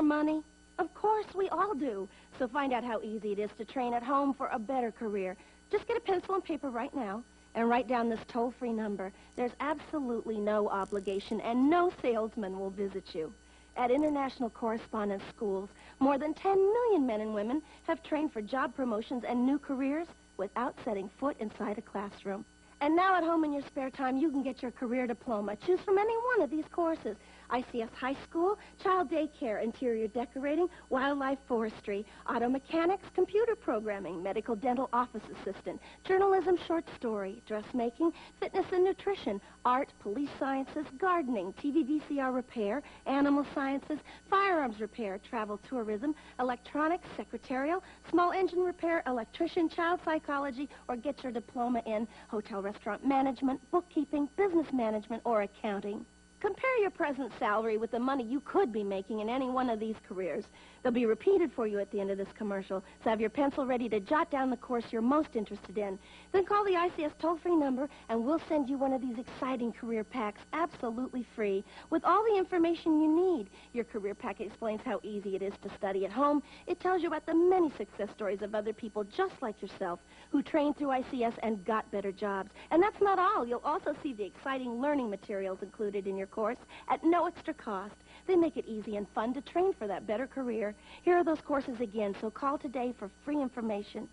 more money? Of course, we all do. So find out how easy it is to train at home for a better career. Just get a pencil and paper right now and write down this toll-free number. There's absolutely no obligation, and no salesman will visit you. At International Correspondence Schools, more than 10 million men and women have trained for job promotions and new careers without setting foot inside a classroom. And now at home in your spare time, you can get your career diploma. Choose from any one of these courses. ICS High School, Child Daycare, Interior Decorating, Wildlife Forestry, Auto Mechanics, Computer Programming, Medical Dental Office Assistant, Journalism Short Story, Dressmaking, Fitness and Nutrition, Art, Police Sciences, Gardening, TV VCR Repair, Animal Sciences, Firearms Repair, Travel Tourism, Electronics, Secretarial, Small Engine Repair, Electrician, Child Psychology, or get your diploma in Hotel Restaurant Management, Bookkeeping, Business Management, or Accounting. Compare your present salary with the money you could be making in any one of these careers. They'll be repeated for you at the end of this commercial, so have your pencil ready to jot down the course you're most interested in. Then call the ICS toll-free number, and we'll send you one of these exciting career packs absolutely free with all the information you need. Your career pack explains how easy it is to study at home. It tells you about the many success stories of other people just like yourself who trained through ICS and got better jobs. And that's not all. You'll also see the exciting learning materials included in your course at no extra cost. They make it easy and fun to train for that better career. Here are those courses again, so call today for free information.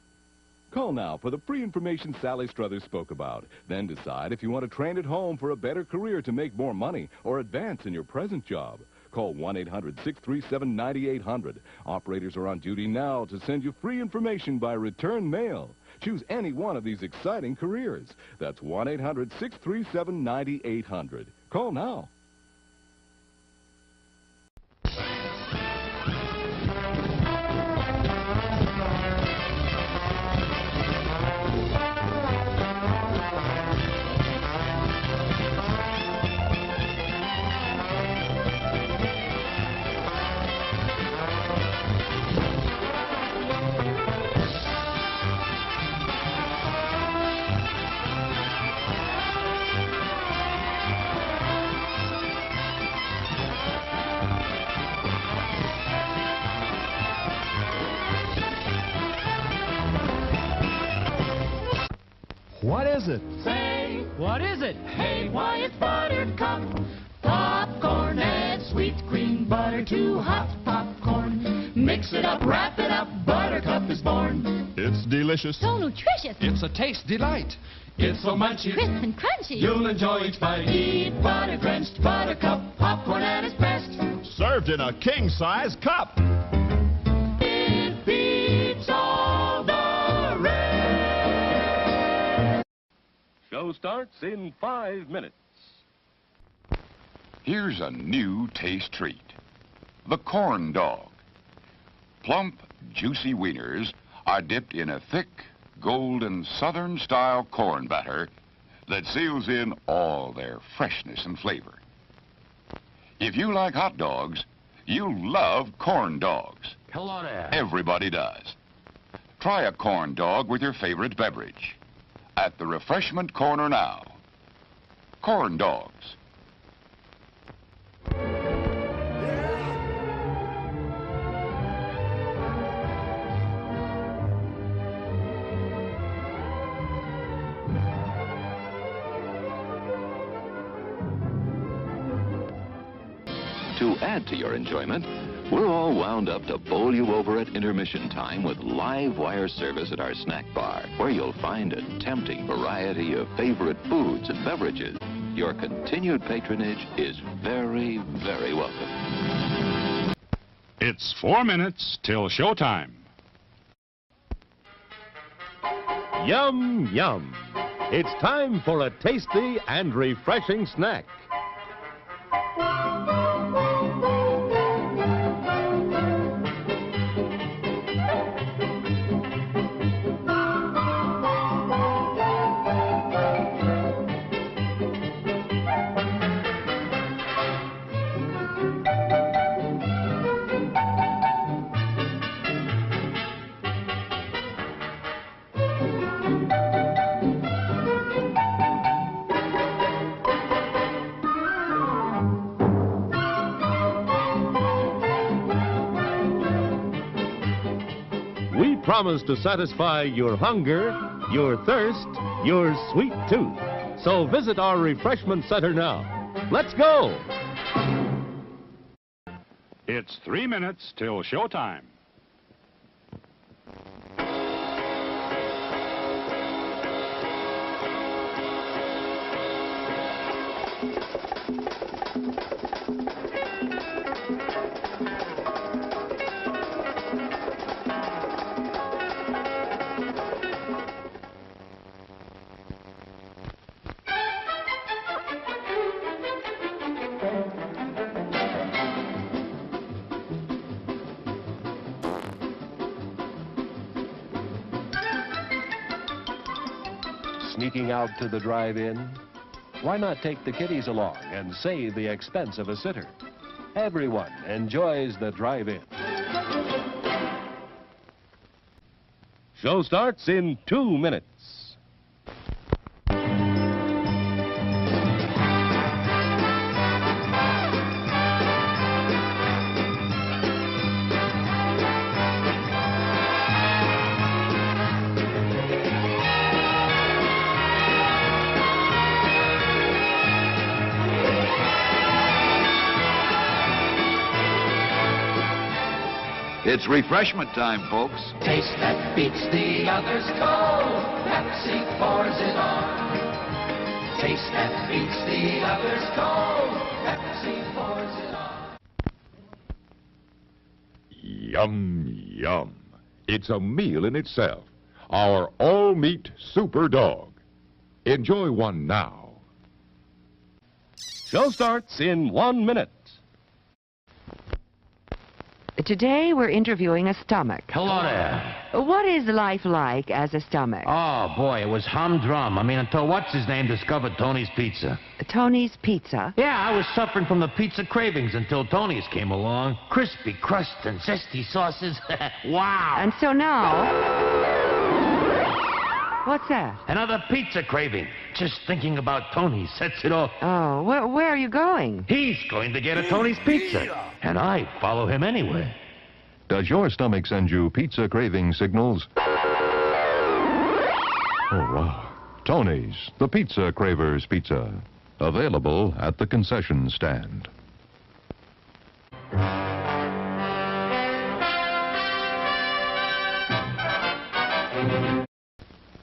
Call now for the free information Sally Struthers spoke about. Then decide if you want to train at home for a better career to make more money or advance in your present job. Call 1-800-637-9800. Operators are on duty now to send you free information by return mail. Choose any one of these exciting careers. That's 1-800-637-9800. Call now. What is it? Say, What is it? hey, why it's Buttercup. Popcorn, add sweet cream butter to hot popcorn. Mix it up, wrap it up, Buttercup is born. It's delicious. So nutritious. It's a taste delight. It's so munchy, Crisp and crunchy. you'll enjoy each bite. Eat butter-drenched Buttercup, popcorn at its best. Served in a king-size cup. It beats all the rest. Show starts in 5 minutes. Here's a new taste treat. The corn dog. Plump, juicy wieners are dipped in a thick, golden Southern-style corn batter that seals in all their freshness and flavor. If you like hot dogs, you'll love corn dogs. Hello there. Everybody does. Try a corn dog with your favorite beverage. At the refreshment corner now. Corn dogs. To add to your enjoyment, we're all wound up to bowl you over at intermission time with live wire service at our snack bar, where you'll find a tempting variety of favorite foods and beverages. Your continued patronage is very, very welcome. It's 4 minutes till showtime. Yum, yum. It's time for a tasty and refreshing snack. promise to satisfy your hunger, your thirst, your sweet tooth. So visit our refreshment center now. Let's go! It's 3 minutes till showtime. Sneaking out to the drive-in? Why not take the kiddies along and save the expense of a sitter? Everyone enjoys the drive-in. Show starts in 2 minutes. It's refreshment time, folks. Taste that beats the others cold. Pepsi pours it on. Taste that beats the others cold. Pepsi pours it on. Yum, yum. It's a meal in itself. Our all-meat super dog. Enjoy one now. Show starts in 1 minute. Today we're interviewing a stomach. Hello there. What is life like as a stomach? Oh, boy, it was humdrum. I mean, until what's-his-name discovered Tony's Pizza. Tony's Pizza? Yeah, I was suffering from the pizza cravings until Tony's came along. Crispy crust and zesty sauces. Wow. And so now... What's that? Another pizza craving. Just thinking about Tony sets it off. Oh, where are you going? He's going to get a Tony's Pizza, and I follow him anyway. Does your stomach send you pizza craving signals? Oh, wow. Tony's, the Pizza Cravers Pizza. Available at the concession stand.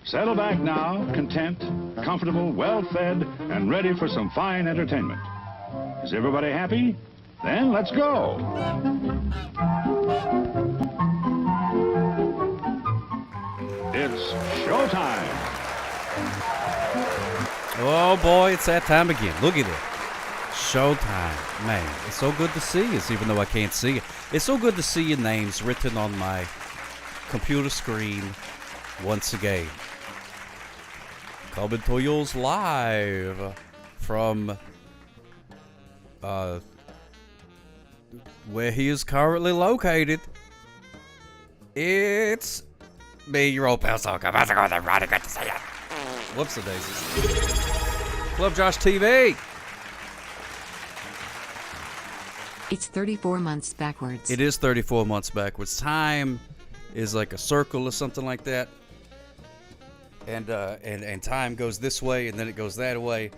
Settle back now, content, comfortable, well-fed, and ready for some fine entertainment. Is everybody happy? Then let's go. It's showtime. Oh boy, it's that time again. Look at it. Showtime. Man, it's so good to see us, even though I can't see it. It's so good to see your names written on my computer screen once again. Coming to you live from where he is currently located. It's me, your old pal Soka. How's it going, everybody? Good to see you. Whoops, the daisies. Club Josh TV. It's 34 months backwards. It is 34 months backwards. Time is like a circle or something like that. And time goes this way, and then it goes that way.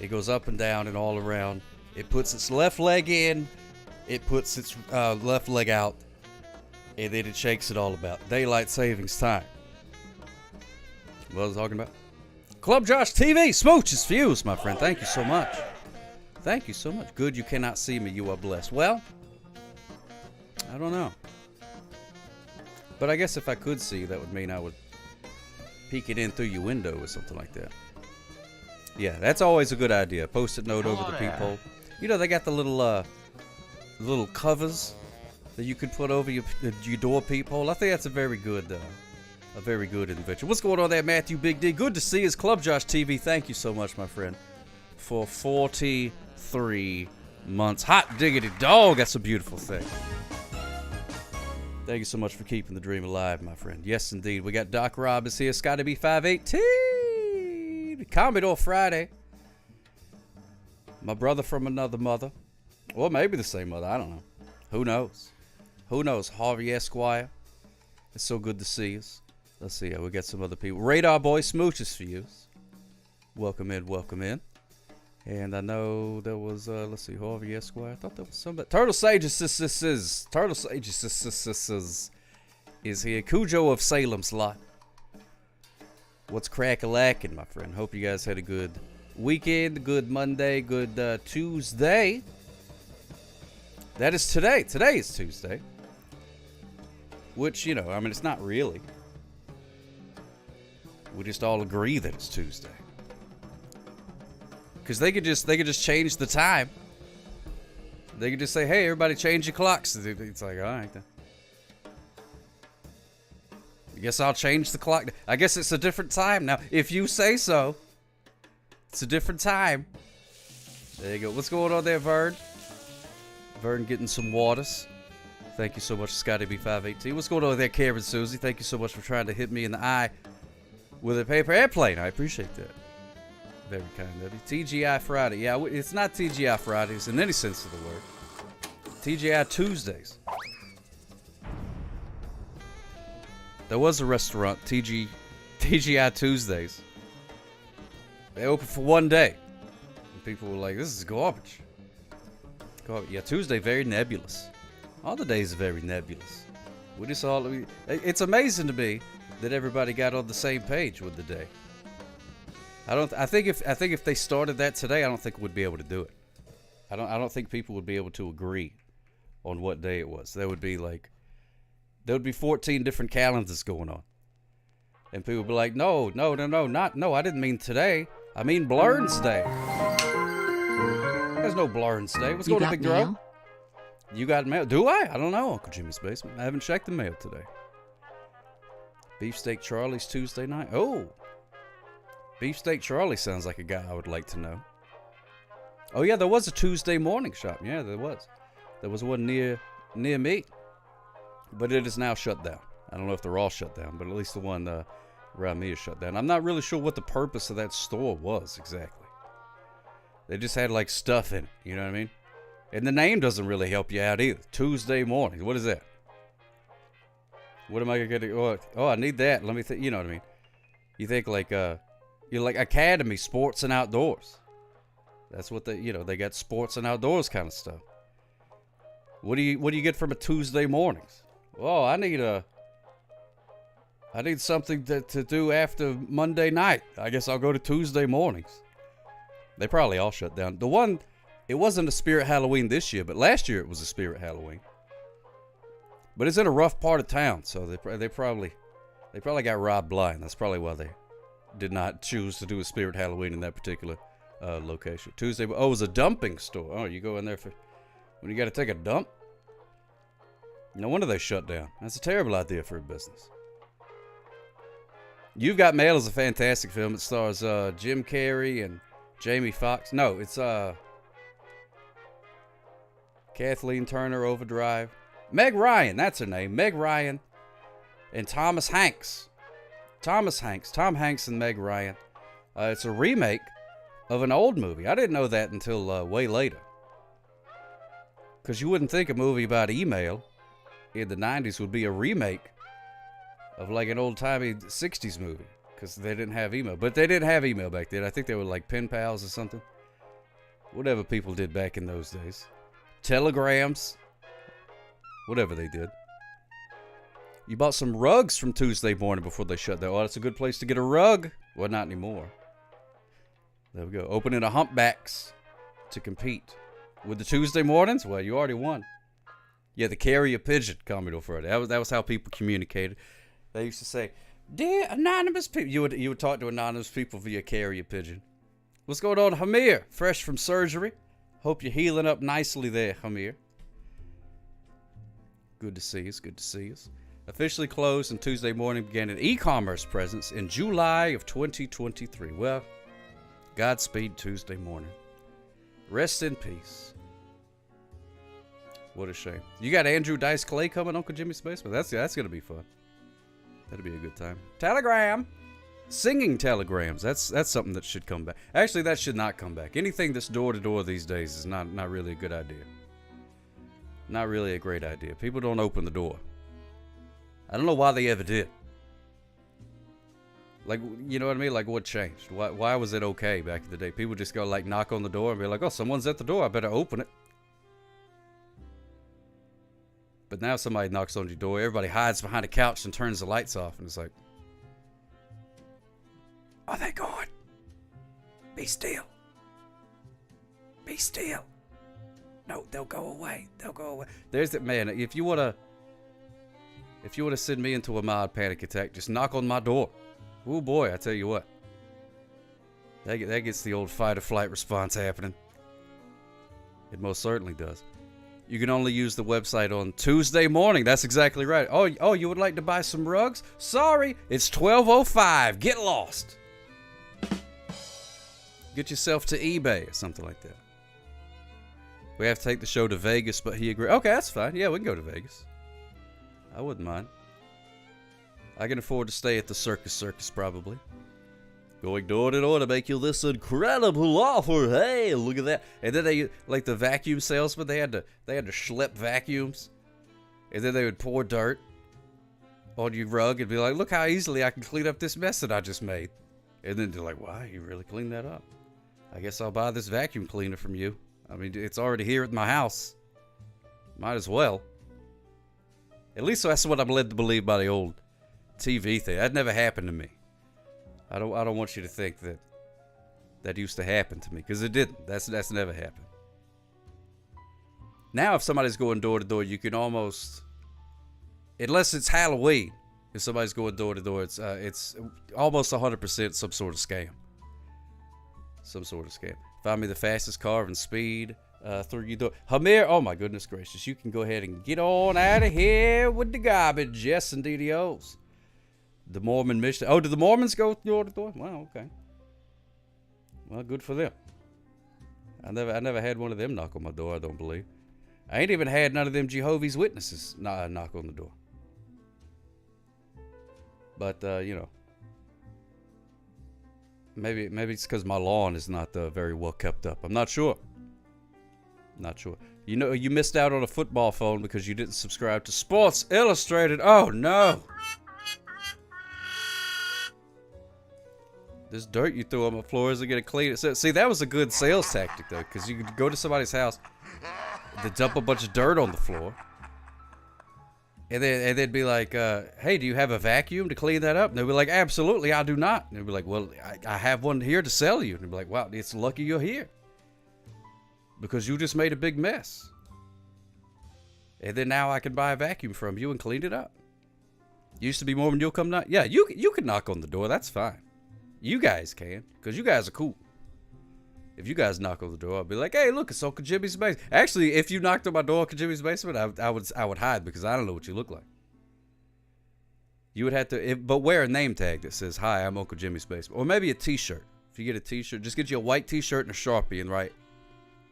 It goes up and down and all around. It puts its left leg in. It puts its left leg out. And then it shakes it all about. Daylight savings time. What was I talking about? Club Josh TV. Smooches Fuse, my friend. Thank you so much. Thank you so much. Good you cannot see me. You are blessed. Well, I don't know. But I guess if I could see you, that would mean I would peek it in through your window or something like that. Yeah, that's always a good idea. Post-it note over the peephole. You know, they got the little covers that you can put over your door peephole. I think that's a very good invention. What's going on there, Matthew Big D? Good to see you. It's Club Josh TV. Thank you so much, my friend, for 43 months. Hot diggity dog. That's a beautiful thing. Thank you so much for keeping the dream alive, my friend. Yes, indeed. We got Doc Robbins here. Scotty B 518. Commodore Friday. My brother from another mother. Or maybe the same mother. I don't know. Who knows? Who knows? Harvey Esquire. It's so good to see us. Let's see. We got some other people. Radar Boy Smooches for you. Welcome in. Welcome in. And I know there was, let's see, Harvey Esquire. I thought there was somebody. Turtle Sages is here. Cujo of Salem's Lot. What's crack-a-lackin', my friend? Hope you guys had a good weekend, good Monday, good Tuesday. That is today. Today is Tuesday. Which, you know, I mean, it's not really. We just all agree that it's Tuesday. Because they could just change the time. They could just say, hey, everybody change your clocks. It's like, all right then. I guess I'll change the clock. I guess it's a different time now. If you say so. It's a different time. There you go. What's going on there, Vern? Vern getting some waters. Thank you so much, Scotty B518. What's going on there, Karen Susie? Thank you so much for trying to hit me in the eye with a paper airplane. I appreciate that. Very kind of you. TGI Friday. Yeah, it's not TGI Fridays in any sense of the word. TGI Tuesdays. There was a restaurant, TGI Tuesdays. They opened for one day. And people were like, this is garbage. Yeah, Tuesday, very nebulous. All the days are very nebulous. It's amazing to me that everybody got on the same page with the day. I think if they started that today, I don't think we'd be able to do it. I don't think people would be able to agree on what day it was. There would be 14 different calendars going on. And people would be like, no, I didn't mean today. I mean Blurns Day. There's no Blurns Day. What's going on, Big Dro? You got mail? Do I? I don't know, Uncle Jimmy's Basement. I haven't checked the mail today. Beefsteak Charlie's Tuesday night. Oh. Beefsteak Charlie sounds like a guy I would like to know. Oh, yeah, there was a Tuesday morning shop. Yeah, there was. There was one near me. But it is now shut down. I don't know if they're all shut down, but at least the one around me is shut down. I'm not really sure what the purpose of that store was exactly. They just had, like, stuff in it. You know what I mean? And the name doesn't really help you out either. Tuesday morning. What is that? What am I going to get? Oh, I need that. Let me think. You know what I mean? You think like, you're like Academy, Sports and Outdoors. That's what they got sports and outdoors kind of stuff. What do you get from a Tuesday mornings? Oh, I need something to do after Monday night. I guess I'll go to Tuesday mornings. They probably all shut down. It wasn't a Spirit Halloween this year, but last year it was a Spirit Halloween. But it's in a rough part of town, so they probably got robbed blind. That's probably why they did not choose to do a Spirit Halloween in that particular location. Tuesday, it was a dumping store. Oh, you go in there when you got to take a dump? No wonder they shut down. That's a terrible idea for a business. You've Got Mail is a fantastic film. It stars Jim Carrey and Jamie Foxx. No, it's Kathleen Turner, Overdrive. Meg Ryan, that's her name. Meg Ryan and Thomas Hanks. Tom Hanks and Meg Ryan. It's a remake of an old movie. I didn't know that until way later. Because you wouldn't think a movie about email in the 90s would be a remake of like an old-timey 60s movie. Because they didn't have email. But they didn't have email back then. I think they were like pen pals or something. Whatever people did back in those days. Telegrams. Whatever they did. You bought some rugs from Tuesday morning before they shut down. Oh, that's a good place to get a rug. Well, not anymore. There we go. Opening a Humpbacks to compete. With the Tuesday mornings? Well, you already won. Yeah, the carrier pigeon, Commodore Friday. That was how people communicated. They used to say, "Dear anonymous people." You would talk to anonymous people via carrier pigeon. What's going on, Hamir? Fresh from surgery. Hope you're healing up nicely there, Hamir. Good to see us. Good to see us. Officially closed on Tuesday morning, began an e-commerce presence in July of 2023. Well, Godspeed Tuesday morning. Rest in peace. What a shame. You got Andrew Dice Clay coming, Uncle Jimmy's Basement. That's going to be fun. That'll be a good time. Telegram. Singing telegrams. That's something that should come back. Actually, that should not come back. Anything that's door-to-door these days is not really a good idea. Not really a great idea. People don't open the door. I don't know why they ever did. Like, you know what I mean? Like, what changed? Why was it okay back in the day? People just go, like, knock on the door and be like, oh, someone's at the door. I better open it. But now somebody knocks on your door. Everybody hides behind a couch and turns the lights off. And it's like, are they gone? Be still. Be still. No, they'll go away. They'll go away. There's that, man. If you wanna send me into a mild panic attack, just knock on my door. Oh boy, I tell you what. That gets the old fight or flight response happening. It most certainly does. You can only use the website on Tuesday morning. That's exactly right. Oh, you would like to buy some rugs? Sorry, it's 12:05. Get lost. Get yourself to eBay or something like that. We have to take the show to Vegas, but he agreed. Okay, that's fine. Yeah, we can go to Vegas. I wouldn't mind. I can afford to stay at the Circus probably. Going door to door to make you this incredible offer. Hey, look at that. And then they, like the vacuum salesman, they had to schlep vacuums. And then they would pour dirt on your rug and be like, look how easily I can clean up this mess that I just made. And then they're like, wow, you really cleaned that up. I guess I'll buy this vacuum cleaner from you. I mean, it's already here at my house. Might as well. At least that's what I'm led to believe by the old TV thing. That never happened to me. I don't want you to think that used to happen to me, because it didn't. That's never happened. Now, if somebody's going door to door, you can almost, unless it's Halloween, if somebody's going door to door, it's almost 100% some sort of scam. Some sort of scam. Find me the fastest car and speed through your door. Hamir, oh my goodness gracious, you can go ahead and get on out of here with the garbage. Yes, indeedy O's. The Mormon mission. Oh, did the Mormons go door to door? Well, okay. Well, good for them. I never had one of them knock on my door, I don't believe. I ain't even had none of them Jehovah's Witnesses knock on the door. But, you know. Maybe it's because my lawn is not very well kept up. I'm not sure. Not sure. You know, you missed out on a football phone because you didn't subscribe to Sports Illustrated. Oh, no. This dirt you threw on my floor isn't going to clean it. So, see, that was a good sales tactic, though, because you could go to somebody's house, they dump a bunch of dirt on the floor, and they'd be like, hey, do you have a vacuum to clean that up? And they'd be like, absolutely, I do not. And they'd be like, well, I have one here to sell you. And they'd be like, wow, it's lucky you're here, because you just made a big mess. And then now I can buy a vacuum from you and clean it up. Used to be more when you'll come knock. Yeah, you can knock on the door. That's fine. You guys can, because you guys are cool. If you guys knock on the door, I'll be like, hey, look, it's Uncle Jimmy's basement. Actually, if you knocked on my door, Uncle Jimmy's basement, I would hide, because I don't know what you look like. You would have to, but wear a name tag that says, hi, I'm Uncle Jimmy's basement. Or maybe a t-shirt. If you get a t-shirt, just get you a white t-shirt and a Sharpie and write,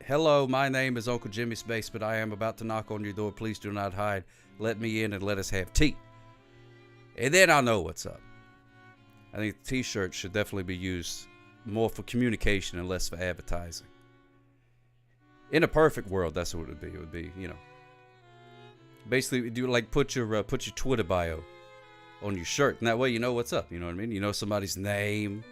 hello, my name is Uncle Jimmy's basement. I am about to knock on your door. Please do not hide. Let me in and let us have tea. And then I'll know what's up. I think the t-shirt should definitely be used more for communication and less for advertising. In a perfect world, that's what it would be. It would be, you know, basically do like put your Twitter bio on your shirt, and that way you know what's up. You know what I mean? You know somebody's name.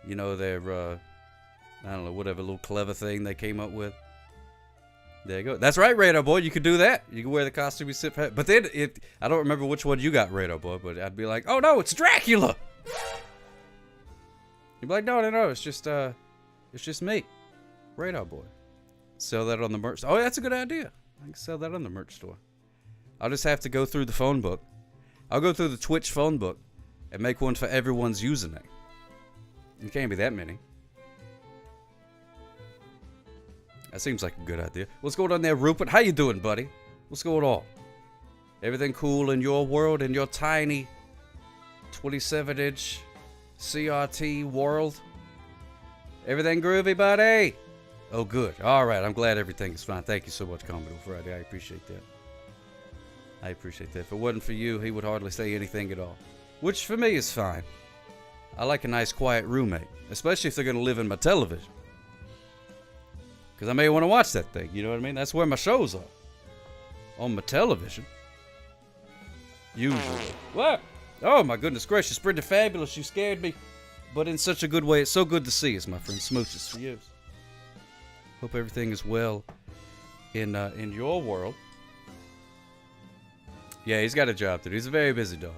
You know their I don't know, whatever little clever thing they came up with. There you go. That's right, Radar Boy. You could do that. You can wear the costume you sit for. But then I don't remember which one you got, Radar Boy. But I'd be like, oh no, it's Dracula. You'd be like, no, it's just me, Radar Boy. Sell that on the merch. Oh, that's a good idea. I can sell that on the merch store. I'll just have to go through the phone book. I'll go through the Twitch phone book and make one for everyone's username. It can't be that many. That seems like a good idea. What's going on there, Rupert? How you doing, buddy? What's going on? Everything cool in your world, in your tiny 27-inch CRT world? Everything groovy, buddy? Oh, good. All right. I'm glad everything is fine. Thank you so much, Commodore Friday. I appreciate that. I appreciate that. If it wasn't for you, he would hardly say anything at all. Which, for me, is fine. I like a nice, quiet roommate. Especially if they're going to live in my television. Because I may want to watch that thing. You know what I mean? That's where my shows are. On my television. Usually. What? Oh, my goodness gracious. Brenda Fabulous, you scared me. But in such a good way. It's so good to see us, my friend. Smooches for you. Hope everything is well in your world. Yeah, he's got a job to do. He's a very busy dog.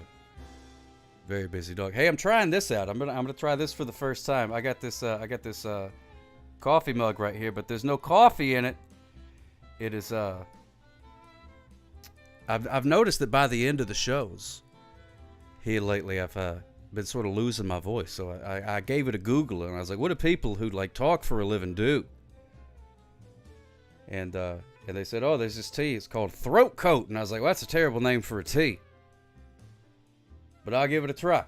Very busy dog. Hey, I'm trying this out. I'm gonna try this for the first time. I got this coffee mug right here, but there's no coffee in it. It is I've noticed that by the end of the shows here lately, I've been sort of losing my voice. So I gave it a Google, and I was like, what do people who like talk for a living do? And they said, oh, there's this tea. It's called throat coat. And I was like, well, that's a terrible name for a tea. But I'll give it a try.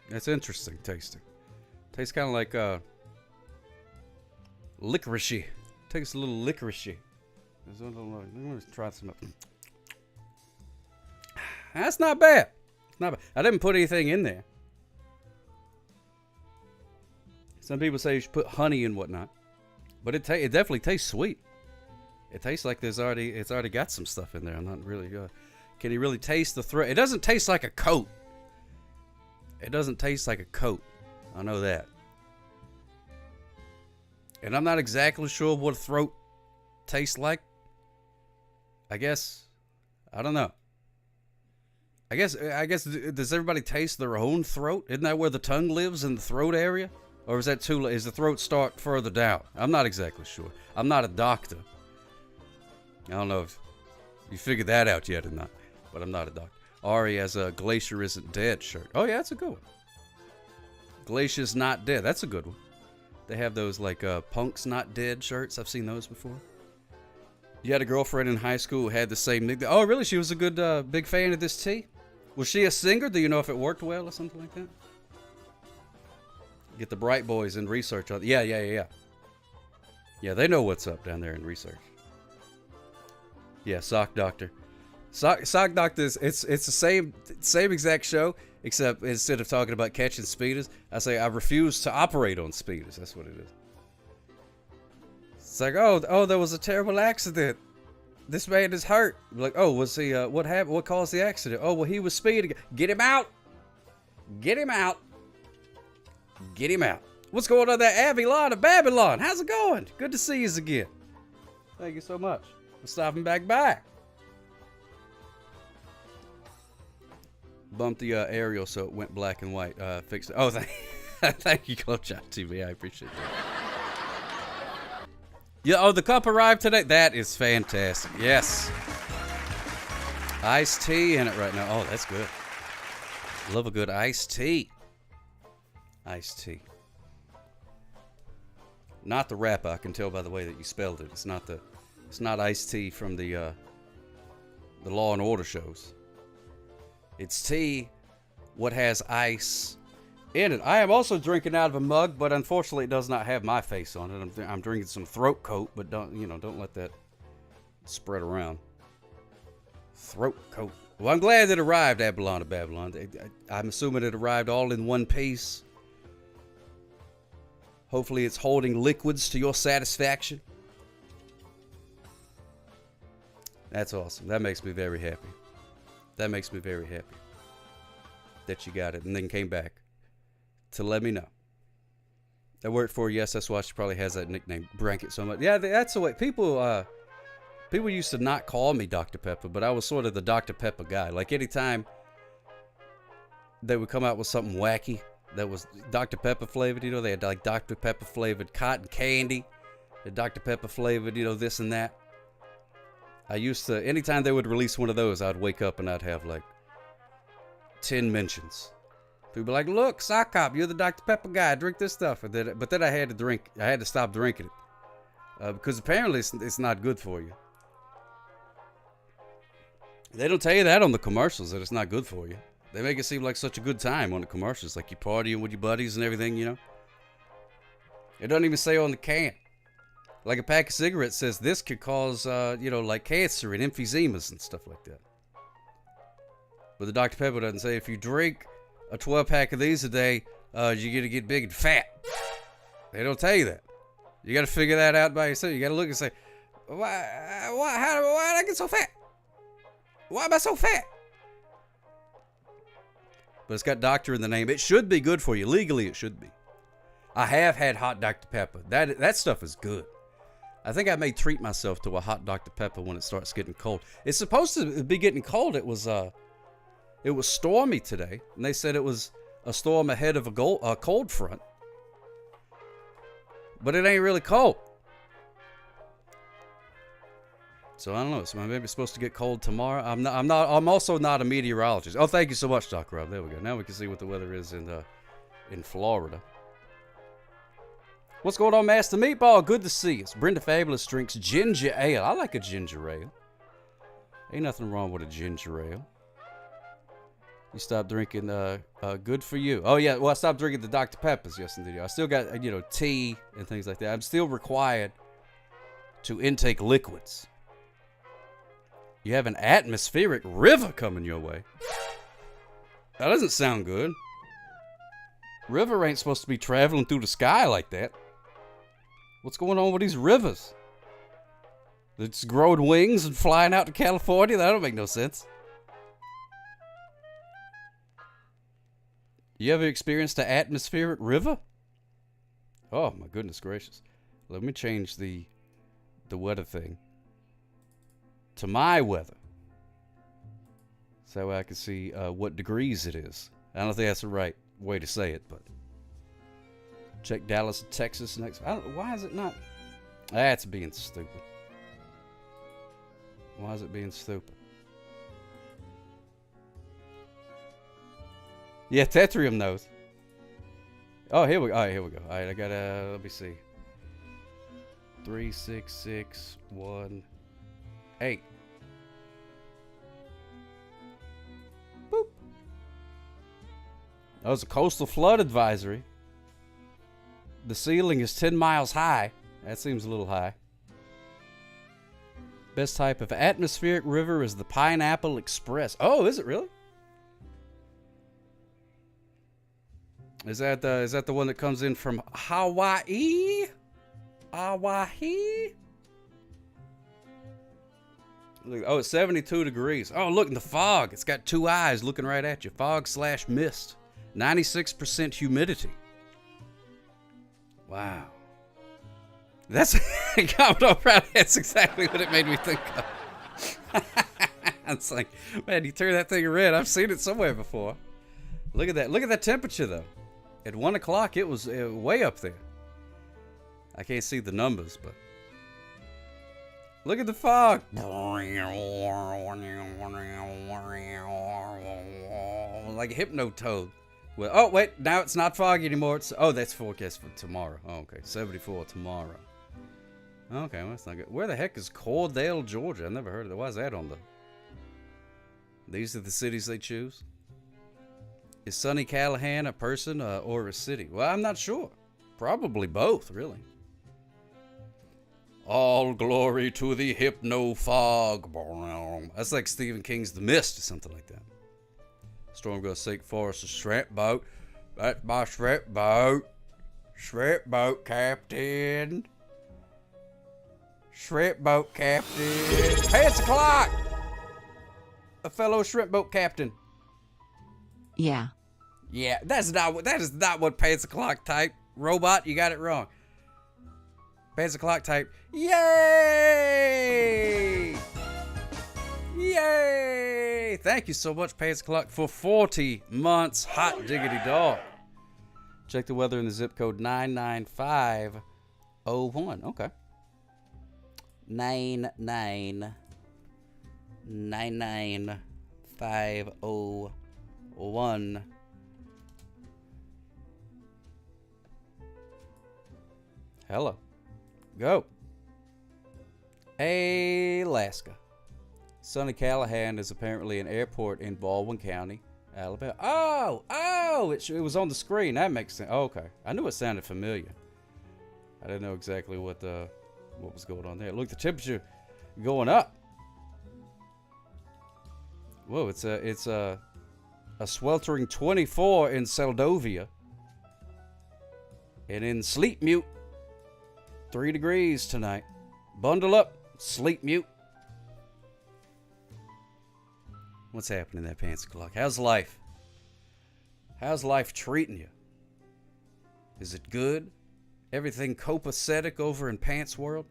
That's interesting tasting. Tastes kind of like licoricey. Tastes a little licoricey. Let me try some up. That's not bad. It's not bad. I didn't put anything in there. Some people say you should put honey and whatnot, but it definitely tastes sweet. It tastes like it's already got some stuff in there. I'm not really can you really taste the throat? It doesn't taste like a coat. It doesn't taste like a coat. I know that. And I'm not exactly sure what a throat tastes like. I guess I don't know. I guess does everybody taste their own throat? Isn't that where the tongue lives, in the throat area? Or is that too? Is the throat start further down? I'm not exactly sure. I'm not a doctor. I don't know if you figured that out yet or not, but I'm not a doctor. Ari has a Glacier Isn't Dead shirt. Oh yeah, that's a good one. Glacier's Not Dead. That's a good one. They have those like Punk's Not Dead shirts. I've seen those before. You had a girlfriend in high school who had the same nickname. Oh really? She was a good big fan of this tea. Was she a singer? Do you know if it worked well or something like that? Get the Bright Boys in research on. Yeah. Yeah, they know what's up down there in research. Yeah, Sock Doctor. Sock Doctor it's the same exact show, except instead of talking about catching speeders, I say I refuse to operate on speeders. That's what it is. It's like, oh, there was a terrible accident. This man is hurt. Like, oh, was he? What happened? What caused the accident? Oh, well, he was speeding. Get him out. Get him out. Get him out. What's going on there, Avalon of Babylon? How's it going? Good to see you again. Thank you so much for stopping back by. Bumped the aerial so it went black and white. Fixed it. Oh, thank you, Club Chat TV. I appreciate that. Yeah. Oh, the cup arrived today. That is fantastic. Yes. Iced tea in it right now. Oh, that's good. Love a good iced tea. Iced tea. Not the rapper. I can tell by the way that you spelled it. It's not iced tea from the Law and Order shows. It's tea what has ice in it. I am also drinking out of a mug, but unfortunately it does not have my face on it. I'm drinking some throat coat, but don't let that spread around. Throat coat. Well, I'm glad it arrived, Avalon of Babylon. I'm assuming it arrived all in one piece. Hopefully it's holding liquids to your satisfaction. That's awesome. That makes me very happy. That makes me very happy that you got it and then came back to let me know. That worked for you. Yes, that's why she probably has that nickname, Blanket, so much. Yeah, that's the way. People used to not call me Dr. Pepper, but I was sort of the Dr. Pepper guy. Like anytime they would come out with something wacky that was Dr. Pepper flavored, they had like Dr. Pepper flavored cotton candy, the Dr. Pepper flavored, this and that. I used to, anytime they would release one of those, I'd wake up and I'd have like 10 mentions. People like, look, Sock Cop, you're the Dr. Pepper guy. Drink this stuff. But then I had to stop drinking it. Because apparently it's not good for you. They don't tell you that on the commercials, that it's not good for you. They make it seem like such a good time on the commercials, like you're partying with your buddies and everything, It doesn't even say on the can. Like a pack of cigarettes says this could cause, like cancer and emphysemas and stuff like that. But the Dr. Pepper doesn't say if you drink a 12-pack of these a day, you're going to get big and fat. They don't tell you that. You got to figure that out by yourself. You got to look and say, why did I get so fat? Why am I so fat? But it's got doctor in the name. It should be good for you. Legally, it should be. I have had hot Dr. Pepper. That stuff is good. I think I may treat myself to a hot Dr. Pepper when it starts getting cold. It's supposed to be getting cold. It was stormy today, and they said it was a storm ahead of a cold front. But it ain't really cold. So I don't know. So maybe it's supposed to get cold tomorrow. I'm also not a meteorologist. Oh, thank you so much, Doc Rob. There we go. Now we can see what the weather is in Florida. What's going on, Master Meatball? Good to see us. Brenda Fabulous drinks ginger ale. I like a ginger ale. Ain't nothing wrong with a ginger ale. You stopped drinking good for you. Oh, yeah. Well, I stopped drinking the Dr. Peppers. Yes, indeed. I still got, tea and things like that. I'm still required to intake liquids. You have an atmospheric river coming your way. That doesn't sound good. River ain't supposed to be traveling through the sky like that. What's going on with these rivers? It's growing wings and flying out to California? That don't make no sense. You ever experienced an atmospheric river? Oh, my goodness gracious. Let me change the weather thing to my weather, so I can see what degrees it is. I don't think that's the right way to say it, but check Dallas, Texas next. Why is it not? That's being stupid. Why is it being stupid? Yeah, Tetrium knows. Oh, here we go. All right, here we go. All right, I got let me see. 36618. Boop. That was a coastal flood advisory. The ceiling is 10 miles high. That seems a little high. Best type of atmospheric river is the Pineapple Express. Oh, is it really? Is that the one that comes in from Hawaii? Hawaii? Look, oh, it's 72 degrees. Oh, look in the fog. It's got two eyes looking right at you. Fog/mist. 96% humidity. Wow. That's that's exactly what it made me think of. It's like, man, you turn that thing red. I've seen it somewhere before. Look at that. Look at that temperature, though. At 1 o'clock, it was way up there. I can't see the numbers, but look at the fog. Like a hypnotoad. Well, oh, wait. Now it's not foggy anymore. That's forecast for tomorrow. Oh, okay. 74 tomorrow. Okay, well, that's not good. Where the heck is Cordell, Georgia? I've never heard of that. Why is that on the... These are the cities they choose? Is Sonny Callahan a person or a city? Well, I'm not sure. Probably both, really. All glory to the hypno fog. That's like Stephen King's The Mist or something like that. Storm goes seek for us a shrimp boat. That's my shrimp boat. Shrimp boat captain. Shrimp boat captain. Hey, it's o'clock. A fellow shrimp boat captain. Yeah. Yeah, that is not what Pants O'Clock type. Robot, you got it wrong. Pants O'Clock type. Yay! Yay! Thank you so much, Pants O'Clock, for 40 months. Hot diggity dog. Check the weather in the zip code 99501. Okay. 99501. Hello. Go. Alaska. Sonny Callahan is apparently an airport in Baldwin County, Alabama. Oh, it was on the screen. That makes sense. Oh, okay. I knew it sounded familiar. I didn't know exactly what was going on there. Look, the temperature going up. Whoa, it's a sweltering 24 in Seldovia. And in sleep mute, 3 degrees tonight. Bundle up, sleep mute. What's happening there, Pants O'Clock? How's life? How's life treating you? Is it good? Everything copacetic over in Pants World?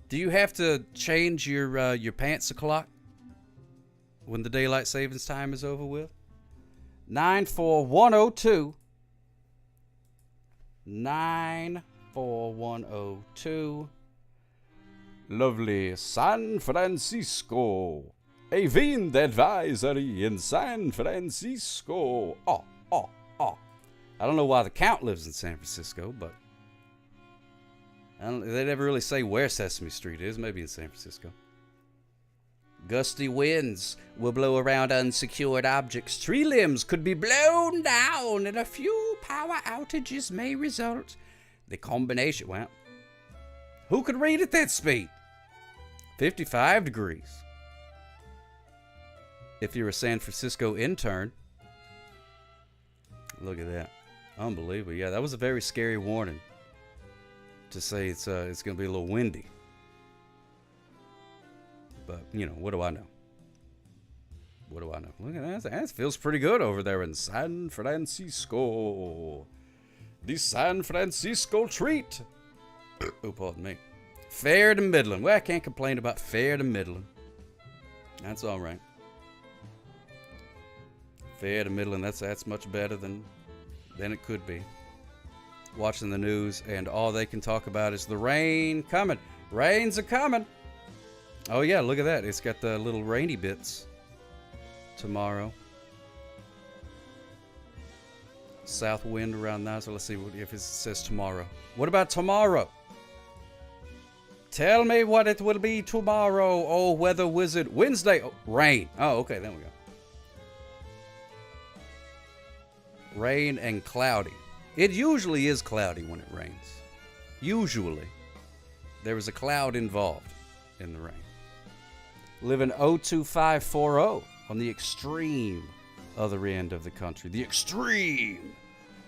Do you have to change your Pants O'Clock when the daylight savings time is over with? 94102. 94102. Lovely San Francisco. A wind advisory in San Francisco. Oh. I don't know why the Count lives in San Francisco, but they never really say where Sesame Street is. Maybe in San Francisco. Gusty winds will blow around unsecured objects. Tree limbs could be blown down, and a few power outages may result. The combination, well, who could read at that speed? 55 degrees. If you're a San Francisco intern. Look at that. Unbelievable. Yeah, that was a very scary warning to say it's going to be a little windy. But, what do I know? What do I know? Look at that. That feels pretty good over there in San Francisco. The San Francisco treat. Oh, pardon me. Fair to middling. Well, I can't complain about fair to middling. That's all right. Fair to middling. That's much better than it could be. Watching the news, and all they can talk about is the rain coming. Rains are coming. Oh, yeah, look at that. It's got the little rainy bits tomorrow. South wind around now. So let's see if it says tomorrow. What about tomorrow? Tell me what it will be tomorrow, oh weather wizard. Wednesday. Oh, rain. Oh, okay, there we go. Rain and cloudy. It usually is cloudy when it rains. Usually. There is a cloud involved in the rain. Live in 02540 on the extreme other end of the country. The extreme.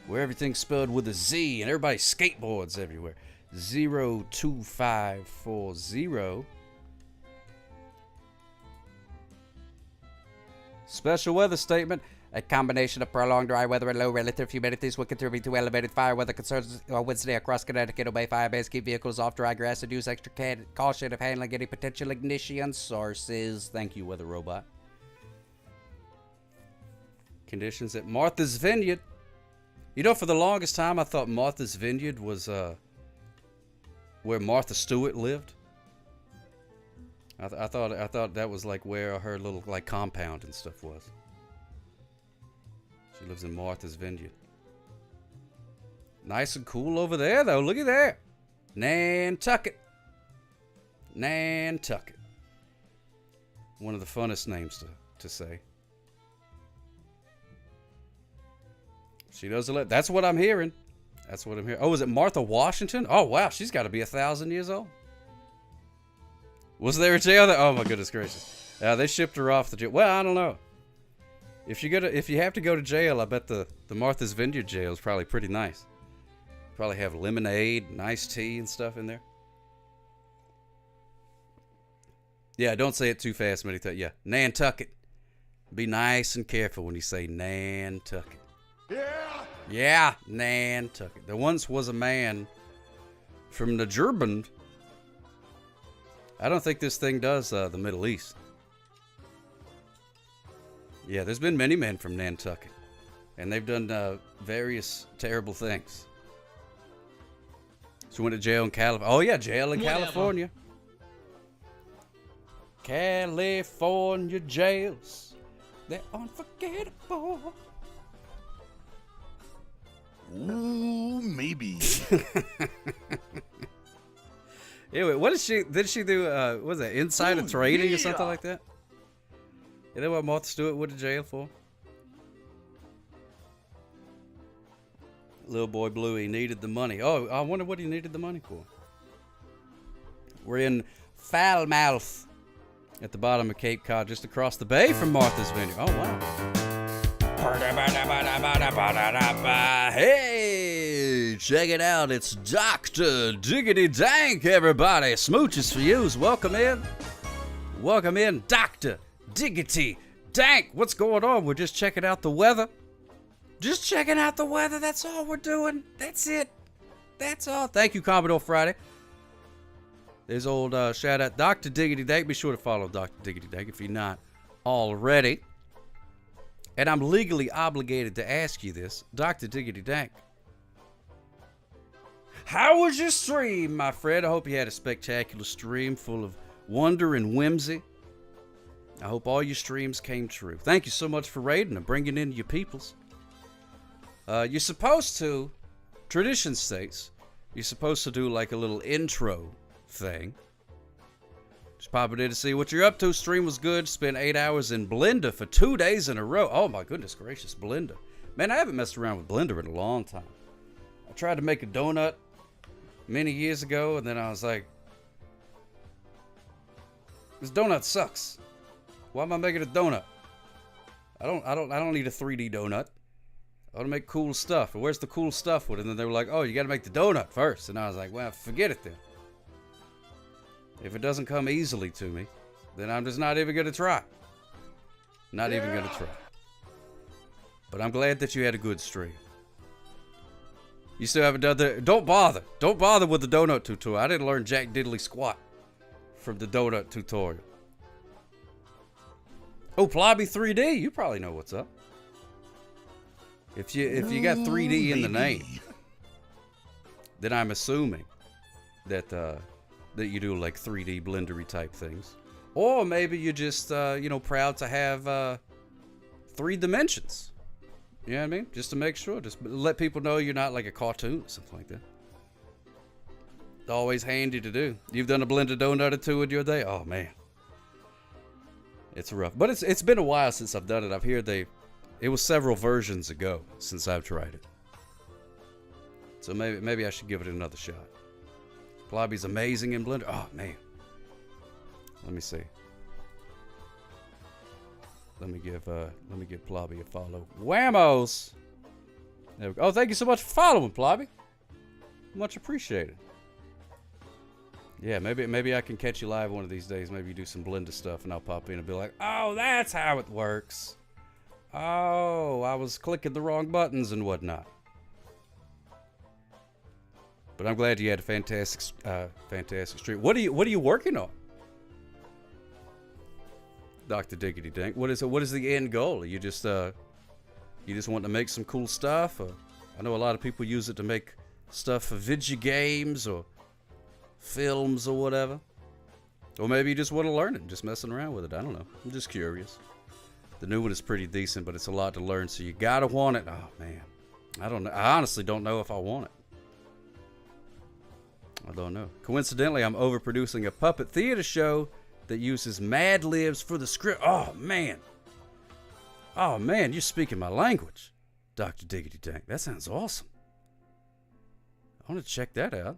Where everything's spelled with a Z and everybody skateboards everywhere. 02540. Special weather statement. A combination of prolonged dry weather and low relative humidities will contribute to elevated fire weather concerns on Wednesday across Connecticut. Obey fire bans, keep vehicles off dry grass, and use extra caution of handling any potential ignition sources. Thank you, Weather Robot. Conditions at Martha's Vineyard. For the longest time, I thought Martha's Vineyard was where Martha Stewart lived. I thought that was like where her little compound and stuff was. She lives in Martha's Vineyard. Nice and cool over there, though. Look at that. Nantucket. Nantucket. One of the funnest names to say. She does a That's what I'm hearing. That's what I'm hearing. Oh, is it Martha Washington? Oh, wow. She's got to be 1,000 years old. Was there a jail there? Oh, my goodness gracious. They shipped her off the jail. Well, I don't know. If you have to go to jail, I bet the Martha's Vineyard jail is probably pretty nice. Probably have lemonade, and iced tea and stuff in there. Yeah, don't say it too fast, many times. Yeah, Nantucket. Be nice and careful when you say Nantucket. Yeah, Nantucket. There once was a man from Najurband. I don't think this thing does the Middle East. Yeah, there's been many men from Nantucket, and they've done various terrible things. So went to jail in California. Oh, yeah, jail in California. California jails. They're unforgettable. Ooh, maybe. Anyway, what did she do, what was that, insider trading or something like that? Is that what Martha Stewart went to jail for? Little boy Bluey needed the money. Oh, I wonder what he needed the money for. We're in Falmouth at the bottom of Cape Cod, just across the bay from Martha's Vineyard. Oh, wow. Hey, check it out. It's Dr. Diggity Dank, everybody. Smooches for yous. Welcome in. Welcome in, Dr. Diggity Dank. What's going on? We're just checking out the weather. Just checking out the weather. That's all we're doing. That's it. That's all. Thank you, Commodore Friday. There's old shout out, Dr. Diggity Dank. Be sure to follow Dr. Diggity Dank if you're not already. And I'm legally obligated to ask you this, Dr. Diggity Dank. How was your stream, my friend? I hope you had a spectacular stream full of wonder and whimsy. I hope all your streams came true. Thank you so much for raiding and bringing in your peoples. You're supposed to, tradition states, you're supposed to do like a little intro thing. Just popping in to see what you're up to. Stream was good. Spent 8 hours in Blender for 2 days in a row. Oh my goodness gracious, Blender. Man, I haven't messed around with Blender in a long time. I tried to make a donut many years ago, and then I was like, this donut sucks. Why am I making a donut? I don't need a 3D donut. I want to make cool stuff. And where's the cool stuff with it? And then they were like, oh, you got to make the donut first. And I was like, well, forget it then. If it doesn't come easily to me, then I'm just not even going to try. Not even going to try. But I'm glad that you had a good stream. You still haven't done the... Don't bother. Don't bother with the donut tutorial. I didn't learn jack diddly squat from the donut tutorial. Oh, Plobby 3D. You probably know what's up. If you got 3D in the name, then I'm assuming that that you do like 3D blendery type things, or maybe you're just proud to have 3 dimensions. You know what I mean? Just to make sure, just let people know you're not like a cartoon or something like that. It's always handy to do. You've done a blender donut or two in your day. Oh man, it's rough, but it's been a while since I've done it. I've heard it was several versions ago since I've tried it. So maybe I should give it another shot. Plobby's amazing in Blender. Oh, man. Let me see. Let me give Plobby a follow. Whammos! There we go. Oh, thank you so much for following, Plobby. Much appreciated. Yeah, maybe I can catch you live one of these days. Maybe you do some Blender stuff and I'll pop in and be like, oh, that's how it works. Oh, I was clicking the wrong buttons and whatnot. But I'm glad you had a fantastic stream. What are you working on, Dr. Diggity Dank? What is the end goal? Are you just want to make some cool stuff? Or, I know a lot of people use it to make stuff for video games or films or whatever. Or maybe you just want to learn it, just messing around with it. I don't know. I'm just curious. The new one is pretty decent, but it's a lot to learn, so you gotta want it. Oh man, I don't know. I honestly don't know if I want it. I don't know. Coincidentally, I'm overproducing a puppet theater show that uses Mad Libs for the script. Oh, man. Oh, man, you're speaking my language, Dr. Diggity Dank. That sounds awesome. I want to check that out.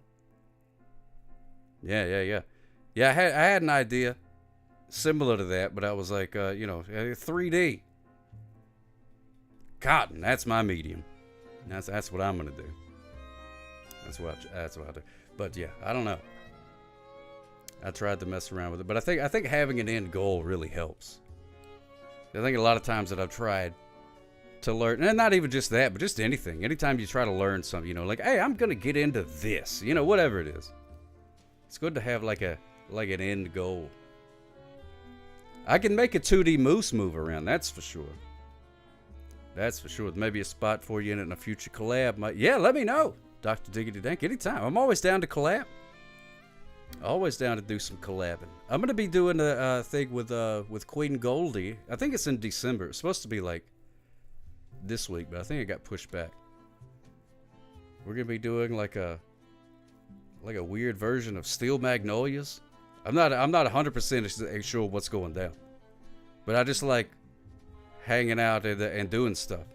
Yeah. Yeah, I had an idea similar to that, but I was like, 3D. Cotton, that's my medium. That's what I'm going to do. That's what I do. But yeah, I don't know. I tried to mess around with it, but I think having an end goal really helps. I think a lot of times that I've tried to learn, and not even just that, but just anything. Anytime you try to learn something, like, hey, I'm gonna get into this, whatever it is. It's good to have like an end goal. I can make a 2D moose move around, that's for sure. That's for sure. Maybe a spot for you in a future collab. Yeah, let me know. Dr. Diggity Dank, anytime. I'm always down to collab. Always down to do some collabing. I'm going to be doing a thing with Queen Goldie. I think it's in December. It's supposed to be like this week, but I think it got pushed back. We're going to be doing like a weird version of Steel Magnolias. I'm not 100% sure what's going down. But I just like hanging out and doing stuff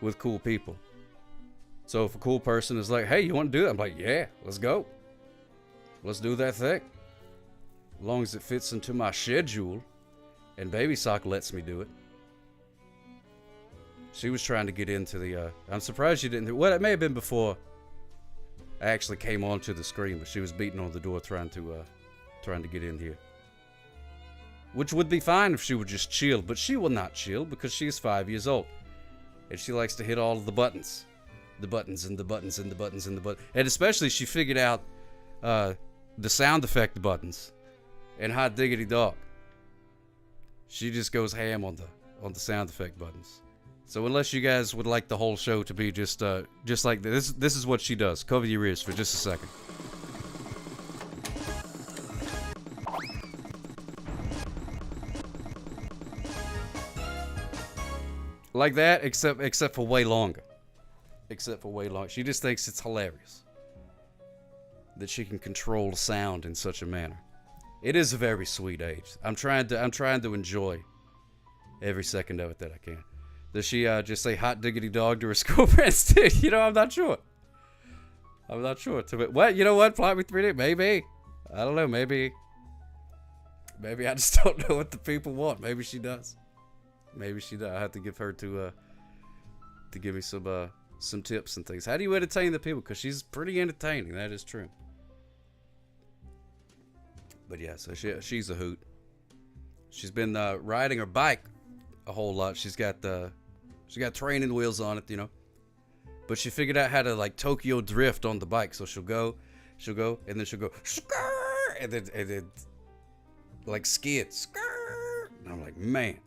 with cool people. So if a cool person is like, hey, you want to do that? I'm like, yeah, let's go. Let's do that thing. As long as it fits into my schedule and Baby Sock lets me do it. She was trying to get into the, I'm surprised she didn't, well, it may have been before I actually came onto the screen, but she was beating on the door trying to get in here. Which would be fine if she would just chill, but she will not chill because she is 5 years old. And she likes to hit all of the buttons. The buttons and the buttons and the buttons and the buttons. And especially she figured out the sound effect buttons and hot diggity dog. She just goes ham on the sound effect buttons. So unless you guys would like the whole show to be just like this, this is what she does. Cover your ears for just a second. Like that, except for way longer. Except for way longer. She just thinks it's hilarious that she can control sound in such a manner. It is a very sweet age. I'm trying to enjoy every second of it that I can. Does she just say hot diggity dog to her school friends too? You know, I'm not sure. I'm not sure. What? You know what? Plot me 3D? Maybe. I don't know. Maybe I just don't know what the people want. Maybe she does. Maybe she does. I have to give her to give me some tips and things. How do you entertain the people? Because she's pretty entertaining. That is true. But yeah, so she's a hoot. She's been riding her bike a whole lot. She got training wheels on it, you know. But she figured out how to like Tokyo drift on the bike. So she'll go, and then she'll go, and then like skid, and I'm like, man,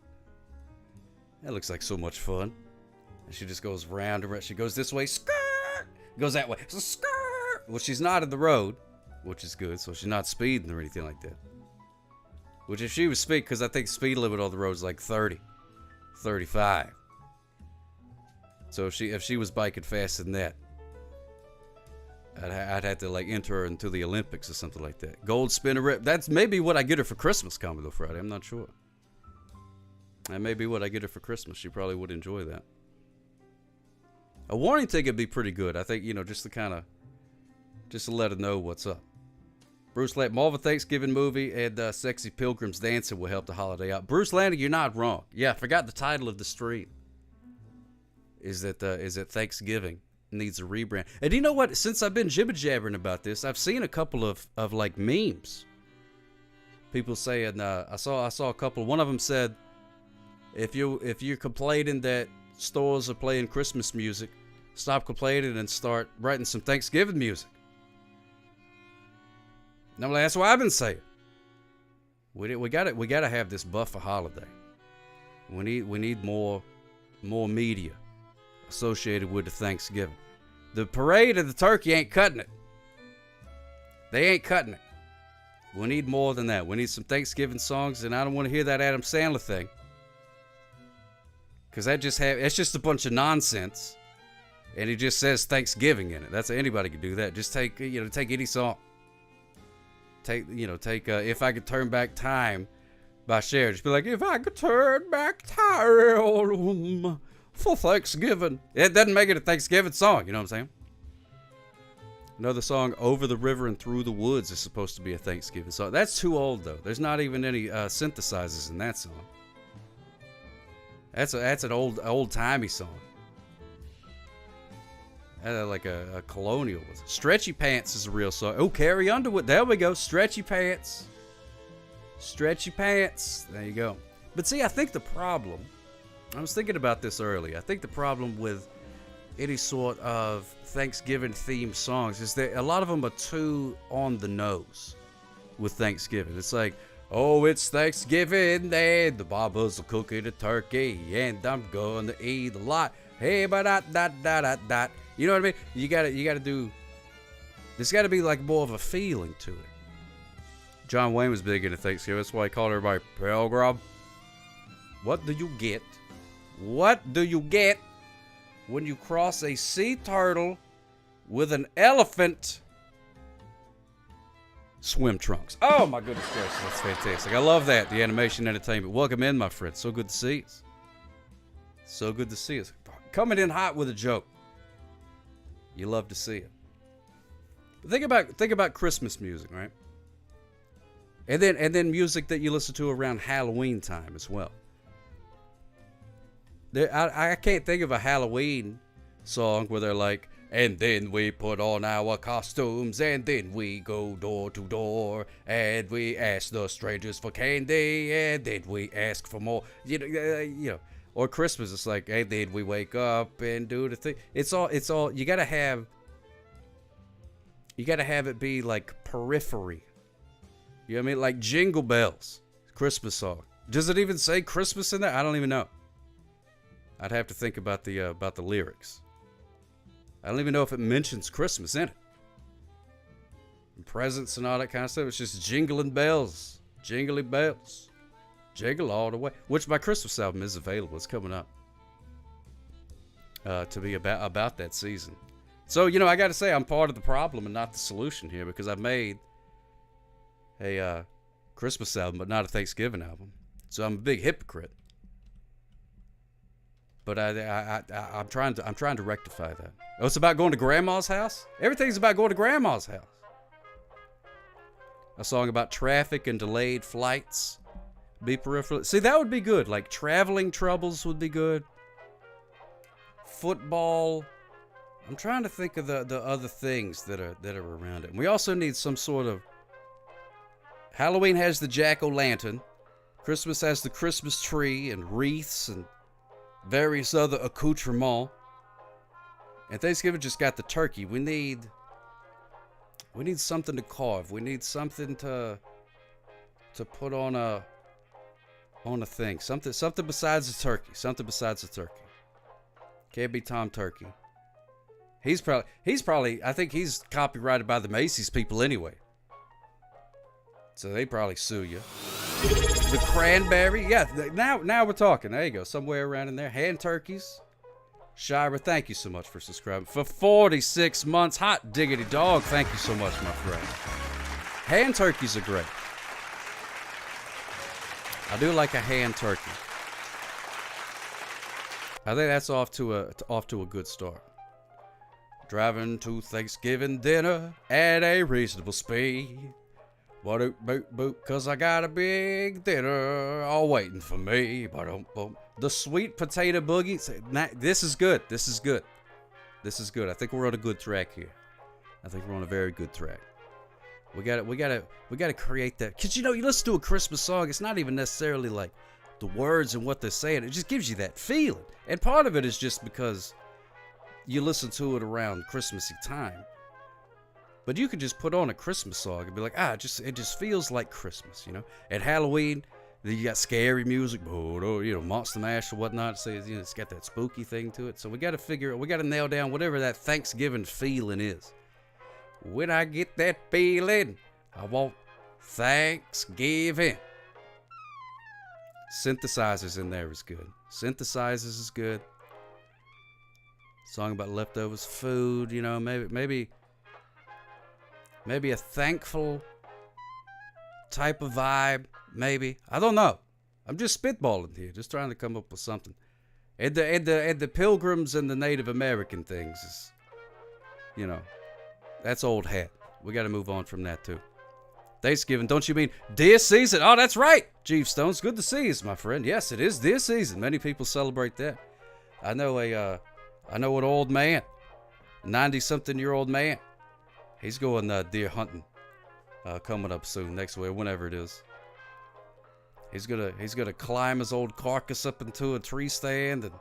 that looks like so much fun. And she just goes round and round. She goes this way, goes that way, well, she's not in the road, which is good. So she's not speeding or anything like that. Which if she was speeding, because I think speed limit on the road is like 30, 35. So if she was biking faster than that, I'd have to like enter her into the Olympics or something like that. Gold spinner rip. That's maybe what I get her for Christmas, Commodore Friday. I'm not sure. That may be what I get her for Christmas. She probably would enjoy that. A warning ticket would be pretty good. I think, you know, just to let her know what's up. Bruce Landing, Marvel Thanksgiving movie and Sexy Pilgrims Dancing will help the holiday out. Bruce Landing, you're not wrong. Yeah, I forgot the title of the stream. Is that Thanksgiving needs a rebrand. And you know what? Since I've been jibber-jabbering about this, I've seen a couple of like memes. People saying, I saw a couple. One of them said, if you're complaining that stores are playing Christmas music, stop complaining and start writing some Thanksgiving music. And I'm like, that's what I've been saying. We gotta have this buffer holiday. We need more media associated with the Thanksgiving. The parade and the turkey ain't cutting it. They ain't cutting it. We need more than that. We need some Thanksgiving songs, and I don't want to hear that Adam Sandler thing. Because it's just a bunch of nonsense. And he just says Thanksgiving in it. Anybody can do that. Just take any song. Take If I Could Turn Back Time by Cher. Just be like, if I could turn back time for Thanksgiving. It doesn't make it a Thanksgiving song, you know what I'm saying? Another song, Over the River and Through the Woods, is supposed to be a Thanksgiving song. That's too old, though. There's not even any synthesizers in that song. That's an old-timey song. Like a colonial. Stretchy Pants is a real song. Oh, Carrie Underwood. There we go. Stretchy Pants. Stretchy Pants. There you go. But see, I think the problem, I was thinking about this earlier. I think the problem with any sort of Thanksgiving-themed songs is that a lot of them are too on the nose with Thanksgiving. It's like, oh, it's Thanksgiving Day, the barbers are cooking a turkey, and I'm gonna eat a lot. Hey, but that. You know what I mean? You gotta do. There's got to be like more of a feeling to it. John Wayne was big into Thanksgiving. That's why he called everybody Pilgrim. What do you get? What do you get when you cross a sea turtle with an elephant swim trunks? Oh my goodness gracious, that's fantastic. I love that. The animation entertainment. Welcome in, my friend. So good to see us. So good to see us. Coming in hot with a joke. You love to see it. But think about Christmas music, right? And then music that you listen to around Halloween time as well. I can't think of a Halloween song where they're like, and then we put on our costumes, and then we go door to door, and we ask the strangers for candy, and then we ask for more. You know. Or Christmas, it's like, and then we wake up and do the thing. It's all. You gotta have it be like periphery. You know what I mean? Like Jingle Bells, Christmas song. Does it even say Christmas in there? I don't even know. I'd have to think about the lyrics. I don't even know if it mentions Christmas in it. And presents and all that kind of stuff. It's just jingling bells. Jingly bells. Jingle all the way. Which my Christmas album is available. It's coming up. To be about that season. So, you know, I got to say I'm part of the problem and not the solution here, because I've made a Christmas album but not a Thanksgiving album. So I'm a big hypocrite. But I'm trying to rectify that. Oh, it's about going to grandma's house? Everything's about going to grandma's house. A song about traffic and delayed flights. Be peripheral. See, that would be good. Like traveling troubles would be good. Football. I'm trying to think of the other things that are around it. And we also need some sort of. Halloween has the jack-o'-lantern. Christmas has the Christmas tree and wreaths and various other accoutrements. And Thanksgiving just got the turkey. We need something to carve. We need something to put on a thing. Something besides the turkey. Something besides the turkey. Can't be Tom Turkey. He's probably I think he's copyrighted by the Macy's people anyway. So they probably sue you. The cranberry, yeah. Now we're talking. There you go. Somewhere around in there. Hand turkeys. Shira, thank you so much for subscribing. For 46 months. Hot diggity dog, thank you so much, my friend. Hand turkeys are great. I do like a hand turkey. I think that's off to a good start. Driving to Thanksgiving dinner at a reasonable speed. Boop, boop, boop, cause I got a big dinner all waiting for me. The sweet potato boogie. This is good. This is good. This is good. I think we're on a good track here. I think we're on a very good track. We gotta create that. Cause you know, you listen to a Christmas song, it's not even necessarily like the words and what they're saying. It just gives you that feeling. And part of it is just because you listen to it around Christmassy time. But you could just put on a Christmas song and be like, it just feels like Christmas, you know. At Halloween, you got scary music, you know, Monster Mash or whatnot. So, you know, it's got that spooky thing to it. So we got to nail down whatever that Thanksgiving feeling is. When I get that feeling, I want Thanksgiving. Synthesizers in there is good. Synthesizers is good. Song about leftovers, food, you know, maybe a thankful type of vibe, maybe. I don't know. I'm just spitballing here, just trying to come up with something. And the Pilgrims and the Native American things is, you know, that's old hat. We got to move on from that too. Thanksgiving, don't you mean deer season? Oh, that's right, Chief Stones. Good to see you, my friend. Yes, it is deer season. Many people celebrate that. I know an old man, 90-something-year-old man. He's going deer hunting coming up soon, next week, whenever it is. He's gonna climb his old carcass up into a tree stand and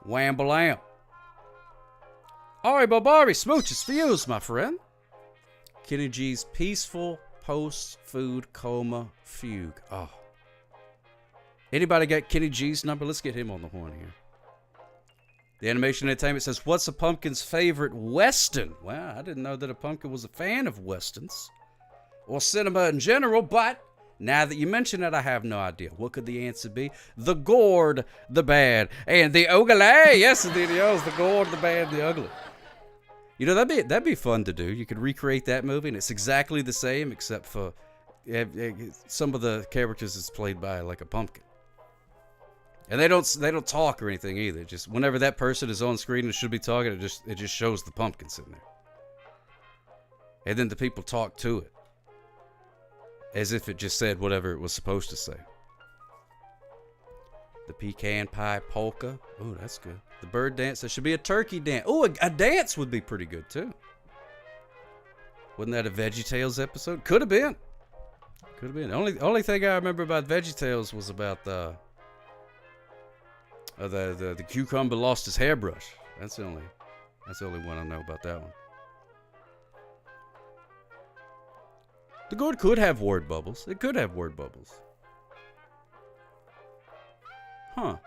wham-ba-lam. All right, Barbari, smooches for you, my friend. Kenny G's peaceful post-food coma fugue. Oh. Anybody got Kenny G's number? Let's get him on the horn here. The Animation Entertainment says, what's a pumpkin's favorite Western? Well, I didn't know that a pumpkin was a fan of Westerns or cinema in general, but now that you mention it, I have no idea. What could the answer be? The gourd, the bad, and the ugly. Yes, indeed, it the gourd, the bad, the ugly. You know, that'd be fun to do. You could recreate that movie, and it's exactly the same, except for some of the characters is played by like a pumpkin. And they don't talk or anything either. Just whenever that person is on screen and should be talking, it just shows the pumpkin sitting there. And then the people talk to it. As if it just said whatever it was supposed to say. The pecan pie polka. Oh, that's good. The bird dance. There should be a turkey dance. Oh, a dance would be pretty good, too. Wasn't that a VeggieTales episode? Could have been. Could have been. The only thing I remember about VeggieTales was about the cucumber lost his hairbrush. That's the only one I know about that one. The gourd could have word bubbles. It could have word bubbles. Huh.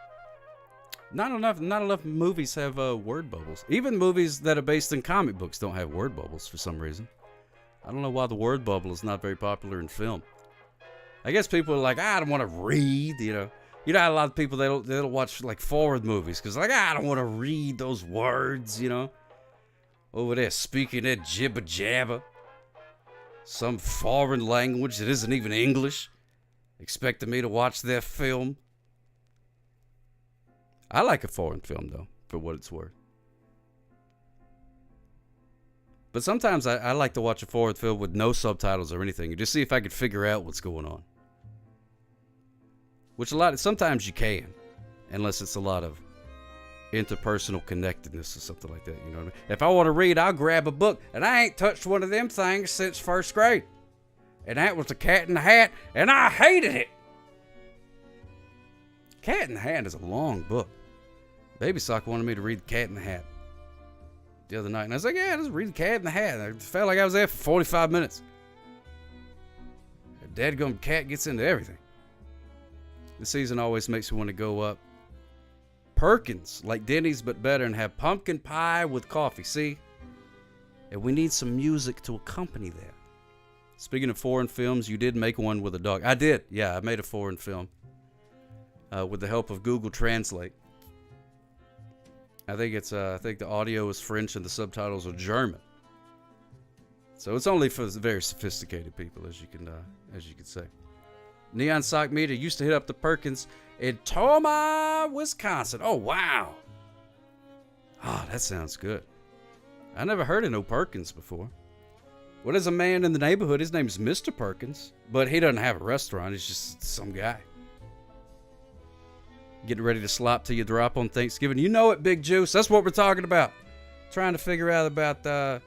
Not enough movies have word bubbles. Even movies that are based in comic books don't have word bubbles for some reason. I don't know why the word bubble is not very popular in film. I guess people are like, I don't want to read, you know. You know, a lot of people, they don't watch, like, foreign movies because, like, I don't want to read those words, you know. Over there speaking that jibber-jabber. Some foreign language that isn't even English. Expecting me to watch their film. I like a foreign film, though, for what it's worth. But sometimes I like to watch a foreign film with no subtitles or anything. And just see if I could figure out what's going on. Which sometimes you can. Unless it's a lot of interpersonal connectedness or something like that. You know what I mean? If I want to read, I'll grab a book. And I ain't touched one of them things since first grade. And that was The Cat in the Hat. And I hated it. Cat in the Hat is a long book. Baby Sock wanted me to read The Cat in the Hat the other night. And I was like, yeah, just read The Cat in the Hat. I felt like I was there for 45 minutes. A dadgum cat gets into everything. The season always makes me want to go up Perkins, like Denny's, but better, and have pumpkin pie with coffee. See? And we need some music to accompany that. Speaking of foreign films, you did make one with a dog. I did. Yeah, I made a foreign film with the help of Google Translate. I think the audio is French and the subtitles are German. So it's only for very sophisticated people, as you can say. Neon Sock Meter used to hit up the Perkins in Toma, Wisconsin. Oh, wow. Oh, that sounds good. I never heard of no Perkins before. Well, there's a man in the neighborhood. His name is Mr. Perkins, but he doesn't have a restaurant. He's just some guy. Getting ready to slop till you drop on Thanksgiving. You know it, Big Juice. That's what we're talking about. Trying to figure out about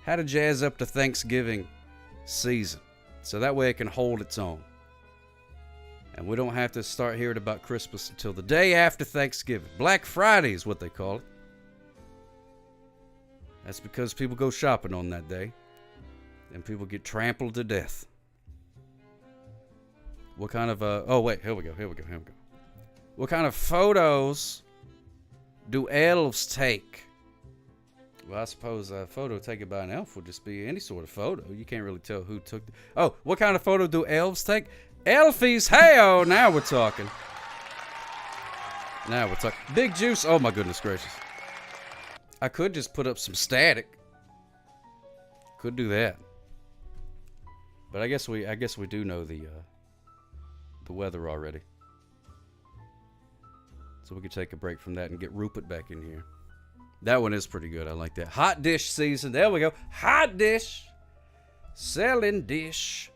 how to jazz up the Thanksgiving season. So that way it can hold its own. And we don't have to start hearing about Christmas until the day after Thanksgiving. Black Friday is what they call it. That's because people go shopping on that day. And people get trampled to death. What kind of, oh wait, here we go. What kind of photos do elves take? Well, I suppose a photo taken by an elf would just be any sort of photo. You can't really tell who took it. Oh, what kind of photo do elves take? Elfies, hey-oh, now we're talking. Big Juice, oh my goodness gracious. I could just put up some static. Could do that. But I guess we do know the weather already. So we could take a break from that and get Rupert back in here. That one is pretty good. I like that. Hot dish season. There we go. Hot dish. Selling dish.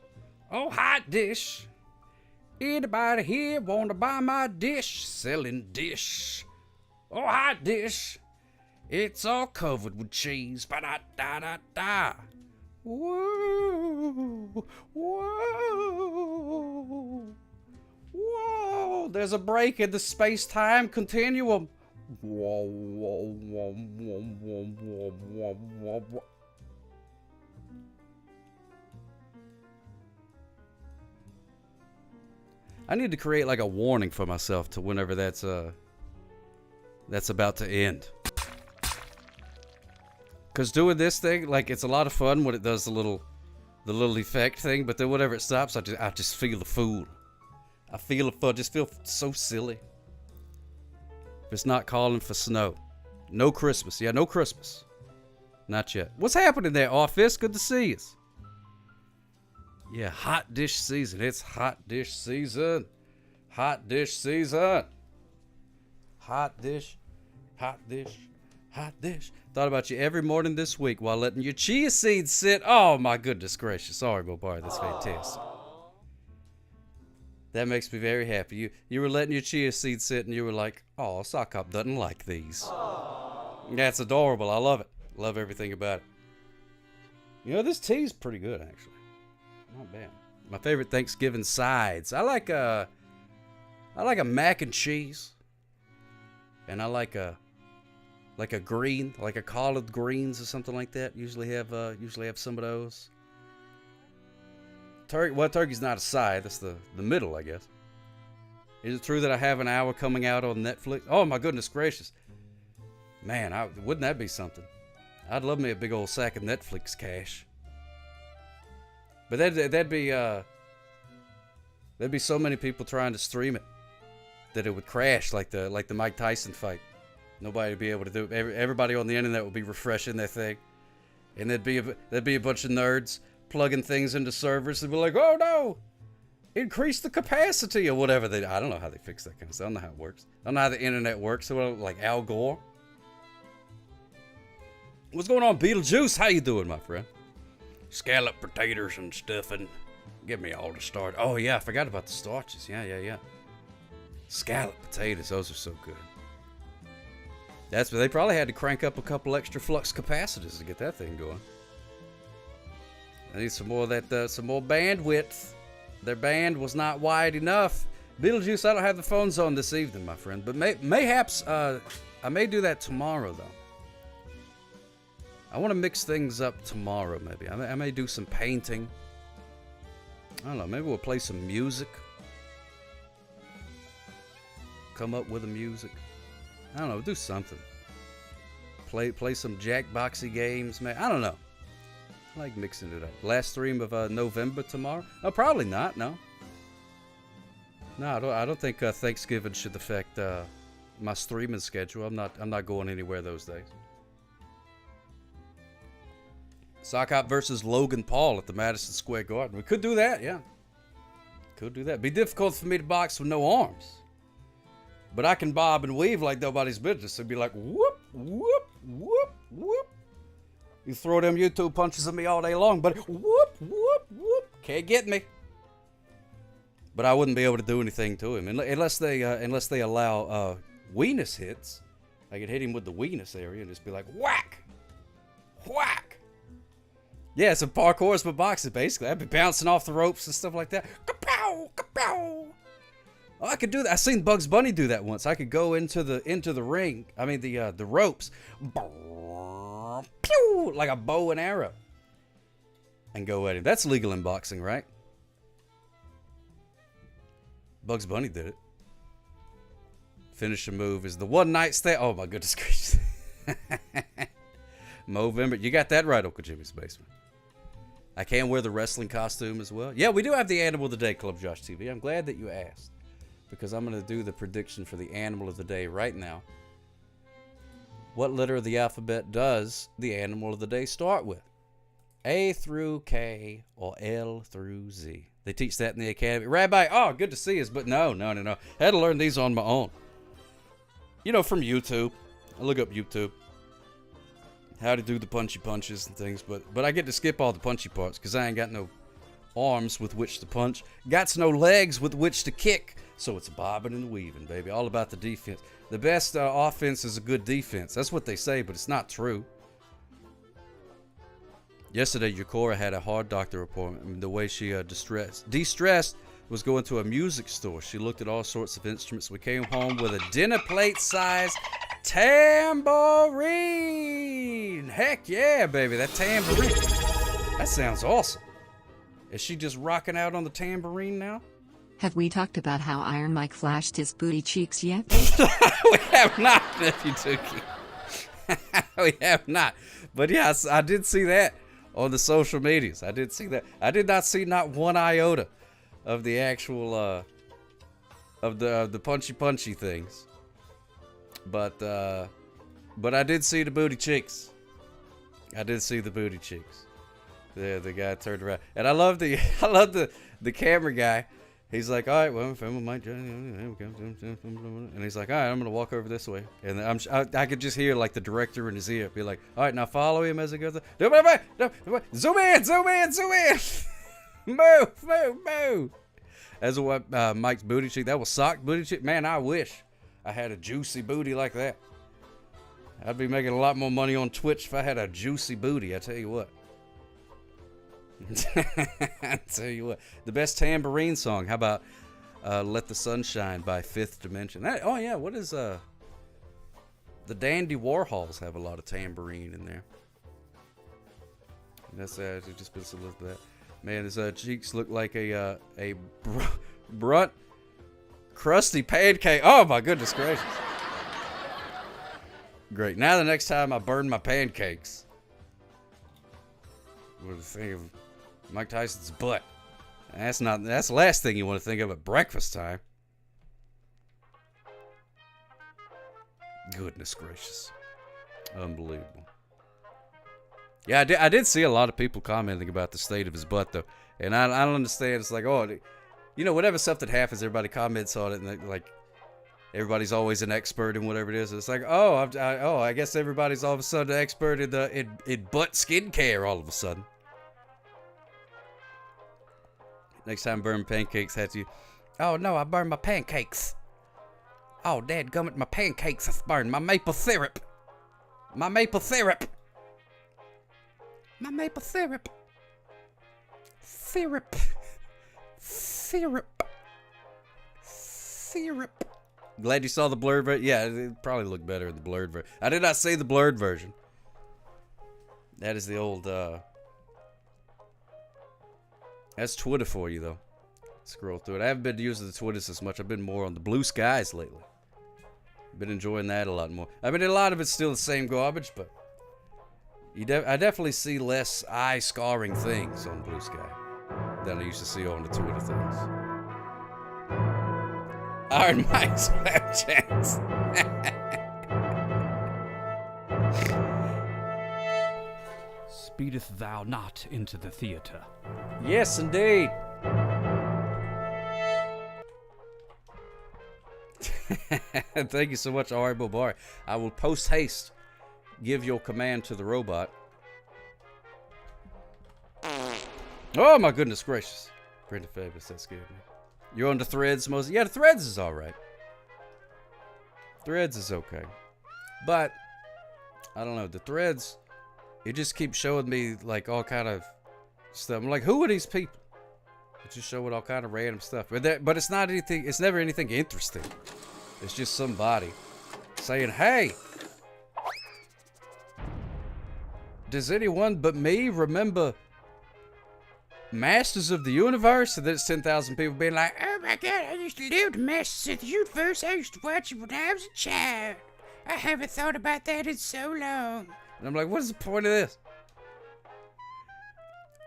Oh, hot dish. Anybody here want to buy my dish? Selling dish. Oh, hot dish. It's all covered with cheese. Ba-da-da-da-da. Whoa. Whoa. Whoa. There's a break in the space-time continuum. Whoa, whoa, whoa, whoa, whoa, whoa, whoa, whoa, whoa. I need to create like a warning for myself to whenever that's about to end. Cause doing this thing, like it's a lot of fun when it does the little effect thing, but then whenever it stops, I just feel a fool. I just feel so silly. If it's not calling for snow. No Christmas. Yeah, no Christmas. Not yet. What's happening there, Office? Good to see you. Yeah, hot dish season. It's hot dish season. Hot dish season. Hot dish. Hot dish. Hot dish. Thought about you every morning this week while letting your chia seeds sit. Oh, my goodness gracious. Sorry, Bobari. That's fantastic. That makes me very happy. You were letting your chia seeds sit, and you were like, oh, Sock Hop doesn't like these. Aww. That's adorable. I love it. Love everything about it. You know, this tea's pretty good, actually. Not bad. My favorite Thanksgiving sides. I like a mac and cheese. And I like a green, like a collard greens or something like that. Usually have some of those. Turkey's not a side. That's the middle, I guess. Is it true that I have an hour coming out on Netflix? Oh, my goodness gracious. Man, wouldn't that be something? I'd love me a big old sack of Netflix cash. But that'd be so many people trying to stream it that it would crash like the Mike Tyson fight. Nobody would be able to do it. Everybody on the internet would be refreshing their thing. And there'd be a bunch of nerds plugging things into servers and be like, oh no, increase the capacity or whatever. I don't know how they fix that kind of stuff. I don't know how it works. I don't know how the internet works. So like Al Gore. What's going on, Beetlejuice? How you doing, my friend? Scallop potatoes and stuffing. Give me all the starch. Oh yeah, I forgot about the starches. Yeah. Scallop potatoes, those are so good. That's what they probably had to crank up a couple extra flux capacitors to get that thing going. I need some more of that, some more bandwidth. Their band was not wide enough. Beetlejuice, I don't have the phones on this evening, my friend, but mayhaps I may do that tomorrow, though. I want to mix things up tomorrow, maybe. I may do some painting. I don't know, maybe we'll play some music. Come up with the music. I don't know, do something. Play some Jackboxy games, man. I don't know. I like mixing it up. Last stream of November tomorrow? Oh, probably not. No. No, I don't think Thanksgiving should affect my streaming schedule. I'm not going anywhere those days. Sock Hop versus Logan Paul at the Madison Square Garden. We could do that, yeah. Could do that. Be difficult for me to box with no arms. But I can bob and weave like nobody's business. It'd be like, whoop, whoop, whoop, whoop. You throw them YouTube punches at me all day long, but whoop, whoop, whoop. Can't get me. But I wouldn't be able to do anything to him. Unless they allow weenus hits. I could hit him with the weenus area and just be like, whack, whack. Yeah, it's a parkour but boxing, basically. I'd be bouncing off the ropes and stuff like that. Kapow, kapow. Oh, I could do that. I seen Bugs Bunny do that once. I could go into the ring. I mean the ropes, pew, like a bow and arrow, and go at him. That's legal in boxing, right? Bugs Bunny did it. Finisher move is the one night stand. Oh my goodness gracious! Movember, you got that right, Uncle Jimmy's Basement. I can wear the wrestling costume as well. Yeah, we do have the Animal of the Day, Club Josh TV. I'm glad that you asked. Because I'm going to do the prediction for the animal of the day right now. What letter of the alphabet does the animal of the day start with? A through K or L through Z? They teach that in the academy. Rabbi, oh, good to see us, but no. I had to learn these on my own. You know, from YouTube. I look up YouTube. How to do the punchy punches and things, but I get to skip all the punchy parts because I ain't got no arms with which to punch. Got no legs with which to kick. So it's bobbing and weaving, baby. All about the defense. The best offense is a good defense. That's what they say, but it's not true. Yesterday, Yukora had a heart doctor appointment. The way she de-stressed was going to a music store. She looked at all sorts of instruments. We came home with a dinner plate size tambourine. Heck yeah, baby. That tambourine. That sounds awesome. Is she just rocking out on the tambourine now? Have we talked about how Iron Mike flashed his booty cheeks yet? We have not, Nephew Tukey. We have not. But yes, I did see that on the social medias. I did see that. I did not see not one iota of the actual of the punchy things. But I did see the booty cheeks. I did see the booty cheeks. The guy turned around, and I love the camera guy. He's like, all right, well, film might, and he's like, all right, I'm gonna walk over this way, and I could just hear like the director in his ear be like, all right, now follow him as he goes. Zoom in, move. That's what Mike's booty cheek. That was sock booty cheek. Man, I wish I had a juicy booty like that. I'd be making a lot more money on Twitch if I had a juicy booty. I tell you what. I tell you what. The best tambourine song. How about "Let the Sun Shine" by Fifth Dimension? Oh yeah. What is the Dandy Warhols have a lot of tambourine in there. That's just been a look at that. Man, his cheeks look like a brunt, crusty pancake. Oh my goodness gracious! Great. Now the next time I burn my pancakes, I'm gonna think of Mike Tyson's butt. That's the last thing you want to think of at breakfast time. Goodness gracious. Unbelievable. Yeah, I did see a lot of people commenting about the state of his butt, though. And I don't understand. It's like, oh, you know, whatever stuff that happens, everybody comments on it. And, like, everybody's always an expert in whatever it is. It's like, I guess everybody's all of a sudden an expert in butt skincare all of a sudden. Next time burn pancakes, had you. Oh, no, I burned my pancakes. Oh, dadgummit, my pancakes have burned. My maple syrup. My maple syrup. My maple syrup. Syrup. Syrup. Syrup. Glad you saw the blurred version. Yeah, it probably looked better in the blurred version. I did not see the blurred version. That is the old, that's Twitter for you, though. Scroll through it. I haven't been using the Twitters as much. I've been more on the blue skies lately. Been enjoying that a lot more. I mean, a lot of it's still the same garbage, but I definitely see less eye-scarring things on Blue Sky than I used to see on the Twitter things. Iron Mike's Snapchats. Speedeth thou not into the theater? Yes, indeed. Thank you so much, Ari Bobar. I will post haste give your command to the robot. Oh my goodness gracious. Brenda Fabulous, that scared me. You're on the Threads, Moses? Yeah, the Threads is alright. Threads is okay. But, I don't know, the Threads, it just keeps showing me like all kind of stuff. I'm like, who are these people? It just showing all kind of random stuff. But it's not anything, it's never anything interesting. It's just somebody saying, hey, does anyone but me remember Masters of the Universe? And then it's 10,000 people being like, oh my god, I used to live the Masters of the Universe. I used to watch it when I was a child. I haven't thought about that in so long. And I'm like, what is the point of this?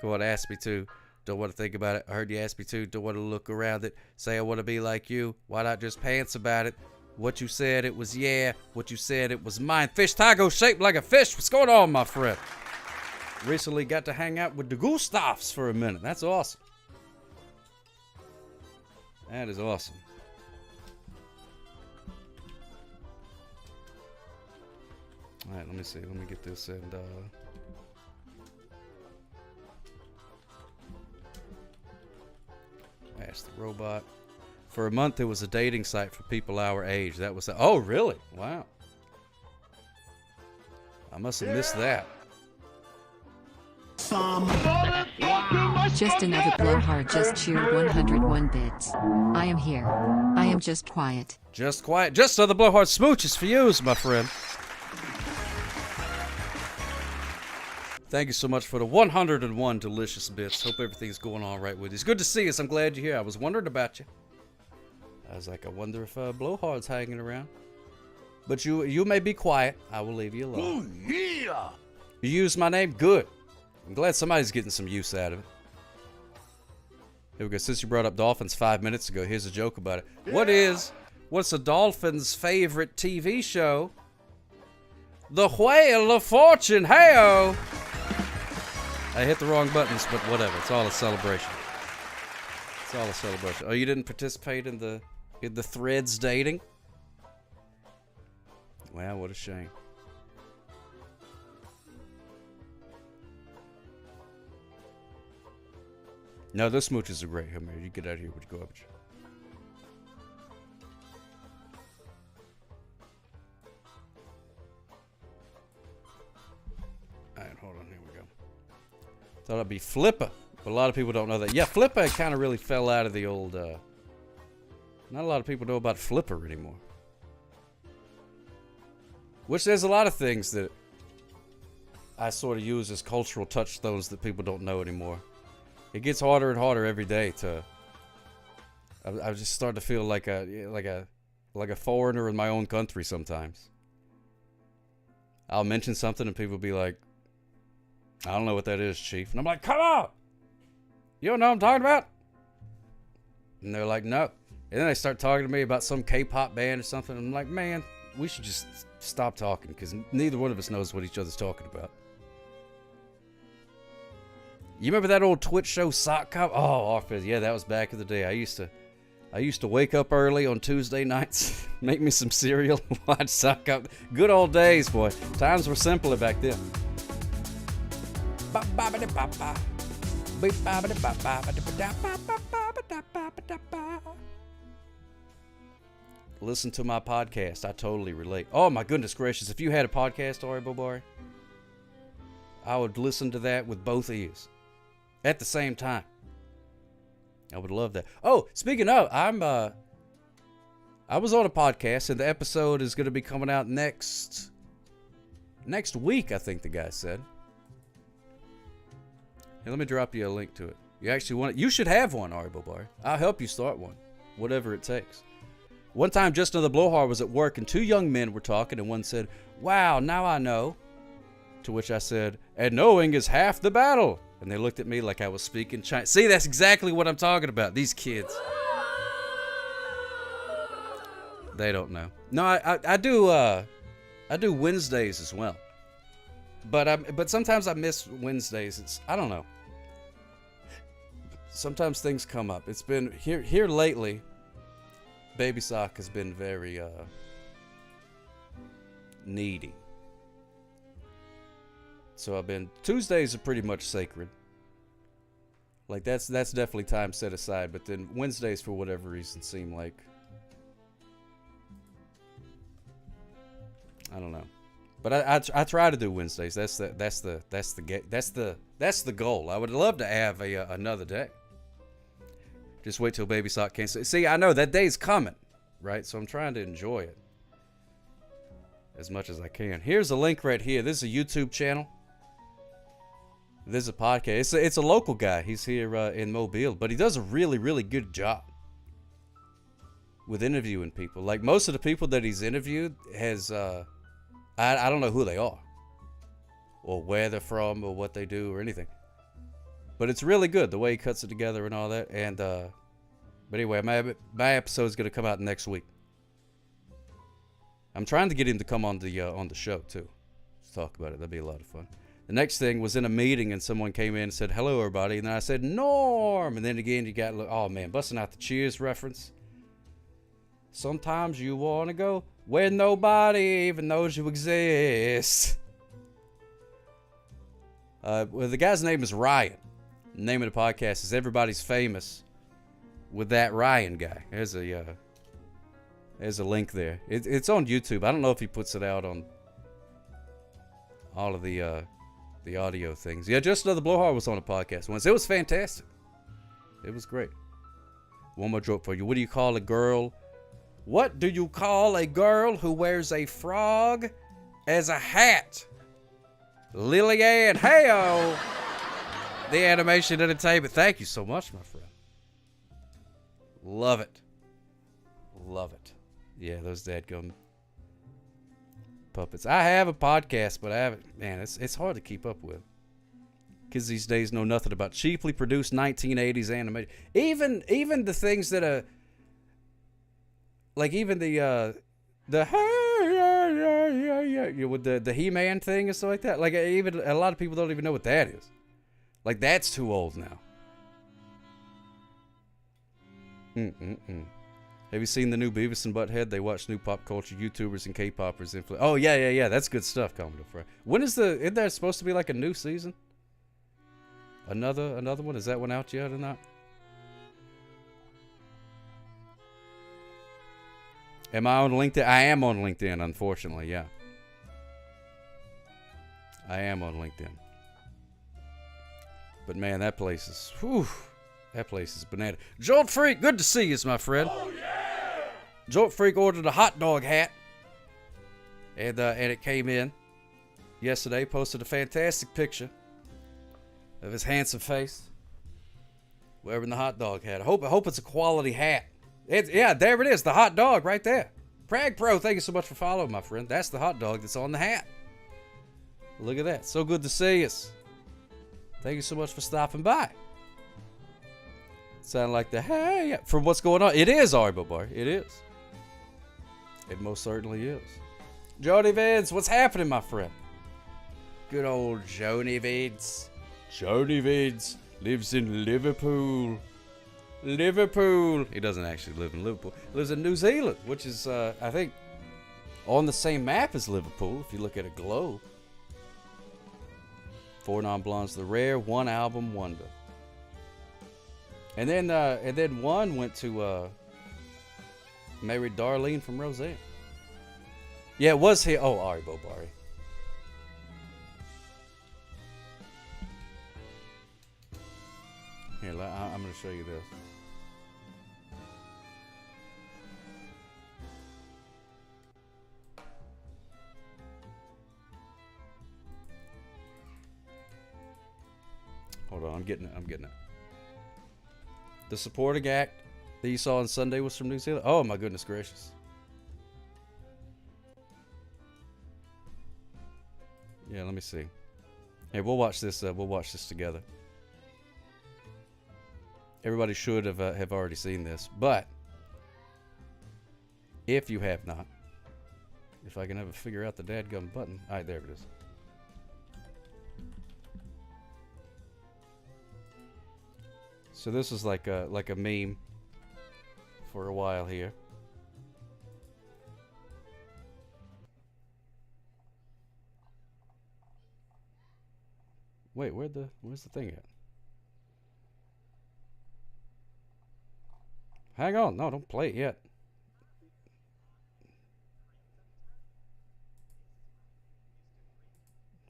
Go on, ask me to. Don't want to think about it. I heard you ask me to. Don't want to look around it. Say I want to be like you. Why not just pants about it? What you said, it was yeah. What you said, it was mine. Fish taco shaped like a fish. What's going on, my friend? Recently got to hang out with the Gustavs for a minute. That's awesome. That is awesome. All right, let me see. Let me get this and ask the robot. For a month, it was a dating site for people our age. That was oh, really? Wow. I must have missed that. Just another blowhard just cheered 101 bits. I am here. I am just quiet. Just quiet. Just other blowhard smooches for you, my friend. Thank you so much for the 101 delicious bits. Hope everything's going all right with you. It's good to see us. I'm glad you're here. I was wondering about you. I was like, I wonder if Blowhard's hanging around. But you may be quiet. I will leave you alone. Oh, yeah! You used my name? Good. I'm glad somebody's getting some use out of it. Here we go. Since you brought up Dolphins 5 minutes ago, here's a joke about it. Yeah. What's a Dolphins' favorite TV show? The Whale of Fortune. Hey-o! I hit the wrong buttons, but whatever. It's all a celebration. It's all a celebration. Oh, you didn't participate in the Threads dating? Wow, what a shame. No, those smooches are great. Come here, you get out of here with your garbage. Alright, hold on, here we go. Thought it'd be Flipper, but a lot of people don't know that. Yeah, Flipper kind of really fell out of the old, not a lot of people know about Flipper anymore. Which there's a lot of things that I sort of use as cultural touchstones that people don't know anymore. It gets harder and harder every day to. I just start to feel like a foreigner in my own country sometimes. I'll mention something and people will be like, "I don't know what that is, Chief," and I'm like, "Come on, you don't know what I'm talking about?" And they're like, "No," and then they start talking to me about some K-pop band or something. And I'm like, "Man, we should just stop talking because neither one of us knows what each other's talking about." You remember that old Twitch show, Sock Cop? Oh, Orpheus. Yeah, that was back in the day. I used to wake up early on Tuesday nights, make me some cereal, watch Sock Cop. Good old days, boy. Times were simpler back then. Listen to my podcast. I totally relate. Oh, my goodness gracious. If you had a podcast, Ori Bobari, I would listen to that with both ears. At the same time. I would love that. Oh, speaking of, I was on a podcast and the episode is going to be coming out next week, I think the guy said. Hey, let me drop you a link to it. You actually want it? You should have one, Ari Bobar. I'll help you start one. Whatever it takes. One time, just another blowhard was at work and two young men were talking and one said, "Wow, now I know." To which I said, "And knowing is half the battle." And they looked at me like I was speaking Chinese. See, that's exactly what I'm talking about. These kids. They don't know. No, I do Wednesdays as well. But sometimes I miss Wednesdays. I don't know. Sometimes things come up. It's been here lately. Baby Sock has been very needy. So Tuesdays are pretty much sacred. Like that's definitely time set aside, but then Wednesdays for whatever reason seem like, I don't know. But I try to do Wednesdays. That's the goal. I would love to have another day. Just wait till Baby Sock can't see. I know that day's coming, right? So I'm trying to enjoy it as much as I can. Here's a link right here. This is a YouTube channel. This is a podcast. It's a local guy. He's here in Mobile, but he does a really, really good job with interviewing people. Like most of the people that he's interviewed has, I don't know who they are or where they're from or what they do or anything. But it's really good, the way he cuts it together and all that. And but anyway, my episode is going to come out next week. I'm trying to get him to come on the show too. Let's talk about it. That'd be a lot of fun. The next thing was in a meeting and someone came in and said, "Hello, everybody." And then I said, "Norm." And then again, you got, oh man, busting out the Cheers reference. Sometimes you want to go where nobody even knows you exist. Well, the guy's name is Ryan. The name of the podcast is Everybody's Famous with That Ryan Guy. There's a link there. It's on YouTube. I don't know if he puts it out on all of the audio things. Yeah, Just Another Blowhard was on a podcast once. It was fantastic. It was great. One more joke for you. What do you call a girl? What do you call a girl who wears a frog as a hat? Lillian Heyo. The Animation Entertainment. Thank you so much, my friend. Love it. Love it. Yeah, those dadgum puppets. I have a podcast, but I haven't. Man, it's hard to keep up with. Kids these days know nothing about cheaply produced 1980s animation. Even the things that are like even the with the He-Man thing and stuff like that. Like even a lot of people don't even know what that is. Like that's too old now. Have you seen the new Beavis and Butthead? They watch new pop culture YouTubers and K-poppers influence. Oh yeah. That's good stuff, Commodore Fry. When isn't there supposed to be like a new season? Another one? Is that one out yet or not? Am I on LinkedIn? I am on LinkedIn, unfortunately, yeah. I am on LinkedIn. But man, that place is, whew, that place is banana. Jolt Freak, good to see you, my friend. Oh, yeah! Jolt Freak ordered a hot dog hat. And it came in yesterday, posted a fantastic picture of his handsome face wearing the hot dog hat. I hope it's a quality hat. Yeah, there it is, the hot dog right there. Prag Pro, thank you so much for following, my friend. That's the hot dog that's on the hat. Look at that. So good to see us. Thank you so much for stopping by. Sound like the hey from what's going on. It is Arbo Bar. It is. It most certainly is. Jody Vince, what's happening, my friend? Good old Jody Vince. Jody Vince lives in Liverpool. Liverpool. He doesn't actually live in Liverpool. He lives in New Zealand, which is, I think, on the same map as Liverpool, if you look at a globe. 4 Non-Blondes, the rare one album wonder. And then one went to married Darlene from Roseanne. Yeah, it was here. Oh, Ari Bobari. Here, I'm going to show you this. Hold on, I'm getting it. The supporting act that you saw on Sunday was from New Zealand. Oh my goodness gracious. Yeah, let me see. Hey, we'll watch this. We'll watch this together. Everybody should have already seen this, but if you have not, if I can ever figure out the dadgum button, all right, there it is. So this is like a meme for a while here. Wait, where's the thing at? Hang on, no, don't play it yet.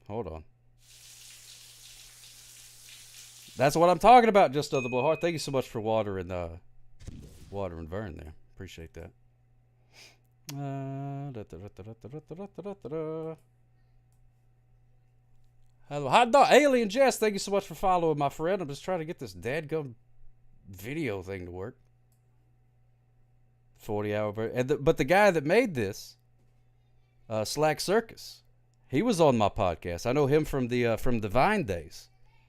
Hold on. That's what I'm talking about, Just Other Blowhard. Thank you so much for Water and Vern there. Appreciate that. Hello, Hot Dog Alien Jess. Thank you so much for following, my friend. I'm just trying to get this dadgum video thing to work. 40-hour version. But the guy that made this, Slack Circus, he was on my podcast. I know him from the Vine days.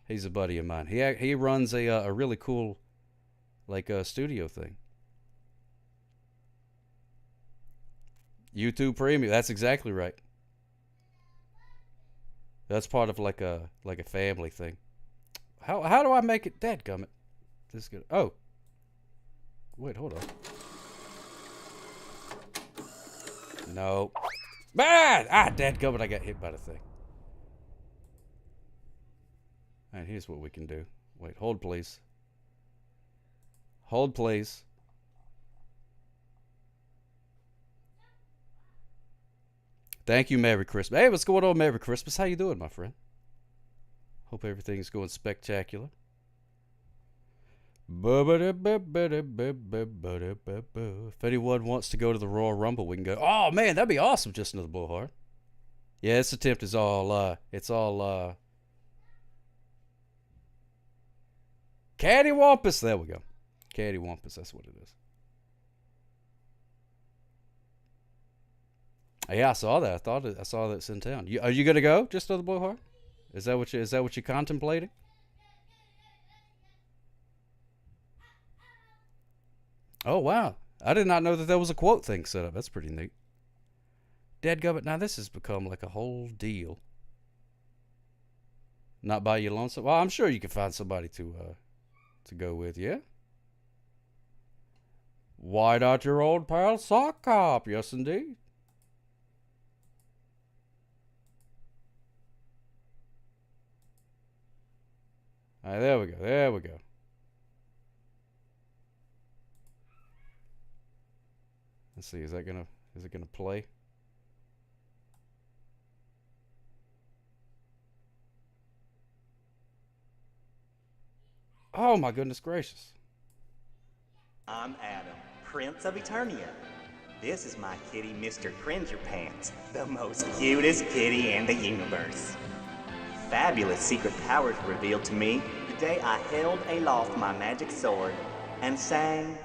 He's a buddy of mine. He runs a really cool studio thing. YouTube Premium. That's exactly right. That's part of like a family thing. How do I make it? Dadgummit. This is good. Oh. Wait, hold on. No. Dadgummit, I got hit by the thing. Alright, here's what we can do. Wait, hold please. Hold please. Thank you, Merry Christmas. Hey, what's going on, Merry Christmas? How you doing, my friend? Hope everything's going spectacular. If anyone wants to go to the Royal Rumble, we can go. Oh, man, that'd be awesome. Just another blowhard. Yeah, this attempt is all, cattywampus. There we go. Cattywampus, that's what it is. Yeah, I saw that. I saw that it's in town. Are you gonna go? Just another blowhard? Is that what you're contemplating? Oh wow! I did not know that there was a quote thing set up. That's pretty neat. Dadgummit, now this has become like a whole deal. Not by your lonesome. Well, I'm sure you can find somebody to go with, yeah? Why not your old pal Sock Cop? Yes, indeed. All right, there we go. There we go. Let's see. Is it gonna play? Oh my goodness gracious. I'm Adam, Prince of Eternia. This is my kitty, Mr. Cringerpants, the most cutest kitty in the universe. Fabulous secret powers were revealed to me the day I held aloft my magic sword and sang.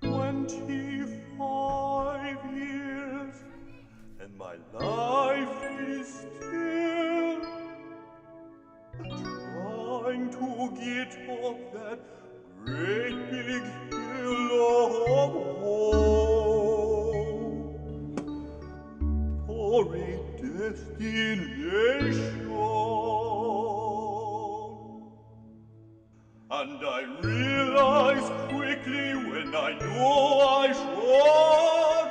"25 years, and my life is still trying to get up that great big hill of hope for a destination. And I realized quickly when I knew I should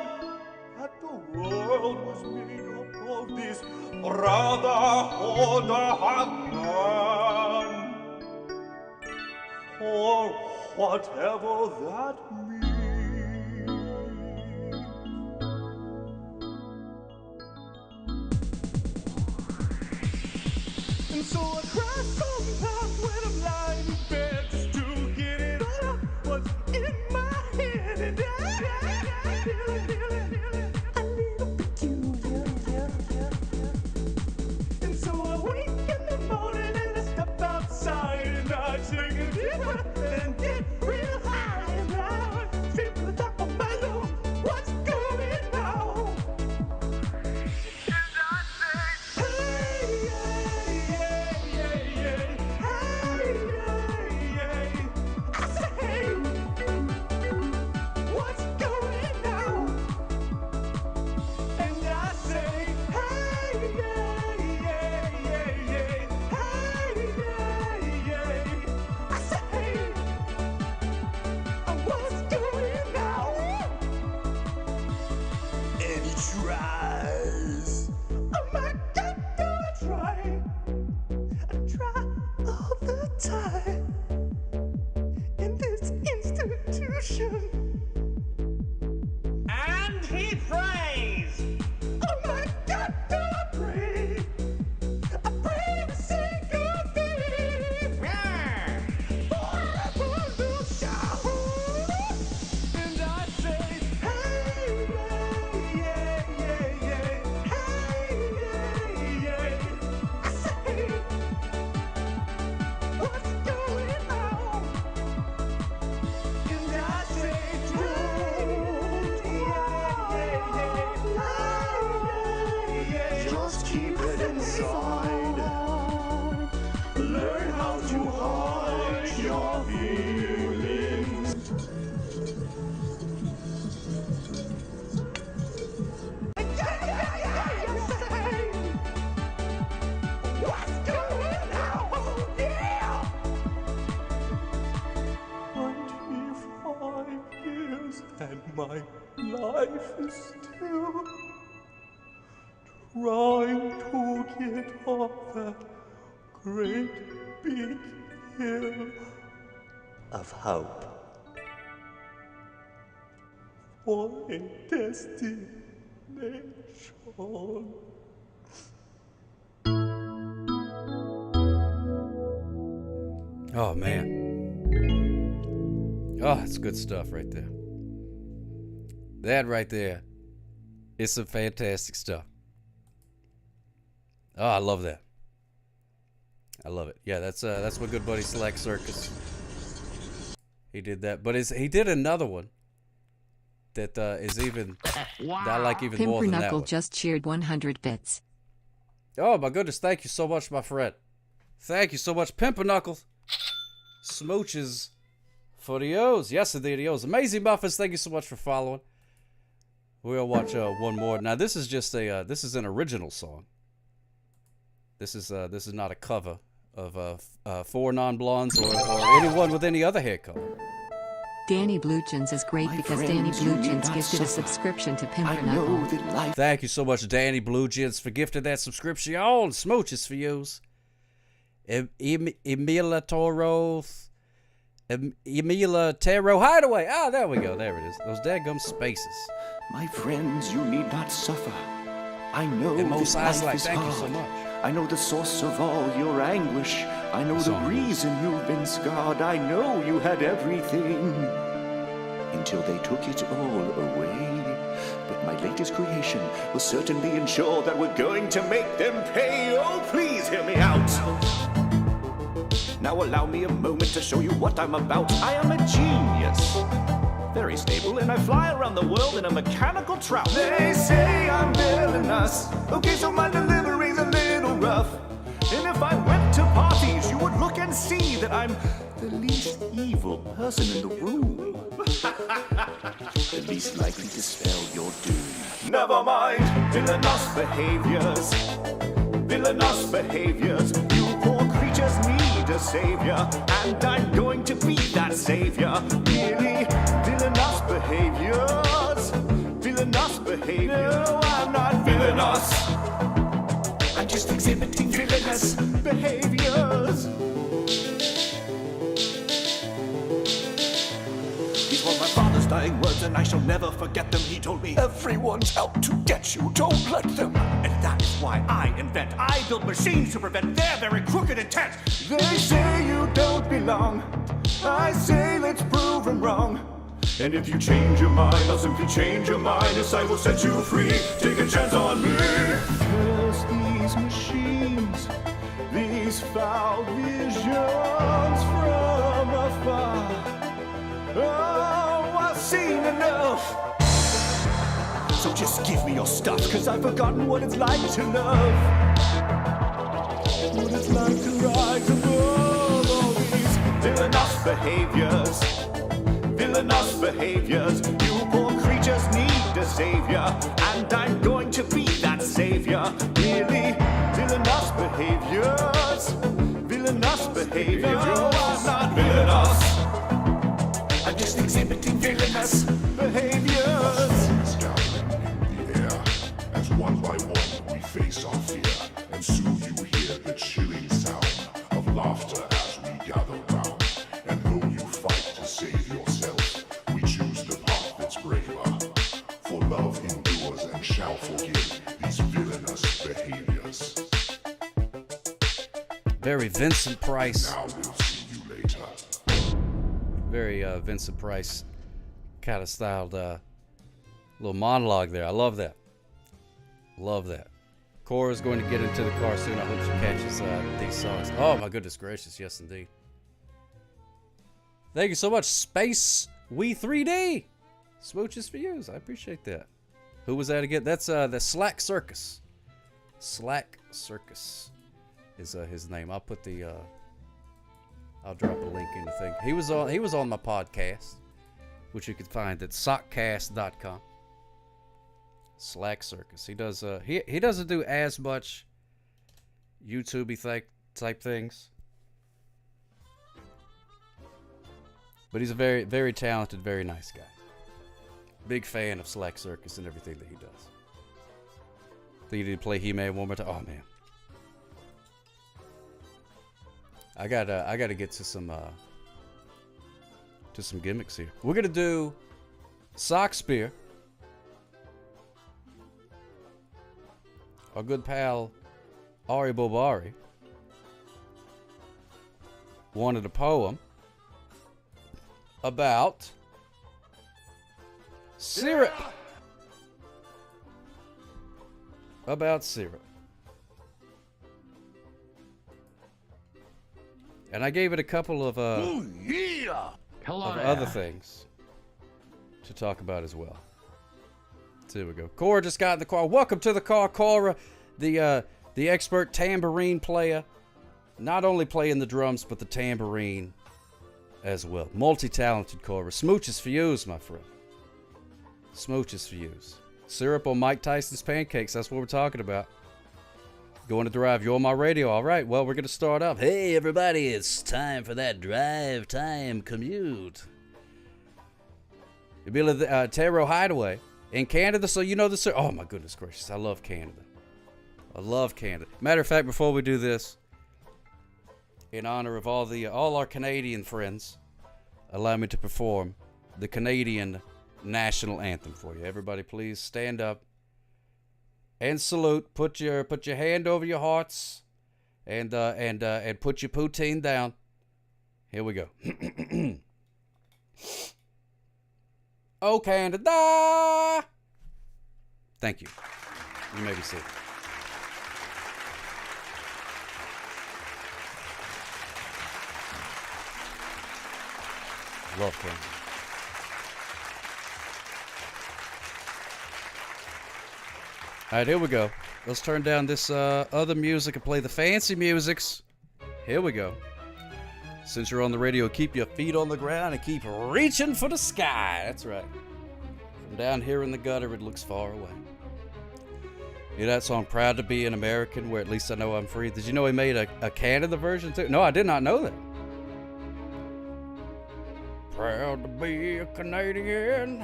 that the world was made up of this brotherhood of man. For whatever that means. And so I cry sometimes when I'm lying in bed just to get it all out what's in my head. And I feel it, a little peculiar. And so I wake in the morning and I step outside and I take a deep breath and get real high. And I feel the top of my lungs, what's going on? And I say, hey, I say, hey, what's going on? And I say, hey, I say, hey, what's going on? And he tries. Oh my God, do I try? I try all the time in this institution. And he prays. Oh my God, do I pray? I pray to see good things. For a revolution. And I say, hey, I say, what's going on? And I say, just keep it inside. Learn how to hide your feelings. What's going on? Yeah! 25 years and my life is still trying to get off that great big hill of hope for a destination. Oh man. Oh, that's good stuff right there. That right there is some fantastic stuff. Oh, I love that. I love it. Yeah, that's my good buddy Slack Circus. He did that, but he did another one that is even that I like even more than that Pimperknuckle one. just cheered 100 bits. Oh my goodness! Thank you so much, my friend. Thank you so much, Pimperknuckles. Smooches for the O's. Yes, indeed, the O's. Amazing Muffins. Thank you so much for following. We'll watch one more. Now this is just this is an original song. This is not a cover of 4 Non-Blondes or anyone with any other hair color. Danny Blue Jeans is great because Danny friends, you Blue need Jeans not gifted a suffer. subscription to I Pimper know Knuckle. that life... Thank you so much, Danny Blue Jeans, for gifting that subscription. All smooches for yous. Emila Toro. Emila Taro Hideaway. Ah, there we go. There it is. Those daggum spaces. My friends, you need not suffer. I know And Mo this Size life like, is thank hard. you so much. I know the source of all your anguish. I know the reason you've been scarred. I know you had everything until they took it all away. But my latest creation will certainly ensure that we're going to make them pay. Oh, please hear me out. Now allow me a moment to show you what I'm about. I am a genius. Very stable, and I fly around the world in a mechanical trout. They say I'm villainous. Okay, so my delivery's a little rough. And if I went to parties, you would look and see that I'm the least evil person in the room. The least likely to spell your doom. Never mind, villainous behaviors. Villainous behaviors. You poor creatures need a savior. And I'm going to be that savior. Really, villainous behaviors. Villainous behavior. No, I'm not villainous. I'm just exhibiting villainous behaviors. These were my father's dying words, and I shall never forget them. He told me, everyone's out to get you, don't let them. And that is why I invent. I build machines to prevent their very crooked intent. They say you don't belong. I say let's prove them wrong. And if you change your mind, I'll simply change your mind. Yes, I will set you free. Take a chance on me. Curse these machines, these foul visions from afar. Oh, I've seen enough. So just give me your stuff, 'cause I've forgotten what it's like to love. What it's like to rise above all these villainous behaviors. Villainous behaviors. You poor creatures need a savior. And I'm going to be that savior. Really, villainous behaviors. Villainous behavior. No, I'm not villainous. I'm just exhibiting villainous behaviors. Yeah, as one by one we face our fear, and soon you hear the chilling sound of laughter as we gather round. And though you fight to save yourself, we choose the path that's braver. For love endures and shall forgive these villainous behaviors. Very Vincent Price. Now we'll see you later. Very Vincent Price kind of styled little monologue there. I love that. Love that. Cora's going to get into the car soon. I hope she catches these songs. Oh my goodness gracious, yes indeed. Thank you so much, Space We 3D. Smooches for yous. I appreciate that. Who was that again? That's the Slack Circus. Slack Circus is his name. I'll put the I'll drop a link in the thing. He was on my podcast, which you can find at sockcast.com. Slack Circus. He does he doesn't do as much YouTube-y type things. But he's a very, very talented, very nice guy. Big fan of Slack Circus and everything that he does. Think he did play He-Man one more time? Oh man. I gotta get to some gimmicks here. We're gonna do Sock Spear. Our good pal Ari Bobari wanted a poem about syrup. About syrup. And I gave it a couple of other things to talk about as well. So here we go. Cora just got in the car. Welcome to the car, Cora, the expert tambourine player. Not only playing the drums, but the tambourine as well. Multi-talented Cora. Smooches for yous, my friend. Smooches for yous. Syrup on Mike Tyson's pancakes. That's what we're talking about. Going to drive. You're on my radio. All right. Well, we're going to start up. Hey, everybody. It's time for that drive time commute. It'd be the Taro Hideaway in Canada. So you know the. Oh my goodness gracious! I love Canada. I love Canada. Matter of fact, before we do this, in honor of all our Canadian friends, allow me to perform the Canadian national anthem for you. Everybody, please stand up and salute. Put your hand over your hearts, and put your poutine down. Here we go. Oh, Canada! Thank you. You may be seated. Love Canada. All right, here we go. Let's turn down this other music and play the fancy musics. Here we go. Since you're on the radio, keep your feet on the ground and keep reaching for the sky. That's right. From down here in the gutter, it looks far away. You know that song, Proud to Be an American, where at least I know I'm free? Did you know he made a Canada version too? No, I did not know that. Proud to be a Canadian,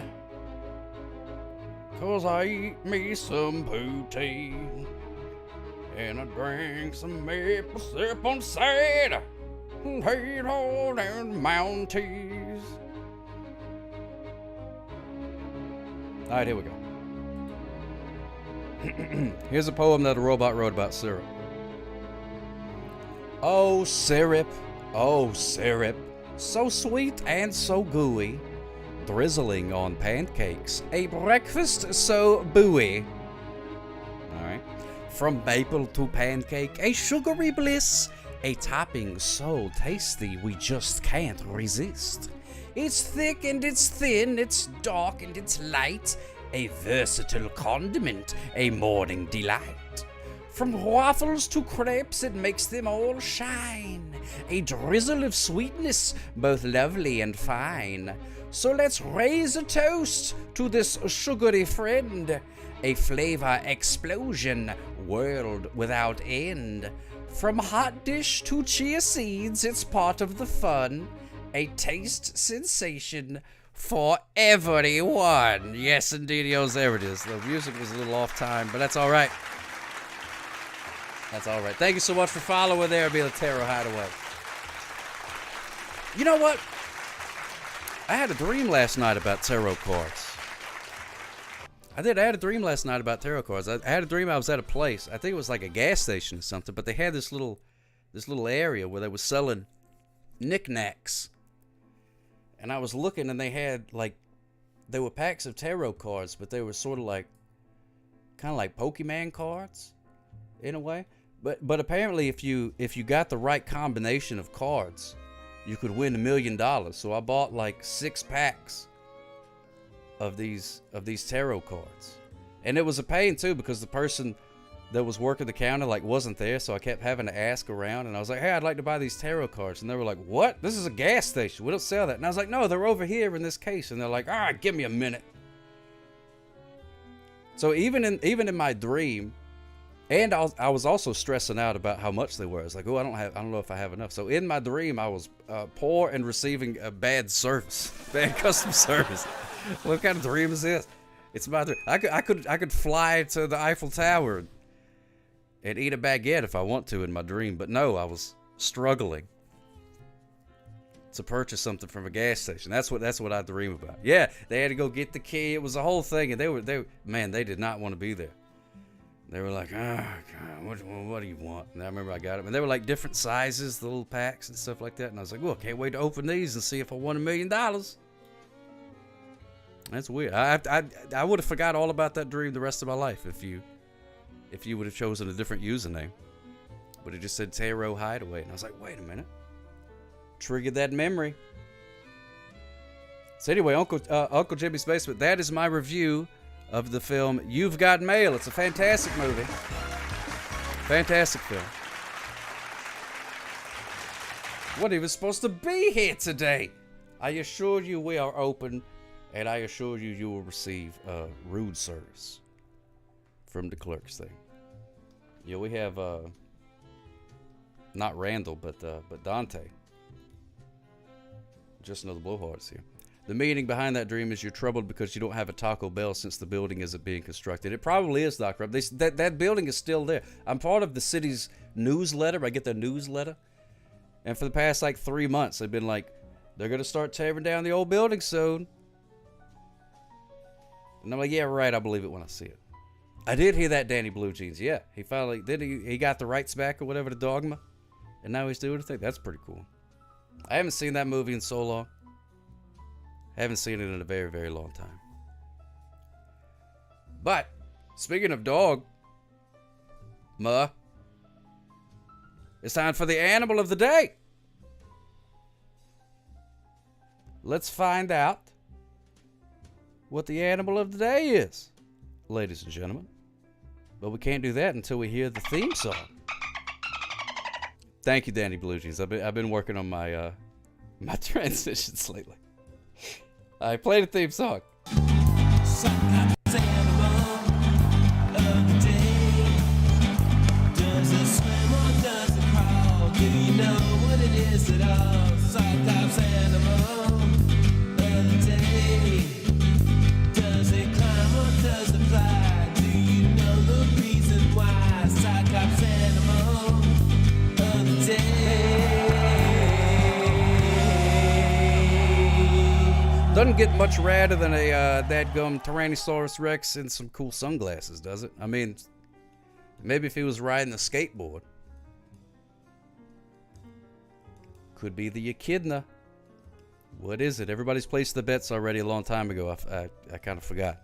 'cause I eat me some poutine, and I drink some maple syrup on the side, and hate all them Mounties. All right, here we go. Here's a poem that a robot wrote about syrup. Oh, syrup, so sweet and so gooey, drizzling on pancakes, a breakfast so buoy. All right. From maple to pancake, a sugary bliss, a topping so tasty we just can't resist. It's thick and it's thin, it's dark and it's light, a versatile condiment, a morning delight. From waffles to crepes, it makes them all shine, a drizzle of sweetness, both lovely and fine. So let's raise a toast to this sugary friend, a flavor explosion, world without end. From hot dish to chia seeds, it's part of the fun, a taste sensation for everyone. Yes, indeed, there it is. The music was a little off time, but that's all right. That's all right. Thank you so much for following there, be the Taro Hideaway. You know what? I had a dream last night about tarot cards. I had a dream last night about tarot cards. I had a dream I was at a place. I think it was like a gas station or something, but they had this little area where they were selling knickknacks. And I was looking, and they were packs of tarot cards, but they were sort of kind of like Pokemon cards in a way. But apparently if you got the right combination of cards, you could win $1 million. So I bought like 6 packs of these tarot cards. And it was a pain too, because the person that was working the counter wasn't there, so I kept having to ask around, and I was like, hey, I'd like to buy these tarot cards. And they were like, what? This is a gas station, we don't sell that. And I was like, no, they're over here in this case. And they're like, all right, give me a minute. So even in my dream, and I was also stressing out about how much they were. I was like, oh, I don't know if I have enough. So in my dream, I was poor and receiving a bad service, bad customer service. What kind of dream is this? It's my dream. I could fly to the Eiffel Tower and eat a baguette if I want to in my dream, but no, I was struggling to purchase something from a gas station. That's what I dream about. Yeah, they had to go get the key. It was a whole thing, and they did not want to be there. They were like, oh, God, what do you want? And I remember I got them. And they were like different sizes, the little packs and stuff like that. And I was like, well, can't wait to open these and see if I won $1 million. That's weird. I would have forgot all about that dream the rest of my life if you would have chosen a different username. But it just said Taro Hideaway. And I was like, wait a minute. Triggered that memory. So anyway, Uncle Jimmy's Basement, that is my review of the film You've Got Mail. It's a fantastic movie. Fantastic film. Wasn't even supposed to be here today. I assure you we are open, and I assure you you will receive rude service from the clerks there. Yeah, we have not Randall, but Dante. Just another blowhards here. The meaning behind that dream is you're troubled because you don't have a Taco Bell since the building isn't being constructed. It probably is, Doc Rob. That building is still there. I'm part of the city's newsletter. I get their newsletter. And for the past, 3 months, they've been like, they're going to start tearing down the old building soon. And I'm like, yeah, right. I believe it when I see it. I did hear that Danny Blue Jeans. Yeah, he finally, he got the rights back or whatever, the Dogma. And now he's doing a thing. That's pretty cool. I haven't seen that movie in so long. I haven't seen it in a very, very long time. But, speaking of dog, it's time for the animal of the day. Let's find out what the animal of the day is, ladies and gentlemen. But we can't do that until we hear the theme song. Thank you, Danny Blue Jeans. I've been working on my my transitions lately. I played a theme song. Sometimes animal of the day. Does it swim or does it crawl? Do you know what it is at all? Sometimes animal of the day. Does it climb or does it fly? Do you know the reason why? Cyclops animal of the day. Doesn't get much radder than a dadgum Tyrannosaurus Rex and some cool sunglasses, does it? I mean, maybe if he was riding a skateboard. Could be the echidna. What is it? Everybody's placed the bets already a long time ago. I kind of forgot.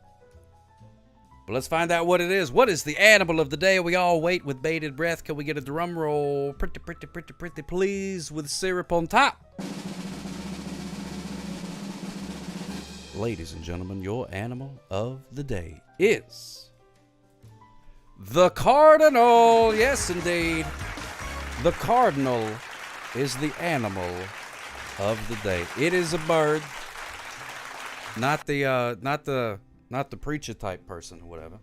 But let's find out what it is. What is the animal of the day? We all wait with bated breath. Can we get a drum roll? Pretty, pretty, pretty, pretty, please, with syrup on top. Ladies and gentlemen, your animal of the day is the cardinal. Yes, indeed. The cardinal is the animal of the day. It is a bird, not the preacher type person or whatever.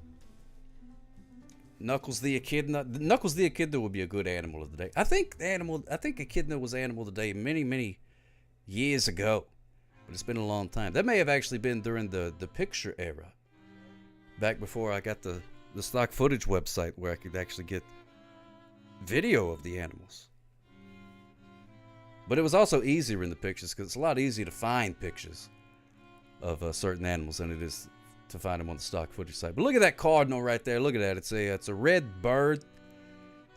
Knuckles the echidna. Knuckles the echidna would be a good animal of the day. I think echidna was animal of the day many years ago. But it's been a long time. That may have actually been during the picture era. Back before I got the stock footage website where I could actually get video of the animals. But it was also easier in the pictures because it's a lot easier to find pictures of certain animals than it is to find them on the stock footage site. But look at that cardinal right there. Look at that. It's a red bird.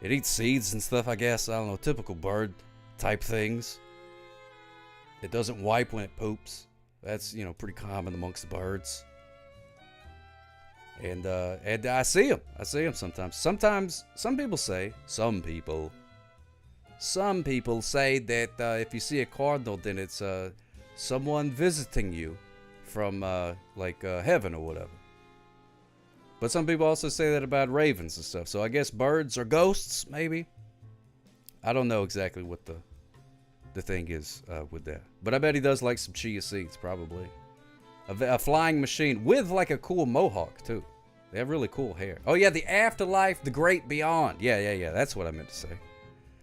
It eats seeds and stuff, I guess. I don't know, typical bird type things. It doesn't wipe when it poops. That's, pretty common amongst the birds. And I see them. Sometimes. Sometimes, some people say that if you see a cardinal, then it's someone visiting you from heaven or whatever. But some people also say that about ravens and stuff. So I guess birds are ghosts, maybe. I don't know exactly what the thing is with that. But I bet he does like some chia seeds, probably. A flying machine with a cool mohawk, too. They have really cool hair. Oh, yeah, the afterlife, the great beyond. Yeah, that's what I meant to say.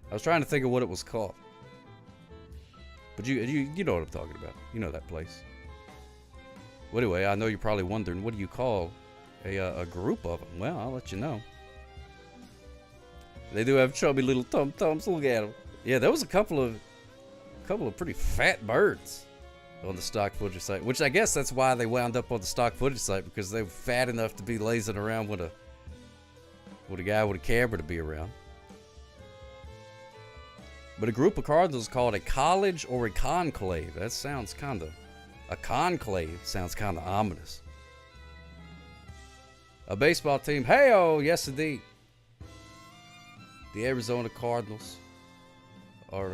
I was trying to think of what it was called. But you know what I'm talking about. You know that place. Well, anyway, I know you're probably wondering, what do you call a group of them? Well, I'll let you know. They do have chubby little tum-tums. Look at them. Yeah, there was a couple of pretty fat birds on the stock footage site, which I guess that's why they wound up on the stock footage site, because they were fat enough to be lazing around with a guy with a camera to be around. But a group of cardinals is called a college or a conclave. That sounds a conclave sounds kind of ominous. A baseball team, hey-oh, yes indeed. The Arizona Cardinals are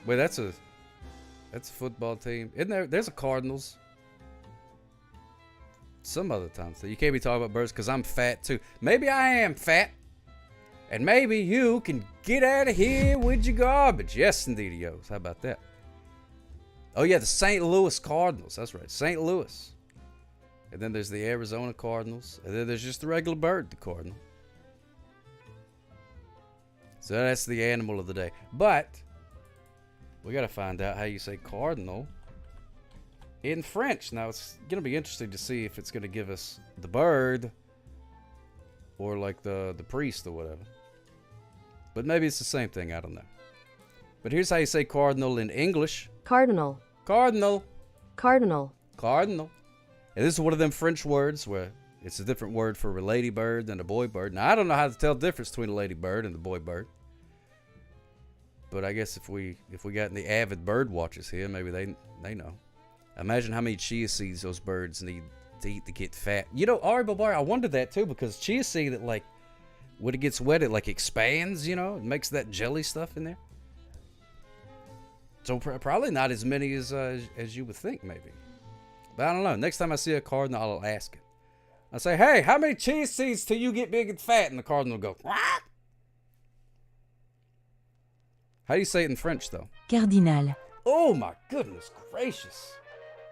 wait, that's a football team. Isn't there? There's a Cardinals. Some other times. So you can't be talking about birds because I'm fat too. Maybe I am fat. And maybe you can get out of here with your garbage. Yes, indeed, yos. How about that? Oh, yeah, the St. Louis Cardinals. That's right, St. Louis. And then there's the Arizona Cardinals. And then there's just the regular bird, the cardinal. So that's the animal of the day. But we got to find out how you say cardinal in French. Now, it's going to be interesting to see if it's going to give us the bird or like the priest or whatever. But maybe it's the same thing. I don't know. But here's how you say cardinal in English. Cardinal. Cardinal. Cardinal. Cardinal. And this is one of them French words where it's a different word for a ladybird than a boy bird. Now, I don't know how to tell the difference between a ladybird and the boy bird. But I guess if we got any avid bird watchers here, maybe they know. Imagine how many chia seeds those birds need to eat to get fat. You know, Ari Bobar, I wondered that too, because chia seed, that like, when it gets wet, it like expands, you know? It makes that jelly stuff in there. So probably not as many as you would think, maybe. But I don't know. Next time I see a cardinal, I'll ask it. I'll say, hey, how many chia seeds till you get big and fat? And the cardinal will go, what? How do you say it in French, though? Cardinal. Oh, my goodness gracious.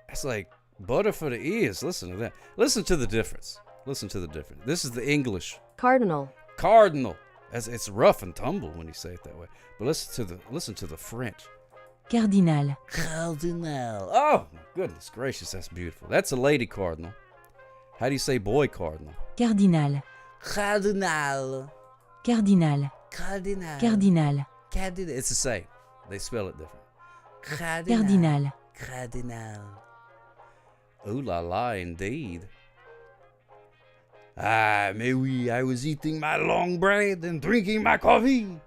That's like butter for the ears. Listen to that. Listen to the difference. Listen to the difference. This is the English. Cardinal. Cardinal. It's rough and tumble when you say it that way. But listen to the French. Cardinal. Cardinal. Oh, my goodness gracious. That's beautiful. That's a lady cardinal. How do you say boy cardinal? Cardinal. Cardinal. Cardinal. Cardinal. Cardinal. Cardinal. It's the same. They spell it different. Cardinal. Cardinal. Ooh la la, indeed. Ah, mais oui, I was eating my long bread and drinking my coffee,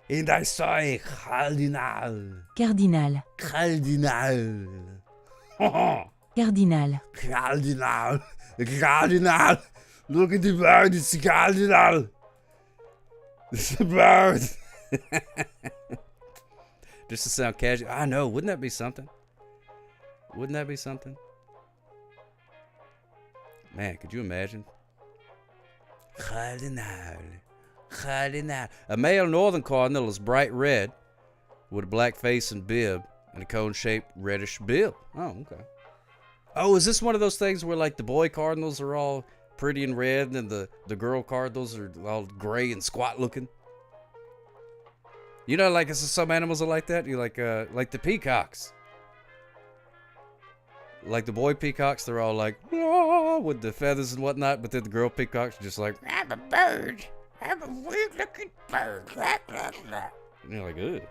and I saw a cardinal. Cardinal. Cardinal. Cardinal. Cardinal. Cardinal. Look at the bird, it's a cardinal. It's a bird. Just to sound casual. I know, wouldn't that be something? Wouldn't that be something? Man, could you imagine? Cardinal. Cardinal. A male northern cardinal is bright red with a black face and bib and a cone-shaped reddish bill. Oh, okay. Oh, is this one of those things where like the boy cardinals are all pretty and red and the girl cardinals are all gray and squat looking? You know, like some animals are like that. You like the peacocks. Like the boy peacocks, they're all like, oh, with the feathers and whatnot, but then the girl peacocks are just like, I'm a bird. I'm a weird-looking bird. And you're like, ugh.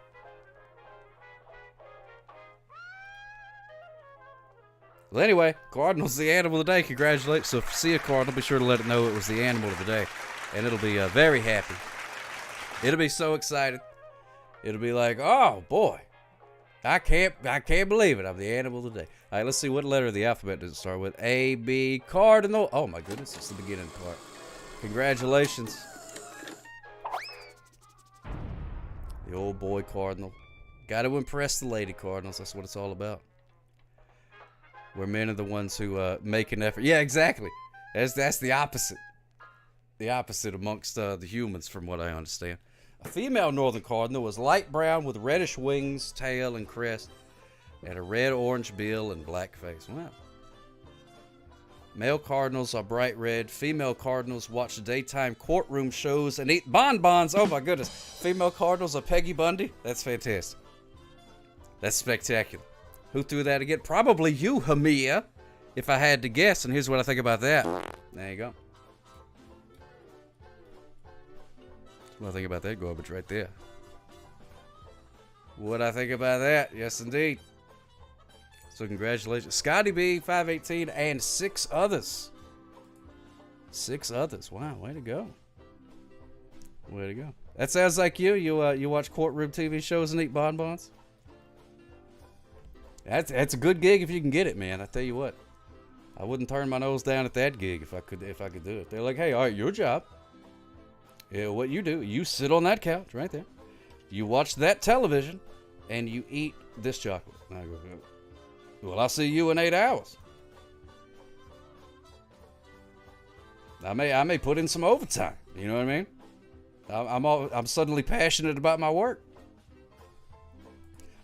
Well, anyway, cardinal's the animal of the day. Congratulations. So if you see a cardinal, be sure to let it know it was the animal of the day. And it'll be very happy. It'll be so excited. It'll be like, oh, boy. I can't believe it. I'm the animal of the day. All right, let's see what letter of the alphabet does it start with. A, B, cardinal. Oh, my goodness. It's the beginning part. Congratulations. The old boy cardinal. Got to impress the lady cardinals. That's what it's all about. Where men are the ones who make an effort. Yeah, exactly. That's the opposite. The opposite amongst the humans, from what I understand. A female northern cardinal is light brown with reddish wings, tail, and crest, and a red-orange bill and black face. Wow. Male cardinals are bright red. Female cardinals watch daytime courtroom shows and eat bonbons. Oh, my goodness. Female cardinals are Peggy Bundy. That's fantastic. That's spectacular. Who threw that again? Probably you, Hamia, if I had to guess. And here's what I think about that. There you go. What I think about that garbage right there. What I think about that. Yes, indeed. So congratulations. Scotty B, 518, and 6 others. 6 others. Wow, way to go. Way to go. That sounds like you. You watch courtroom TV shows and eat bonbons? That's a good gig if you can get it, man. I tell you what. I wouldn't turn my nose down at that gig if I could do it. They're like, hey, all right, your job. Yeah, what you do, you sit on that couch right there. You watch that television, and you eat this chocolate. And I go, well, I'll see you in 8 hours. I may put in some overtime. You know what I mean? I'm suddenly passionate about my work.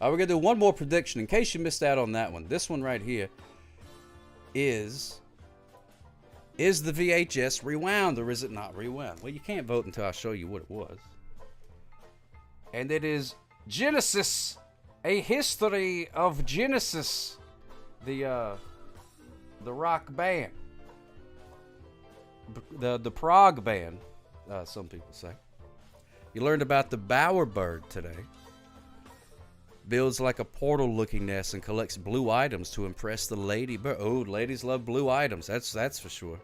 All right, we're gonna do one more prediction in case you missed out on that one. This one right here is the VHS rewound or is it not rewound? Well, you can't vote until I show you what it was. And it is Genesis, A History of Genesis, the rock band, the prog band, some people say. You learned about the bowerbird today. Builds like a portal-looking nest and collects blue items to impress the ladybird. Oh, ladies love blue items. That's for sure.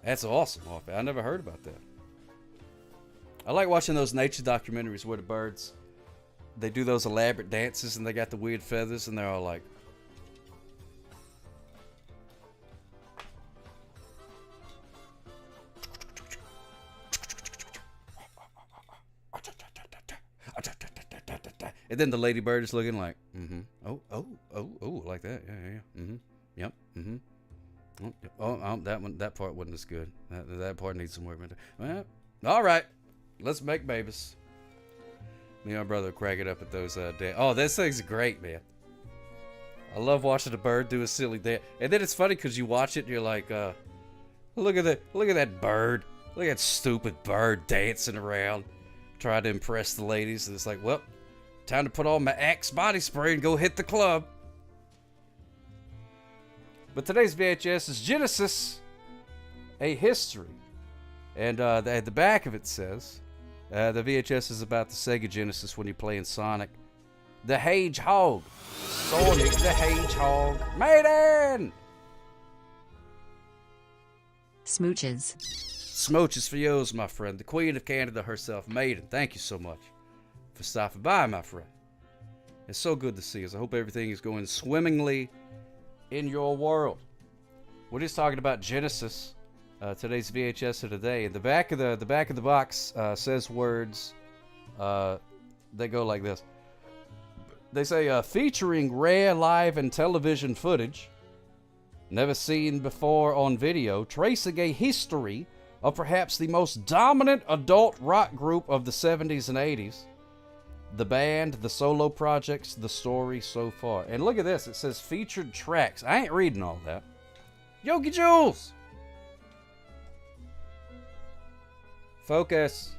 That's awesome, Offie. I never heard about that. I like watching those nature documentaries where the birds, they do those elaborate dances and they got the weird feathers and they're all like, and then the ladybird is looking like, oh, like that, yeah, yep, that part wasn't as good. That part needs some work. Well, all right, let's make babies. Me and my brother crack it up at those oh, this thing's great, man. I love watching a bird do a silly dance, and then it's funny because you watch it and you're like, look at that bird, look at that stupid bird dancing around, trying to impress the ladies, and it's like, well, time to put on my Axe body spray and go hit the club. But today's VHS is Genesis, A History. And at the back of it says, the VHS is about the Sega Genesis when you're playing Sonic the Hedgehog. Sonic the Hedgehog. Maiden! Smooches. Smooches for yours, my friend. The Queen of Canada herself, Maiden. Thank you so much for stopping by, my friend. It's so good to see us. I hope everything is going swimmingly in your world. We're just talking about Genesis, today's VHS of today. And the back of the box says words. They go like this. They say featuring rare live and television footage never seen before on video, tracing a history of perhaps the most dominant adult rock group of the 70s and 80s. The band, the solo projects, the story so far. And look at this. It says featured tracks. I ain't reading all that. Yogi Jules! Focus.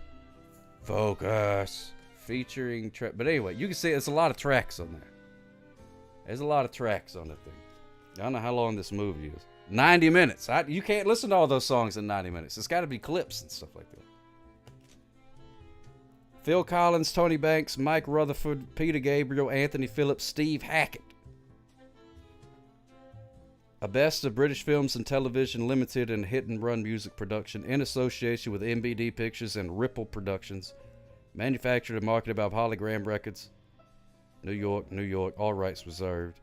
Focus. Featuring track. But anyway, you can see there's a lot of tracks on there. There's a lot of tracks on that thing. I don't know how long this movie is. 90 minutes. You can't listen to all those songs in 90 minutes. It's got to be clips and stuff like that. Phil Collins, Tony Banks, Mike Rutherford, Peter Gabriel, Anthony Phillips, Steve Hackett. A best of British Films and Television Limited and Hit and Run Music Production in association with MBD Pictures and Ripple Productions. Manufactured and marketed by Hologram Records. New York, New York. All rights reserved.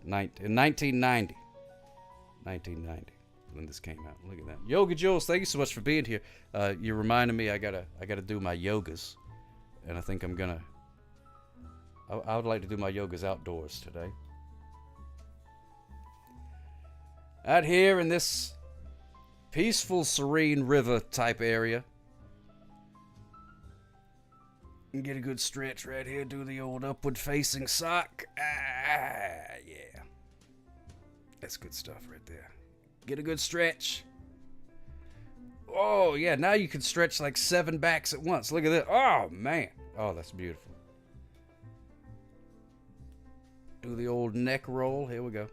In 1990. 1990. When this came out. Look at that. Yoga Jules, thank you so much for being here. You reminded me I gotta do my yogas. And I think I'm gonna I would like to do my yogas outdoors today. Out here in this peaceful, serene river type area. And get a good stretch right here. Do the old upward facing sock. Yeah. That's good stuff right there. Get a good stretch. Oh, yeah. Now you can stretch like 7 backs at once. Look at that. Oh, man. Oh, that's beautiful. Do the old neck roll. Here we go.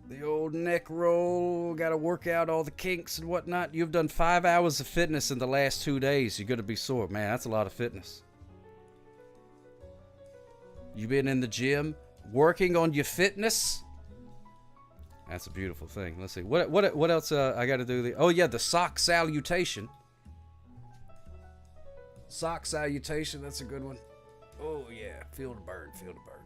The old neck roll. Got to work out all the kinks and whatnot. You've done 5 hours of fitness in the last 2 days. You're going to be sore. Man, that's a lot of fitness. You've been in the gym working on your fitness. That's a beautiful thing. Let's see. What else I got to do? Oh, yeah, the sock salutation. Sock salutation. That's a good one. Oh, yeah. Feel the burn. Feel the burn.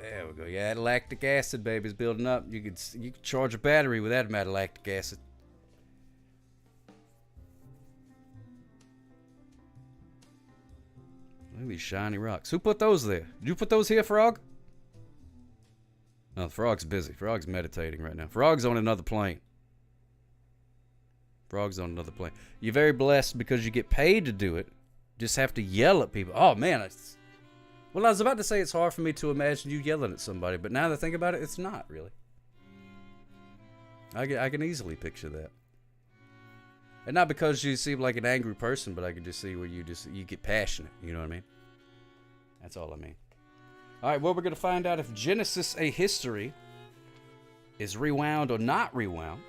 There we go. Yeah, that lactic acid, baby, is building up. You could charge a battery with that amount of lactic acid. Look at these shiny rocks. Who put those there? Did you put those here, Frog? No, the Frog's busy. Frog's meditating right now. Frog's on another plane. Frog's on another plane. You're very blessed because you get paid to do it. Just have to yell at people. Oh, man. Well, I was about to say it's hard for me to imagine you yelling at somebody, but now that I think about it, it's not really. I can easily picture that. And not because you seem like an angry person, but I can just see where you get passionate. You know what I mean? That's all I mean. All right, well, we're going to find out if Genesis A History is rewound or not rewound.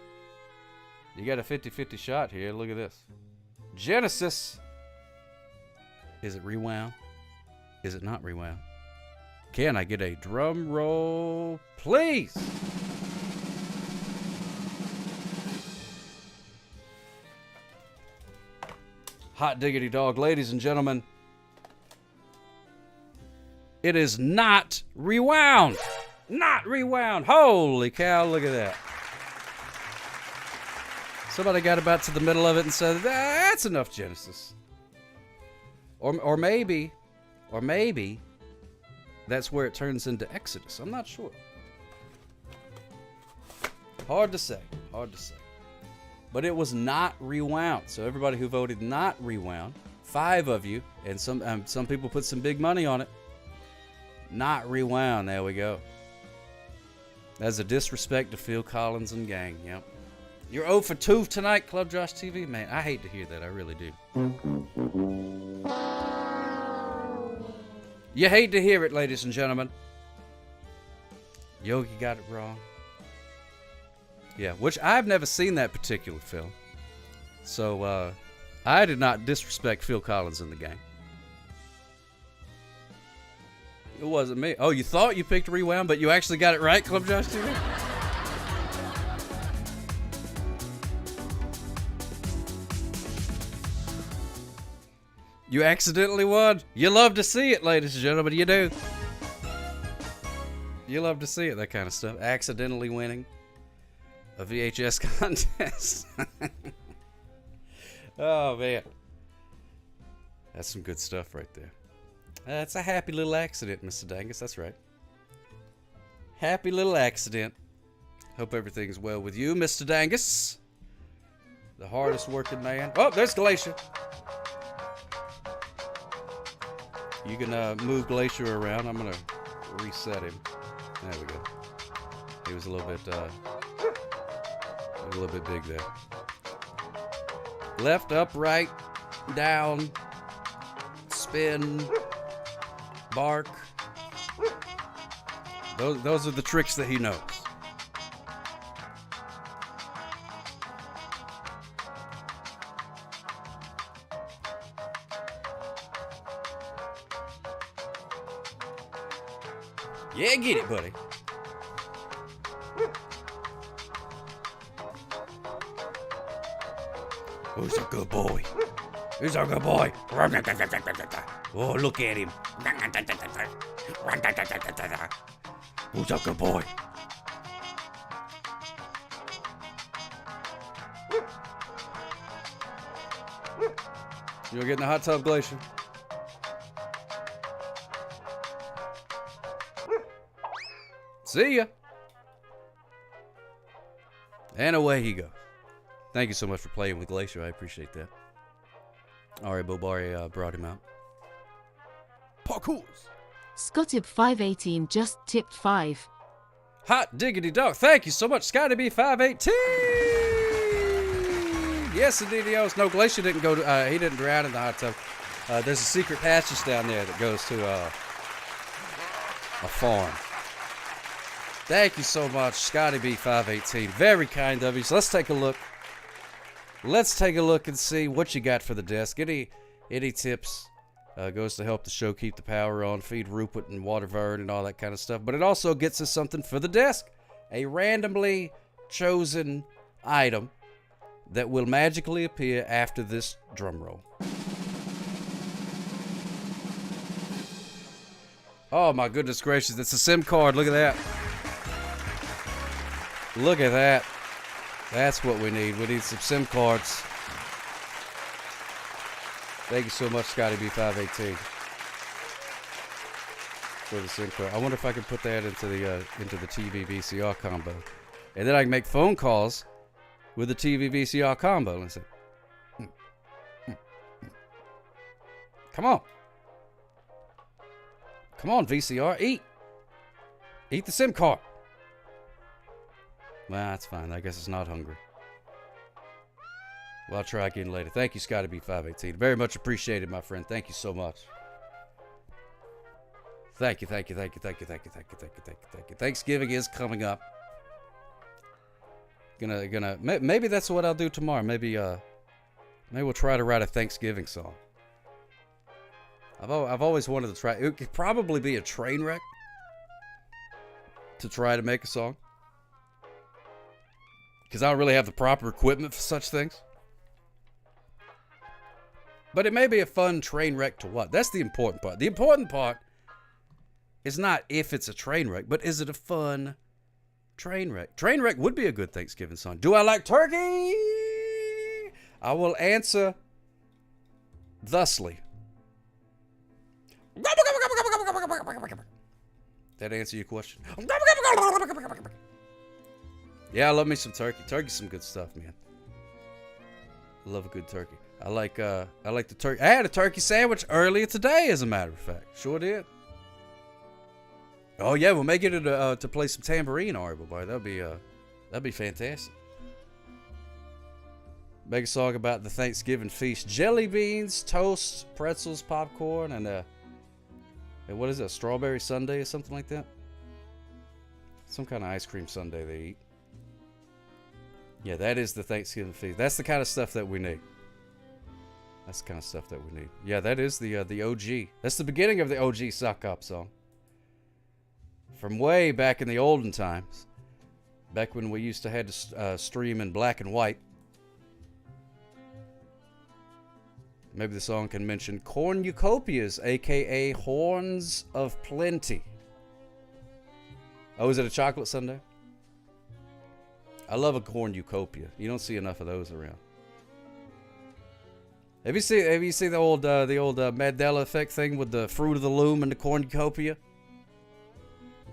You got a 50-50 shot here. Look at this. Genesis. Is it rewound? Is it not rewound? Can I get a drum roll, please? Hot diggity dog, ladies and gentlemen. It is not rewound. Not rewound. Holy cow, look at that. Somebody got about to the middle of it and said, that's enough Genesis. Or maybe that's where it turns into Exodus. I'm not sure. Hard to say. But it was not rewound. So everybody who voted not rewound, 5 of you, and some people put some big money on it. Not rewound. There we go. That's a disrespect to Phil Collins and gang. Yep. You're 0 for 2 tonight, Club Josh TV. Man, I hate to hear that. I really do. You hate to hear it, ladies and gentlemen. Yogi got it wrong. Yeah, which I've never seen that particular film. So, I did not disrespect Phil Collins and the gang. It wasn't me. Oh, you thought you picked Rewound, but you actually got it right, Club Josh TV? You accidentally won. You love to see it, ladies and gentlemen. You do. You love to see it, that kind of stuff. Accidentally winning a VHS contest. Oh, man. That's some good stuff right there. That's a happy little accident, Mr. Dangus. That's right. Happy little accident. Hope everything's well with you, Mr. Dangus. The hardest working man. Oh, there's Glacier. You can move Glacier around. I'm going to reset him. There we go. He was a little bit big there. Left, up, right, down, spin, bark. Those are the tricks that he knows. Yeah, get it, buddy. Who's a good boy? Who's a good boy? Oh, look at him. Who's a good boy? You'll get in the hot tub, Glacier. See ya. And away he goes. Thank you so much for playing with Glacier. I appreciate that. Ari Bobari brought him out. Parkours. Scottib518 just tipped 5. Hot diggity dog. Thank you so much, Scotty B518. Yes, indeed, he owes. No, Glacier didn't go to, he didn't drown in the hot tub. There's a secret passage down there that goes to a farm. Thank you so much, Scotty B518. Very kind of you. So let's take a look. Let's take a look and see what you got for the desk. Any tips goes to help the show keep the power on, feed Rupert and Watervern and all that kind of stuff. But it also gets us something for the desk. A randomly chosen item that will magically appear after this drum roll. Oh my goodness gracious, it's a SIM card. Look at that. Look at that. That's what we need. We need some SIM cards. Thank you so much, Scotty B518, for the SIM card. I wonder if I can put that into the TV VCR combo, and then I can make phone calls with the TV VCR combo and say, "Come on, come on, VCR, eat the SIM card." Well, that's fine. I guess it's not hungry. Well, I'll try again later. Thank you, Scotty B518. Very much appreciated, my friend. Thank you so much. Thank you, thank you, thank you, thank you, thank you, thank you, thank you, thank you, thank you. Thanksgiving is coming up. Maybe that's what I'll do tomorrow. Maybe we'll try to write a Thanksgiving song. I've always wanted to try. It could probably be a train wreck to try to make a song, because I don't really have the proper equipment for such things. But it may be a fun train wreck to what? That's the important part. The important part is not if it's a train wreck, but is it a fun train wreck? Train wreck would be a good Thanksgiving song. Do I like turkey? I will answer thusly. That answer your question? Yeah, I love me some turkey. Turkey's some good stuff, man. I love a good turkey. I like the turkey. I had a turkey sandwich earlier today, as a matter of fact. Sure did. Oh yeah, we'll make it to play some tambourine, Arby boy. That'd be fantastic. Make a song about the Thanksgiving feast: jelly beans, toast, pretzels, popcorn, and what is it? A strawberry sundae or something like that? Some kind of ice cream sundae they eat. Yeah, that is the Thanksgiving feast. That's the kind of stuff that we need. That's the kind of stuff that we need. Yeah, that is the OG. That's the beginning of the OG Sock Hop song. From way back in the olden times. Back when we used to have to stream in black and white. Maybe the song can mention cornucopias, a.k.a. horns of plenty. Oh, is it a chocolate sundae? I love a cornucopia. You don't see enough of those around. Have you seen the old Mandela effect thing with the fruit of the loom and the cornucopia?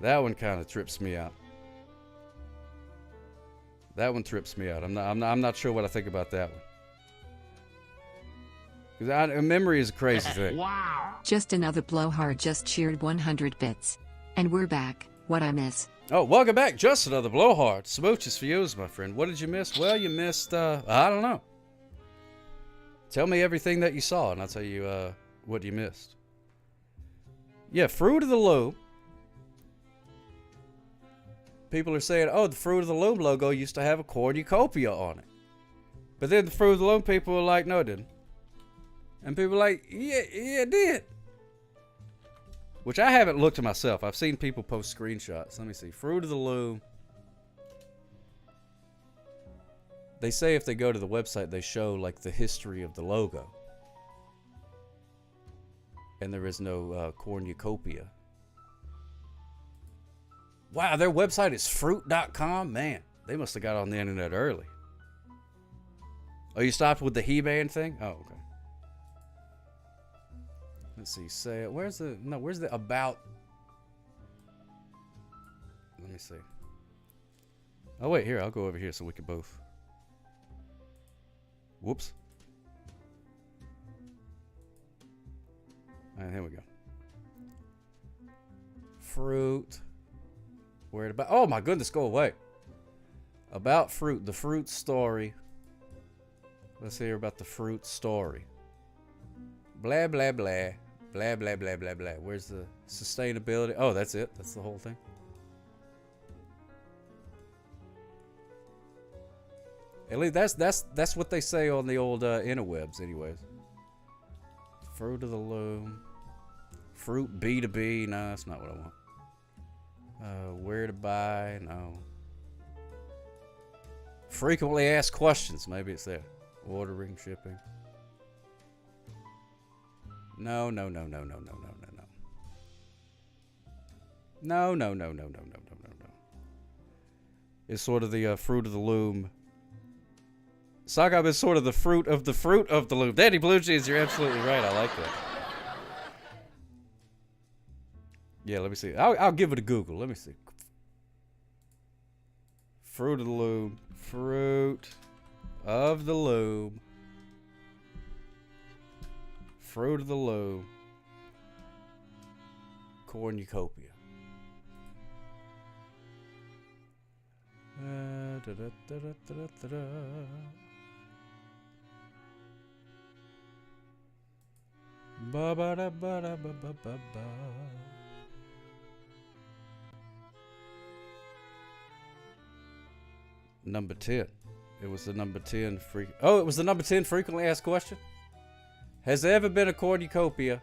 That one kind of trips me out. That one trips me out. I'm not sure what I think about that one. Because memory is a crazy thing. Wow. Just another blowhard just cheered 100 bits. And we're back. What I miss. Oh, welcome back. Just another blowhard. Smooches for you, my friend. What did you miss? Well, you missed, I don't know. Tell me everything that you saw, and I'll tell you what you missed. Yeah, Fruit of the Loom. People are saying, oh, the Fruit of the Loom logo used to have a cornucopia on it. But then the Fruit of the Loom people were like, no, it didn't. And people were like, yeah, it did. Which I haven't looked at myself. I've seen people post screenshots. Let me see. Fruit of the Loom. They say if they go to the website, they show like the history of the logo. And there is no cornucopia. Wow, their website is fruit.com? Man, they must have got on the internet early. Oh, you stopped with the He-Man thing? Oh, okay. Let's see. Say it. Where's the about? Let me see. Oh, wait, here. I'll go over here so we can both. Whoops. All right, here we go. Fruit. Where about? Oh my goodness, go away. About fruit, the fruit story. Let's hear about the fruit story. Blah blah blah, blah blah blah blah blah. Where's the sustainability? Oh, that's it. That's the whole thing. At least that's what they say on the old interwebs, anyways. Fruit of the Loom. Fruit B2B. No, that's not what I want. Where to buy? No. Frequently asked questions. Maybe it's there. Ordering, shipping. No. It's sort of the Fruit of the Loom. Sock Hop is sort of the fruit of the loom. Danny Blue Jeans, you're absolutely right. I like that. Yeah, let me see. I'll give it a Google. Let me see. Fruit of the Loom. Fruit of the Loom. Fruit of the Loom. Cornucopia. Ba-ba-da-ba-da-ba-ba-ba-ba. Number 10. It was the number 10 it was the number 10 frequently asked question. Has there ever been a cornucopia?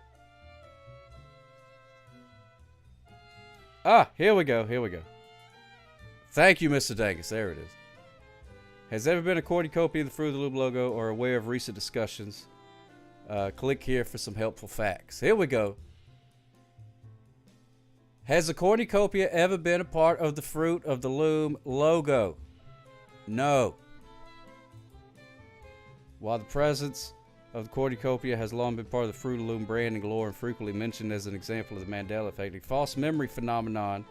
Ah, here we go. Thank you, Mr. Dangus. There it is. Has there ever been a cornucopia of the Fruit of the Loom logo or aware of recent discussions? Click here for some helpful facts. Here we go. Has the cornucopia ever been a part of the Fruit of the Loom logo? No. While the presence of the cornucopia has long been part of the Fruit of the Loom branding lore and frequently mentioned as an example of the Mandela effect, a false memory phenomenon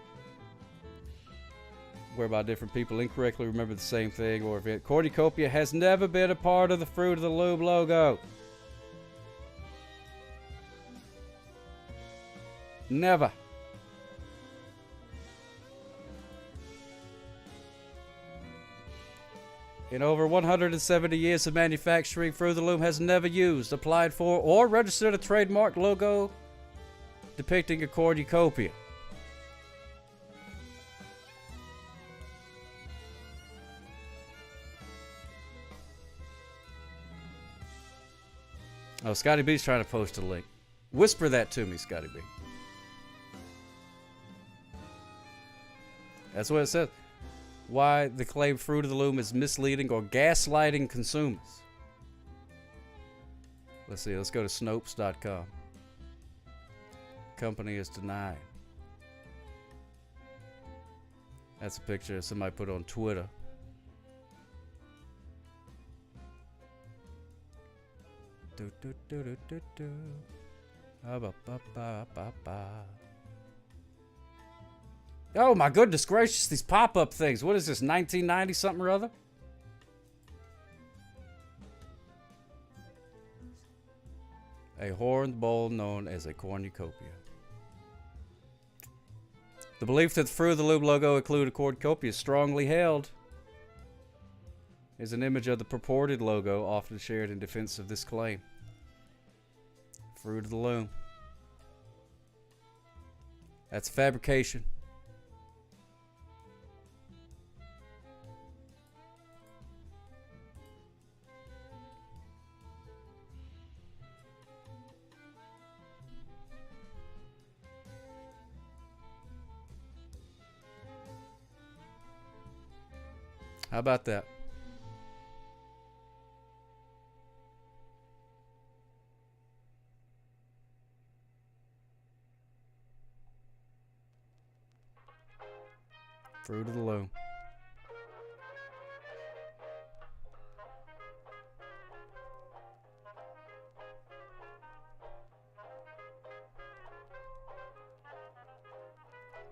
whereby different people incorrectly remember the same thing or event, cornucopia has never been a part of the Fruit of the Loom logo. Never. In over 170 years of manufacturing, Fruit of the Loom has never used, applied for, or registered a trademark logo depicting a cornucopia. Oh, Scotty B's trying to post a link. Whisper that to me, Scotty B. That's what it says. Why the claim Fruit of the Loom is misleading or gaslighting consumers. Let's see. Let's go to Snopes.com. Company is denied. That's a picture somebody put on Twitter. Do, do, do, do, do, do. Ba, ba, ba, ba, ba. Oh my goodness gracious, these pop-up things. What is this, 1990 something or other? A horned bowl known as a cornucopia. The belief that the Fruit of the Loom logo included a cornucopia is strongly held. Is an image of the purported logo often shared in defense of this claim. Fruit of the Loom. That's fabrication. How about that? Fruit of the Loom.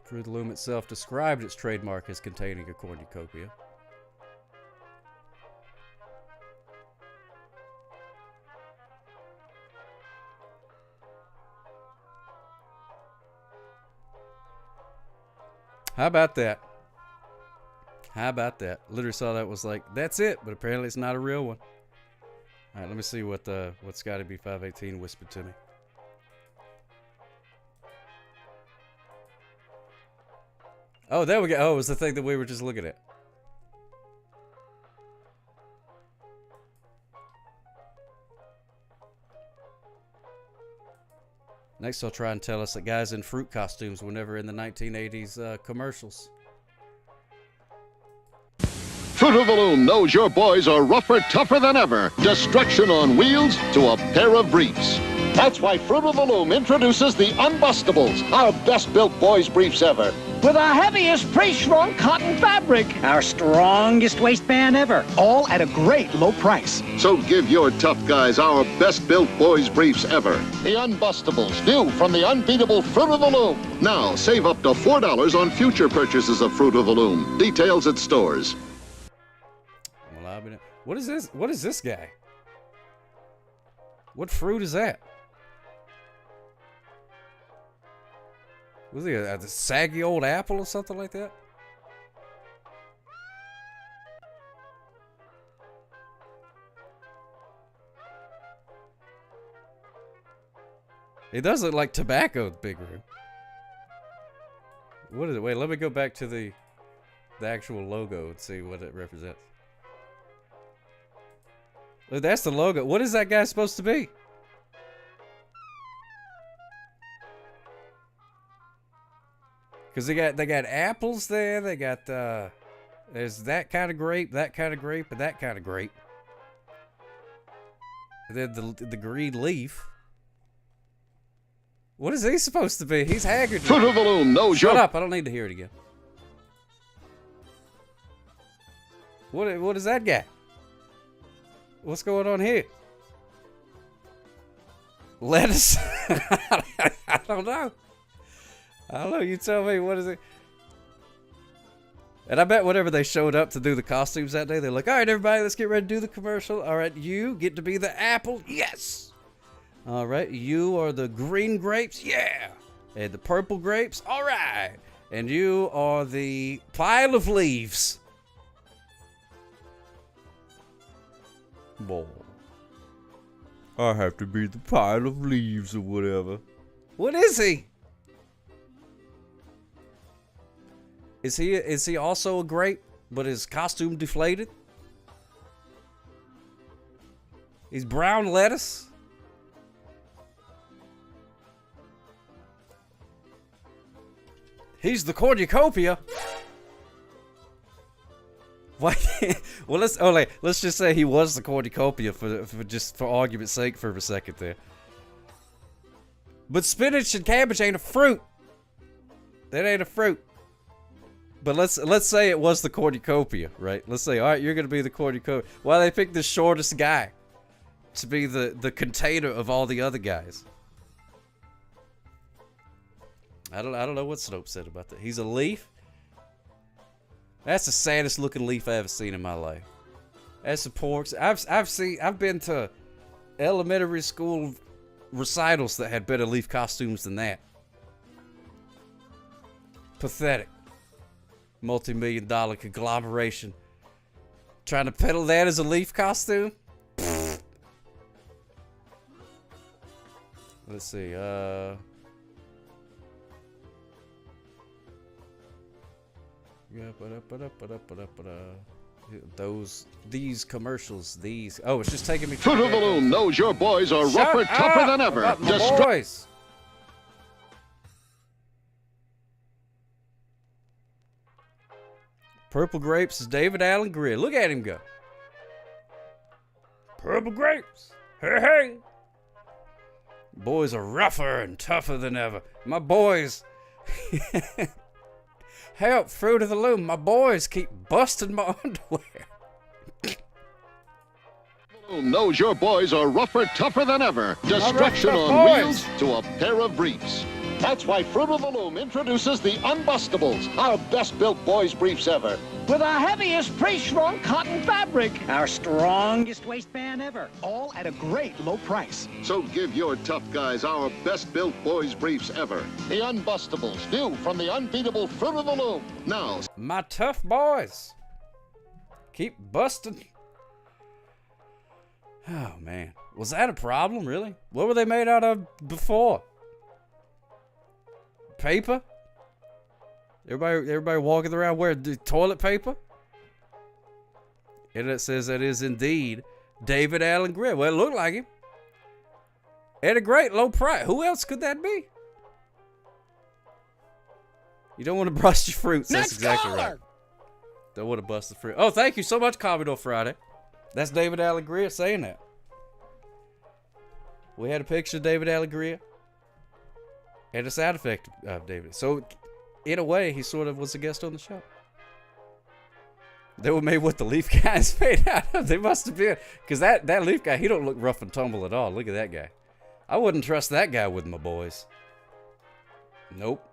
Fruit of the Loom itself described its trademark as containing a cornucopia. How about that? How about that? Literally saw that, was like, that's it, but apparently it's not a real one. All right, let me see what Scotty B518 whispered to me. Oh, there we go. Oh, it was the thing that we were just looking at. Next, they'll try and tell us that guys in fruit costumes were never in the 1980s commercials. Fruit of the Loom knows your boys are rougher, tougher than ever. Destruction on wheels to a pair of briefs. That's why Fruit of the Loom introduces the Unbustables, our best-built boys' briefs ever. With our heaviest pre-shrunk cotton fabric. Our strongest waistband ever. All at a great low price. So give your tough guys our best-built boys' briefs ever. The Unbustables, new from the unbeatable Fruit of the Loom. Now, save up to $4 on future purchases of Fruit of the Loom. Details at stores. Well, what is this? What is this guy? What fruit is that? Was he a saggy old apple or something like that? It does look like tobacco, the big room. What is it? Wait, let me go back to the actual logo and see what it represents. Look, that's the logo. What is that guy supposed to be? Because they got apples there. They got there's that kind of grape, and that kind of grape. And then the green leaf. What is he supposed to be? He's haggard. Fruit of the Loom knows Shut up! I don't need to hear it again. What is that guy? What's going on here? Lettuce? I don't know. I don't know. You tell me. What is it? And I bet whenever they showed up to do the costumes that day, they're like, all right, everybody, let's get ready to do the commercial. All right, you get to be the apple. Yes. All right, you are the green grapes. Yeah. And the purple grapes. All right. And you are the pile of leaves. Boy. I have to be the pile of leaves or whatever. What is he? Is he also a grape, but his costume deflated? He's brown lettuce? He's the cornucopia. What? Well, let's just say he was the cornucopia for argument's sake for a second there. But spinach and cabbage ain't a fruit. That ain't a fruit. But let's say it was the cornucopia, right? Let's say, all right, you're gonna be the cornucopia. Why they pick the shortest guy to be the container of all the other guys? I don't know what Snope said about that. He's a leaf. That's the saddest looking leaf I ever seen in my life. That's the porks. I've been to elementary school recitals that had better leaf costumes than that. Pathetic. Multi-million-dollar conglomeration. Trying to peddle that as a leaf costume? Let's see, these commercials, oh, it's just taking me. Fruit of the Loom knows your boys are rougher, tougher than ever. Boys. Purple grapes is David Allen Greer. Look at him go. Purple grapes. Hey, hey. Boys are rougher and tougher than ever. My boys. Help, Fruit of the Loom. My boys keep busting my underwear. Loom knows your boys are rougher, tougher than ever. Destruction on wheels to a pair of briefs. That's why Fruit of the Loom introduces the Unbustables, our best-built boys' briefs ever. With our heaviest pre-shrunk cotton fabric. Our strongest waistband ever. All at a great low price. So give your tough guys our best-built boys' briefs ever. The Unbustables, new from the unbeatable Fruit of the Loom. Now. My tough boys. Keep busting. Oh, man. Was that a problem, really? What were they made out of before? Paper? Everybody walking around wearing toilet paper? And it says that is indeed David Allen Greer. Well, it looked like him. At a great low price. Who else could that be? You don't want to bust your fruits. That's exactly right. Don't want to bust the fruit. Oh, thank you so much, Commodore Friday. That's David Allen Greer saying that. We had a picture of David Allen Greer. And a sound effect of David. So, in a way, he sort of was a guest on the show. They were made what the Leaf guys made out of. They must have been. Because that Leaf guy, he don't look rough and tumble at all. Look at that guy. I wouldn't trust that guy with my boys. Nope.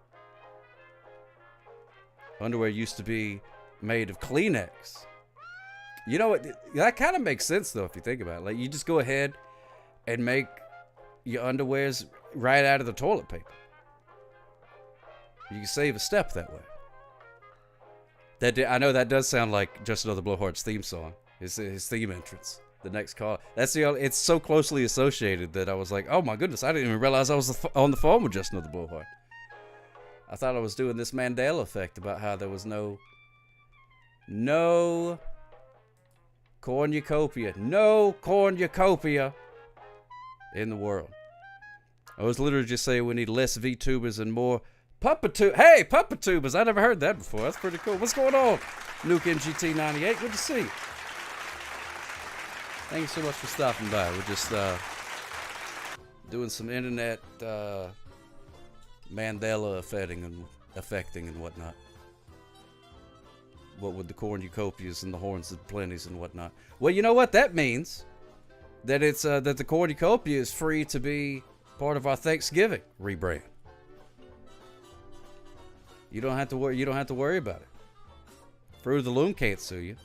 Underwear used to be made of Kleenex. You know what? That kind of makes sense, though, if you think about it. Like, you just go ahead and make your underwears right out of the toilet paper. You can save a step that way. I know that does sound like Just Another Blowhard's theme song. His theme entrance. The next call. That's the only, it's so closely associated that I was like, oh my goodness, I didn't even realize I was on the phone with just another bullhorn. I thought I was doing this Mandela effect about how there was no cornucopia in the world. I was literally just saying we need less VTubers and more puppetubers. Hey, puppetubers! I never heard that before. That's pretty cool. What's going on, Nuke MGT98? Good to see you. Thank you so much for stopping by. We're just doing some internet Mandela affecting and whatnot. What with the cornucopias and the horns of plenties and whatnot. Well, you know what that means? That it's that the cornucopia is free to be part of our Thanksgiving rebrand. You don't have to worry. You don't have to worry about it. Fruit of the Loom can't sue you.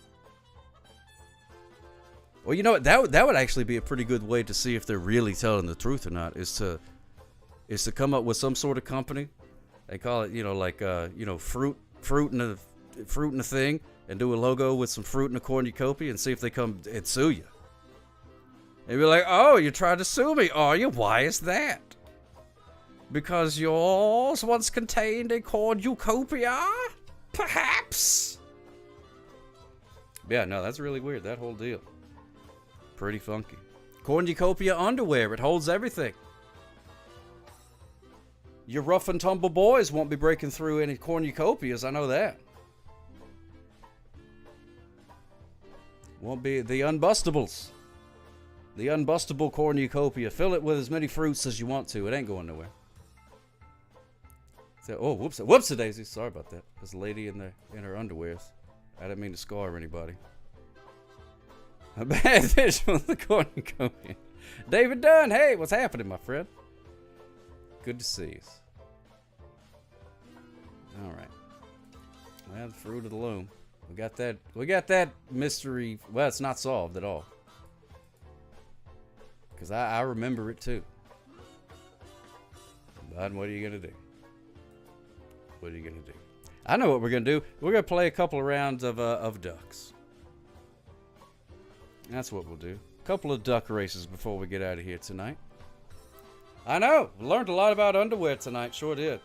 Well, you know what? That would actually be a pretty good way to see if they're really telling the truth or not. Is to come up with some sort of company. They call it, like fruit and a thing, and do a logo with some fruit and a cornucopia, and see if they come and sue you. And be like, oh, you tried to sue me, are you? Why is that? Because yours once contained a cornucopia? Perhaps? Yeah, no, that's really weird, that whole deal. Pretty funky. Cornucopia underwear, it holds everything. Your rough and tumble boys won't be breaking through any cornucopias, I know that. Won't be the unbustables. The unbustable cornucopia. Fill it with as many fruits as you want to. It ain't going nowhere. So, oh, whoops-a-daisy. Sorry about that. There's a lady in her underwears. I didn't mean to scar anybody. A bad visual of the cornucopia. David Dunn, hey, what's happening, my friend? Good to see you. All right. Well, the Fruit of the Loom. We got that mystery. Well, it's not solved at all. Because I remember it too. But what are you going to do? What are you going to do? I know what we're going to do. We're going to play a couple of rounds of ducks. That's what we'll do. A couple of duck races before we get out of here tonight. I know. We learned a lot about underwear tonight. Sure did.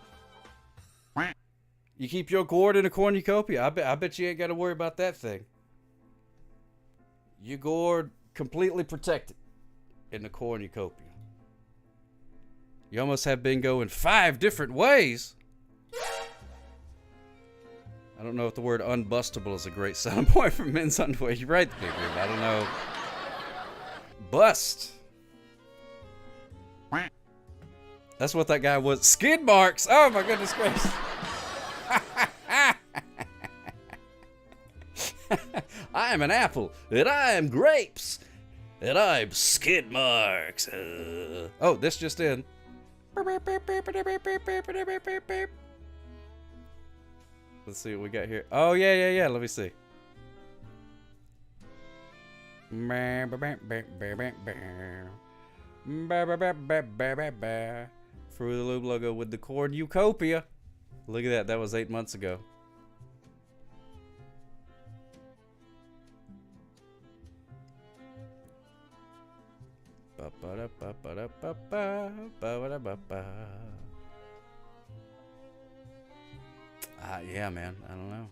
You keep your gourd in a cornucopia. I bet you ain't got to worry about that thing. Your gourd completely protected in the cornucopia. You almost have bingo in 5 different ways. I don't know if the word unbustable is a great selling point for men's underwear. You're right, Big Rib. I don't know. Bust. That's what that guy was. Skid marks. Oh my goodness gracious. I am an apple, and I am grapes, and I'm skid marks. Oh, this just in. Let's see what we got here. Oh, yeah. Let me see. Fruit of the Loom logo with the cornucopia. Look at that. That was 8 months ago. Yeah, man. I don't know.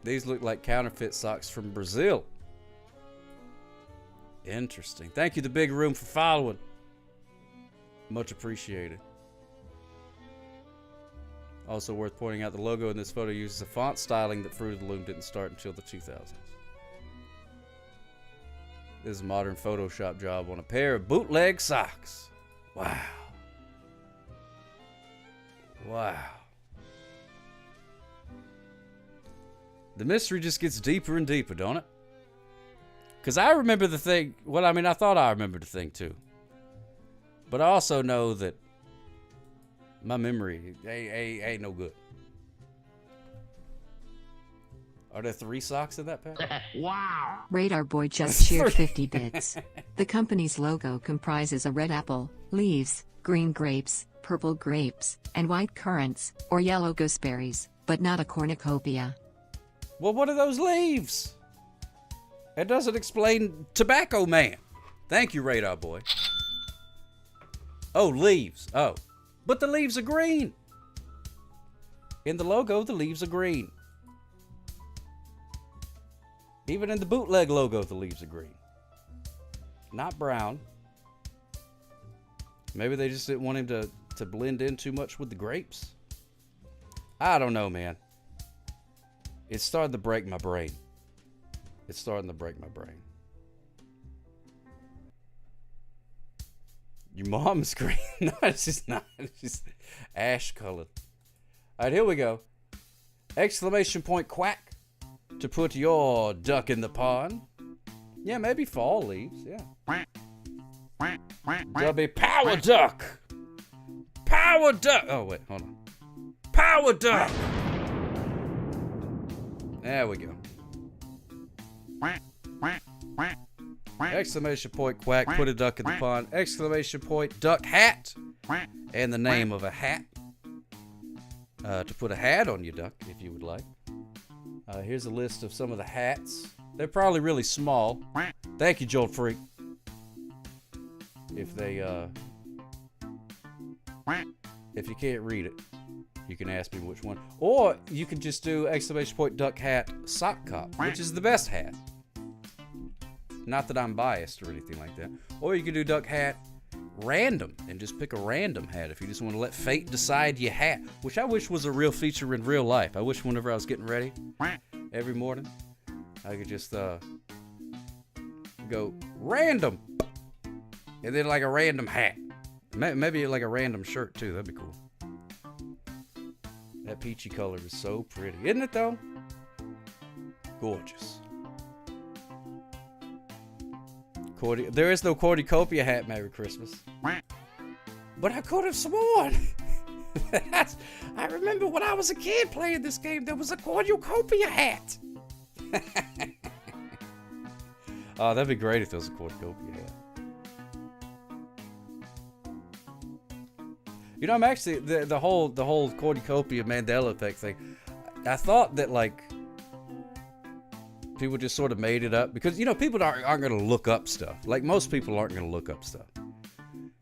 These look like counterfeit socks from Brazil. Interesting. Thank you, The Big Room, for following. Much appreciated. Also worth pointing out, the logo in this photo uses a font styling that Fruit of the Loom didn't start until the 2000s. This is a modern Photoshop job on a pair of bootleg socks. Wow. Wow. The mystery just gets deeper and deeper, don't it? Because I remember the thing. Well, I mean, I thought I remembered the thing too. But I also know that my memory ain't no good. Are there 3 socks in that pair? Wow. Radar Boy just shared 50 bits. The company's logo comprises a red apple, leaves, green grapes, purple grapes, and white currants, or yellow gooseberries, but not a cornucopia. Well, what are those leaves? It doesn't explain Tobacco Man. Thank you, Radar Boy. Oh, leaves. Oh. But the leaves are green. In the logo, the leaves are green. Even in the bootleg logo, the leaves are green. Not brown. Maybe they just didn't want him to blend in too much with the grapes. I don't know, man. It's starting to break my brain. It's starting to break my brain. Your mom's green. No, it's just not. It's just ash colored. All right, here we go. Exclamation point quack to put your duck in the pond. Yeah, maybe fall leaves. Yeah. W power duck. Power duck. Oh, wait, hold on. Power duck. There we go. Exclamation point quack, put a duck in the pond. Exclamation point duck hat. And the name of a hat. To put a hat on your duck, if you would like. Here's a list of some of the hats. They're probably really small. Thank you, Jolt Freak. If you can't read it, you can ask me which one. Or you can just do exclamation point duck hat sock cop, which is the best hat. Not that I'm biased or anything like that. Or you can do duck hat random and just pick a random hat if you just want to let fate decide your hat, which I wish was a real feature in real life. I wish whenever I was getting ready every morning, I could just go random and then like a random hat. Maybe like a random shirt too. That'd be cool. That peachy color is so pretty, isn't it though? Gorgeous. There is no cornucopia hat, Merry Christmas. But I could have sworn. I remember when I was a kid playing this game, there was a cornucopia hat. Oh, that'd be great if there was a cornucopia hat. You know, I'm actually the whole cornucopia Mandela effect thing. I thought that like people just sort of made it up because, you know, people aren't going to look up stuff. Like most people aren't going to look up stuff.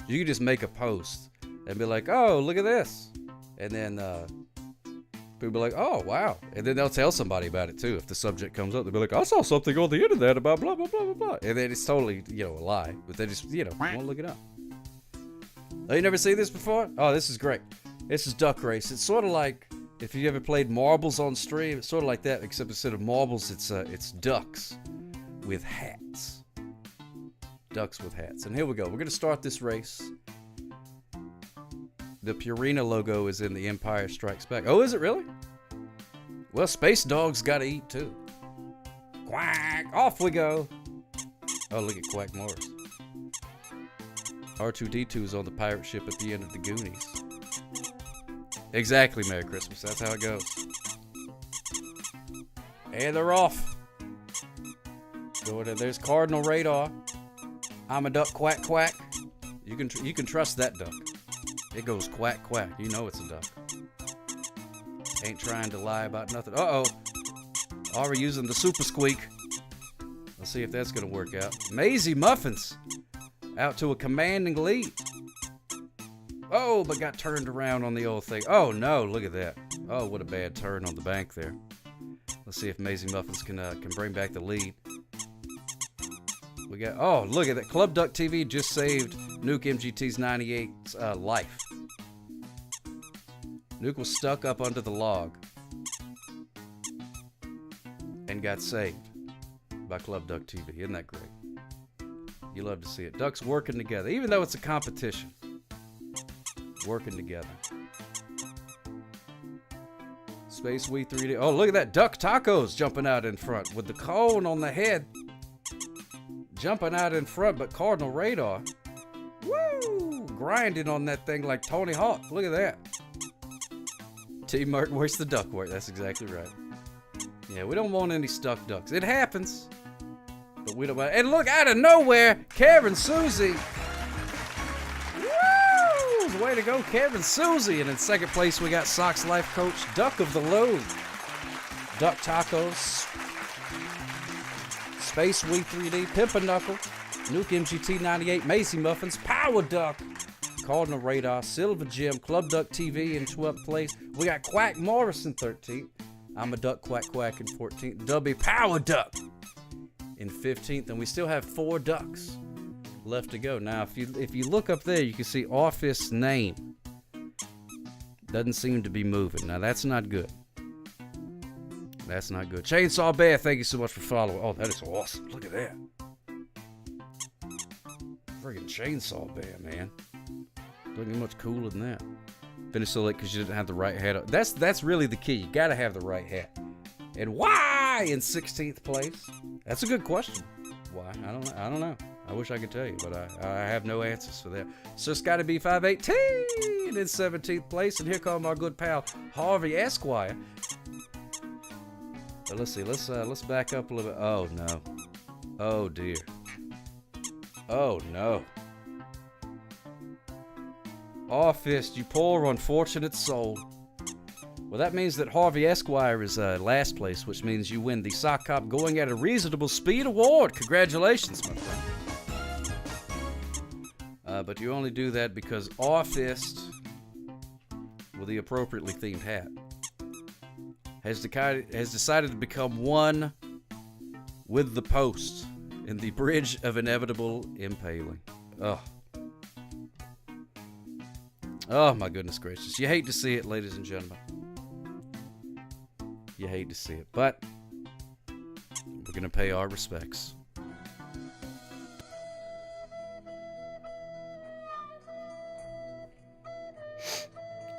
You can just make a post and be like, oh, look at this. And then people be like, oh, wow. And then they'll tell somebody about it too. If the subject comes up, they'll be like, I saw something on the internet about blah, blah, blah, blah, blah. And then it's totally, you know, a lie. But they just, you know, won't look it up. Oh, you never seen this before? Oh, this is great. This is Duck Race. It's sort of like, if you ever played marbles on stream, it's sort of like that, except instead of marbles, it's ducks with hats. Ducks with hats. And here we go. We're going to start this race. The Purina logo is in the Empire Strikes Back. Oh, is it really? Well, Space Dog's got to eat too. Quack! Off we go. Oh, look at Quack Morris. R2-D2 is on the pirate ship at the end of the Goonies. Exactly, Merry Christmas. That's how it goes. And they're off. Going in. There's Cardinal Radar. I'm a duck, quack, quack. You can trust that duck. It goes quack, quack. You know it's a duck. Ain't trying to lie about nothing. Uh-oh. Already using the super squeak. Let's see if that's going to work out. Maisie Muffins out to a commanding lead. Oh, but got turned around on the old thing. Oh, no, look at that. Oh, what a bad turn on the bank there. Let's see if Maisie Muffins can bring back the lead. We got, oh, look at that. Club Duck TV just saved Nuke MGT's 98's life. Nuke was stuck up under the log and got saved by Club Duck TV. Isn't that great? You love to see it. Ducks working together, even though it's a competition. Working together. Space We 3D. Oh, look at that. Duck Tacos jumping out in front with the cone on the head. Jumping out in front, but Cardinal Radar. Woo! Grinding on that thing like Tony Hawk. Look at that. Team Merc, where's the duck work? That's exactly right. Yeah, we don't want any stuck ducks. It happens. But we don't want. And look, out of nowhere, Karen Susie. Woo! Way to go, Karen Susie. And in second place, we got Sox Life Coach, Duck of the Load. Duck Tacos, Space Wee 3D, Pimpin' Knuckle, Nuke MGT 98, Macy Muffins, Power Duck, Cardinal Radar, Silver Gem, Club Duck TV in 12th place. We got Quack Morris in 13th. I'm a Duck Quack Quack in 14th. W Power Duck in 15th, and we still have 4 ducks left to go. Now, if you look up there, you can see office name. Doesn't seem to be moving. Now, that's not good. That's not good. Chainsaw Bear, thank you so much for following. Oh, that is awesome. Look at that. Friggin' Chainsaw Bear, man. Doesn't get much cooler than that. Finished so late because you didn't have the right hat. That's really the key. You gotta have the right hat. And why in 16th place? That's a good question. Why? I don't know. I wish I could tell you, but I have no answers for that. So it's got to be 518 in 17th place, and here come our good pal Harvey Esquire. But let's see. Let's back up a little bit. Oh no. Oh dear. Oh no. Oh, Fist, you poor unfortunate soul. Well, that means that Harvey Esquire is last place, which means you win the Sock Cop Going at a Reasonable Speed Award. Congratulations, my friend. But you only do that because Aw Fist, with the appropriately themed hat, has decided to become one with the post in the Bridge of Inevitable Impaling. Oh. Oh, my goodness gracious. You hate to see it, ladies and gentlemen. You hate to see it, but we're going to pay our respects.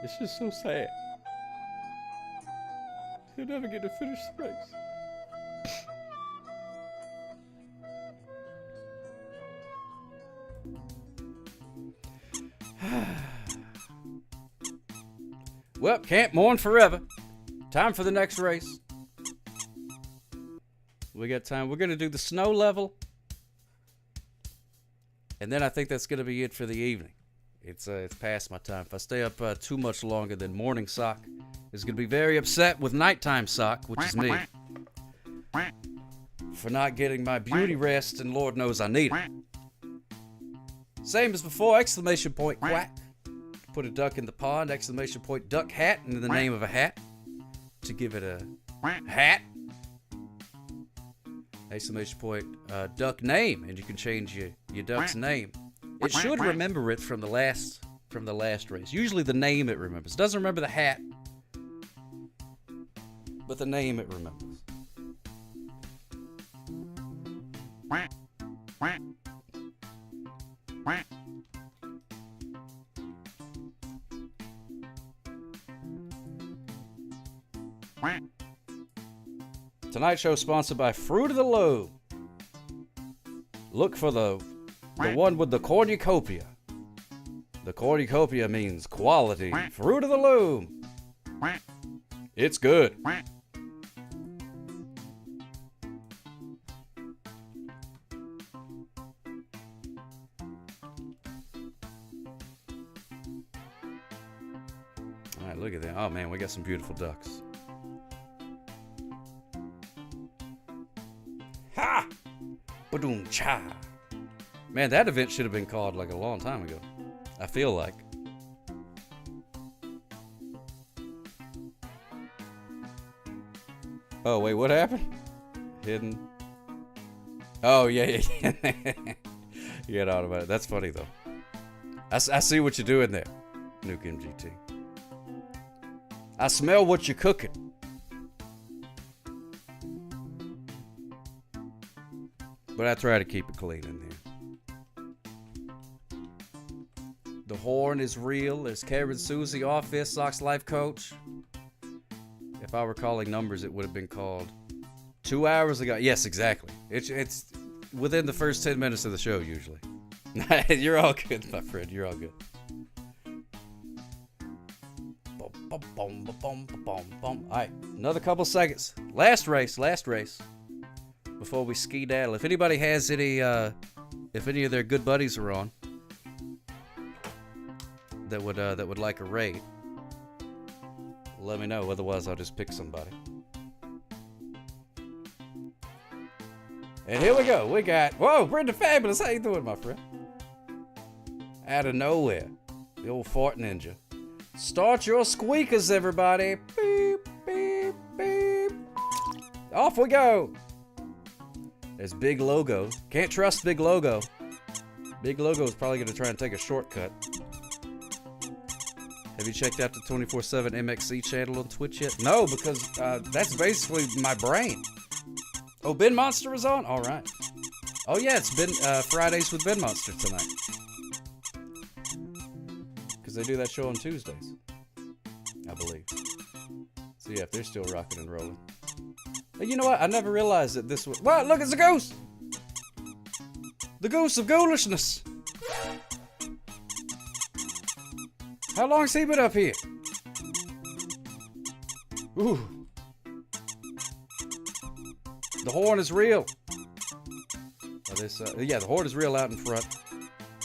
It's just so sad. He'll never get to finish the race. Well, can't mourn forever. Time for the next race. We got time. We're going to do the snow level. And then I think that's going to be it for the evening. It's past my time. If I stay up too much longer, then Morning Sock is going to be very upset with Nighttime Sock, which is me, for not getting my beauty rest, and Lord knows I need it. Same as before, exclamation point quack. Put a duck in the pond, exclamation point duck hat, in the name of a hat, to give it a hat. Exclamation point duck name, and you can change your duck's name. It should remember it from the last race. Usually the name it remembers. It doesn't remember the hat, but the name it remembers. Tonight's show sponsored by Fruit of the Loom. Look for the one with the cornucopia. The cornucopia means quality. Fruit of the Loom. It's good. All right, look at that. Oh man, we got some beautiful ducks. Ha! Ba-doom cha. Man, that event should have been called like a long time ago. I feel like. Oh, wait, what happened? Hidden. Oh, yeah. You got out about it. That's funny, though. I see what you're doing there, Nuke MGT. I smell what you're cooking. But I try to keep it clean in there. The horn is real. There's Karen Susie, Office, Socks Life Coach. If I were calling numbers, it would have been called 2 hours ago. Yes, exactly. It's within the first 10 minutes of the show, usually. You're all good, my friend. You're all good. All right, another couple seconds. Last race. Before we ski-daddle. If anybody has any, if any of their good buddies are on that would like a raid, let me know. Otherwise, I'll just pick somebody. And here we go. We got, whoa, Brenda Fabulous. How you doing, my friend? Out of nowhere. The old fart ninja. Start your squeakers, everybody. Beep, beep, beep. Off we go. There's Big Logo. Can't trust Big Logo. Big Logo is probably going to try and take a shortcut. Have you checked out the 24/7 MXC channel on Twitch yet? No, because that's basically my brain. Oh, Ben Monster is on? All right. Oh, yeah, it's been Fridays with Ben Monster tonight. Because they do that show on Tuesdays, I believe. So, yeah, if they're still rocking and rolling. But you know what? I never realized that this was... Wow, look, it's a goose! The goose of ghoulishness. How long's he been up here? Ooh. The horn is real. Oh, this, yeah, the horn is real out in front.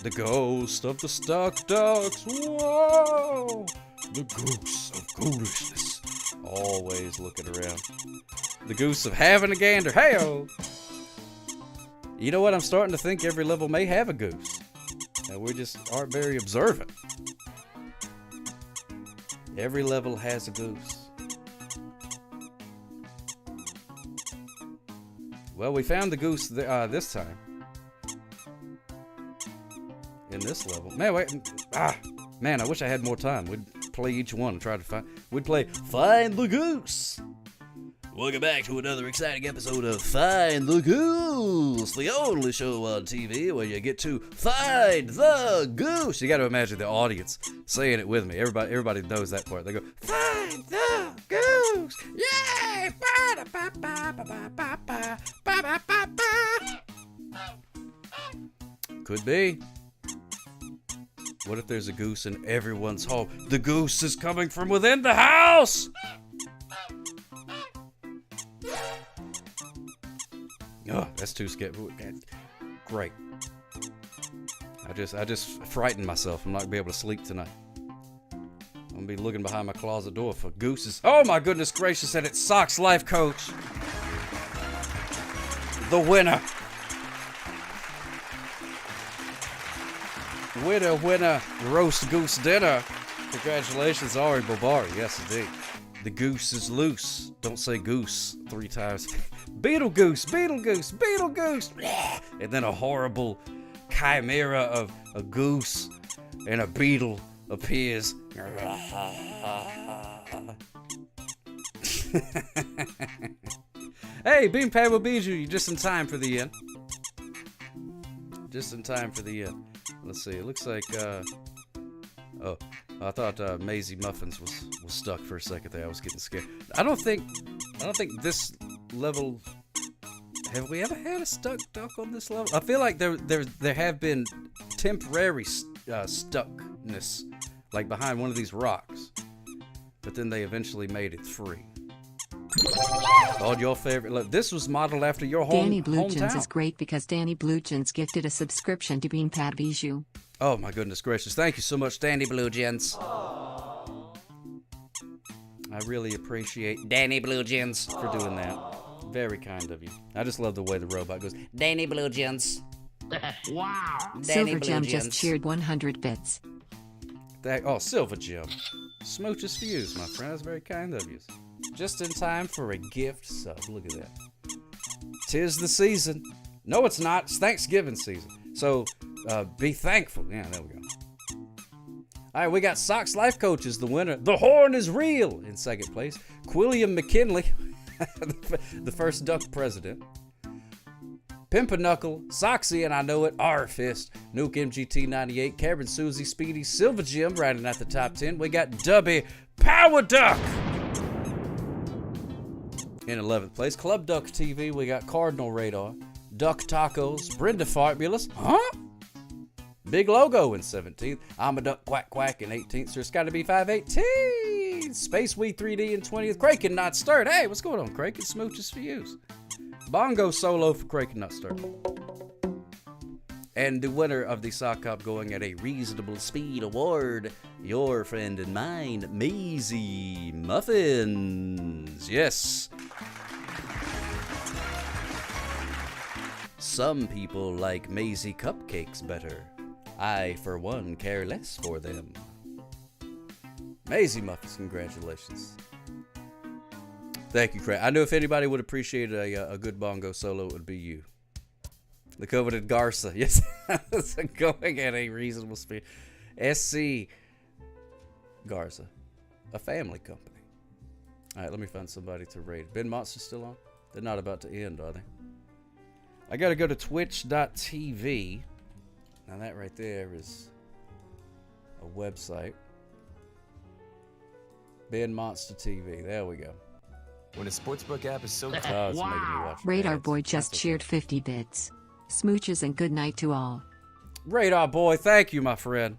The ghost of the stuck ducks. Whoa! The goose of ghoulishness. Always looking around. The goose of having a gander. Hey-o! You know what? I'm starting to think every level may have a goose. And we just aren't very observant. Every level has a goose. Well, we found the goose this time. In this level. Man, wait. Man, I wish I had more time. We'd play each one and try to find... We'd play Find the Goose. Welcome back to another exciting episode of Find the Goose, the only show on TV where you get to find the goose. You got to imagine the audience saying it with me. Everybody knows that part. They go, find the goose! Yay! Could be. What if there's a goose in everyone's home? The goose is coming from within the house! Oh, that's too scary. Great. I just frightened myself. I'm not gonna be able to sleep tonight. I'm gonna be looking behind my closet door for gooses. Oh my goodness gracious! And it's Socks Life Coach, the winner. Winner, roast goose dinner. Congratulations, Ari Bobari. Yes, indeed. The goose is loose. Don't say goose 3 times. Beetlegoose, Beetlegoose, Beetlegoose. And then a horrible chimera of a goose and a beetle appears. Hey, Bean Pad will beat you. You're just in time for the end. Just in time for the end. Let's see. It looks like. Oh, I thought Maisie Muffins was stuck for a second there. I was getting scared. I don't think this level. Have we ever had a stuck duck on this level? I feel like there have been temporary stuckness, like behind one of these rocks, but then they eventually made it free. Oh, your favorite. Look, this was modeled after your Danny Blue hometown. is great because Danny Blue gifted a subscription to Bean Pad Bijou. Oh my goodness gracious! Thank you so much, Danny Blue Gents. I really appreciate Danny Blue Gents for doing that. Very kind of you. I just love the way the robot goes. Danny Blue Gents. Wow. Danny Silver Blue Gem Gents. just cheered 100 bits. Silver Gem. Smooches for you, my friend. That's very kind of you. Just in time for a gift sub. Look at that. 'Tis the season. No, it's not. It's Thanksgiving season. So, be thankful. Yeah, there we go. All right, we got Socks Life Coach is the winner. The Horn is Real in second place. Quilliam McKinley, the first duck president. Pimpernukle, Soxy, and I Know It, R-Fist, Nuke MGT98, Karen Susie, Speedy, Silver Jim, riding at the top 10. We got Dubby Power Duck in 11th place. Club Duck TV, we got Cardinal Radar, Duck Tacos, Brenda Fabulous, Big Logo in 17th. I'm a Duck Quack Quack in 18th. So it's got to be 518. Space Weed 3D in 20th. Kraken Not Stirred. Hey, what's going on, Kraken? Smooches for you. Bongo Solo for Kraken Not Stirred. And the winner of the Sock Hop Going at a Reasonable Speed Award, your friend and mine, Maisie Muffins. Yes. Some people like Maisie cupcakes better. I, for one, care less for them. Maisie Muffins, congratulations. Thank you, Craig. I know if anybody would appreciate a good bongo solo, it would be you. The coveted Garza. Yes, it's going at a reasonable speed. SC Garza, a family company. All right, let me find somebody to rate. Ben Monster's still on? They're not about to end, are they? I got to go to twitch.tv. Now that right there is a website. Ben Monster TV. There we go. When a sportsbook app is so it's making me watch Radar ads. Boy just cheered 50 bits. Smooches and good night to all. Radar Boy, thank you, my friend.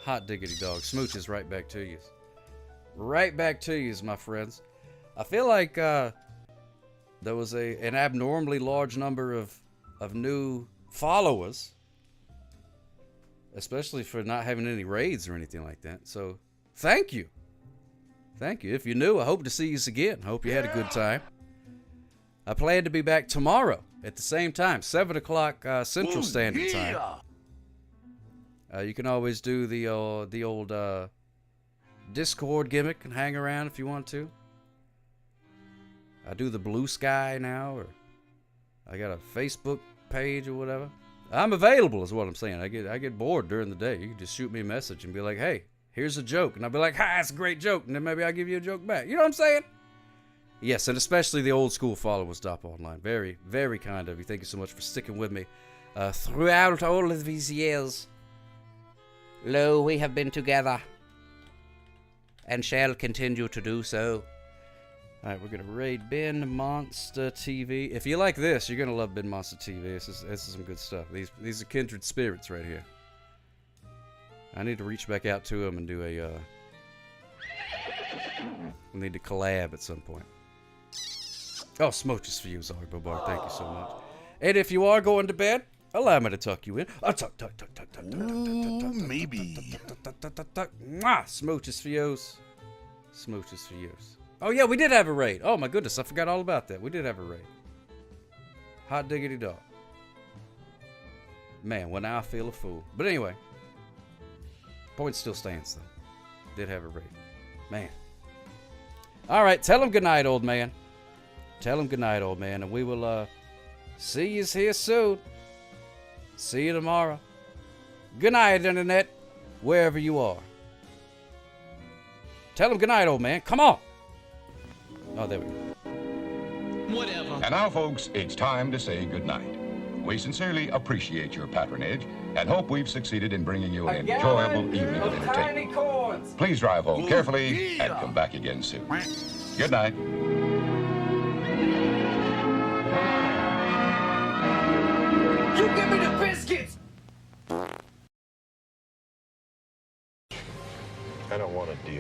Hot diggity dog. Smooches right back to you. Right back to you, my friends. I feel like there was an abnormally large number of new followers, especially for not having any raids or anything like that. So, thank you. Thank you. If you're new, I hope to see you again. Hope you had a good time. I plan to be back tomorrow at the same time, 7 o'clock Central Standard Time. You can always do the old Discord gimmick and hang around if you want to. I do the Blue Sky now, or I got a Facebook page or whatever. I'm available is what I'm saying. I get bored during the day. You can just shoot me a message and be like, hey, here's a joke. And I'll be like, ha, it's a great joke. And then maybe I'll give you a joke back. You know what I'm saying? Yes, and especially the old school followers Stop Online. Very, very kind of you. Thank you so much for sticking with me throughout all of these years. Lo, we have been together and shall continue to do so. All right, we're going to raid Ben Monster TV. If you like this, you're going to love Ben Monster TV. This is some good stuff. These are kindred spirits right here. I need to reach back out to him and do a... we need to collab at some point. Oh, smooches for you, Zarbo Bar. Thank you so much. And if you are going to bed, allow me to tuck you in. Maybe. Smooches for yous. Smooches for yous. Oh, yeah, we did have a raid. Oh, my goodness. I forgot all about that. We did have a raid. Hot diggity dog. Man, well, now I feel a fool. But anyway. Point still stands, though. Did have a raid. Man. All right. Tell him goodnight, old man. Tell him goodnight, old man. And we will see you here soon. See you tomorrow. Good night, Internet. Wherever you are. Tell him goodnight, old man. Come on. Oh, there we go. Whatever. And now, folks, it's time to say goodnight. We sincerely appreciate your patronage and hope we've succeeded in bringing you an enjoyable evening of entertainment. Please drive home carefully and come back again soon. Good night. You give me the biscuits! I don't want to deal.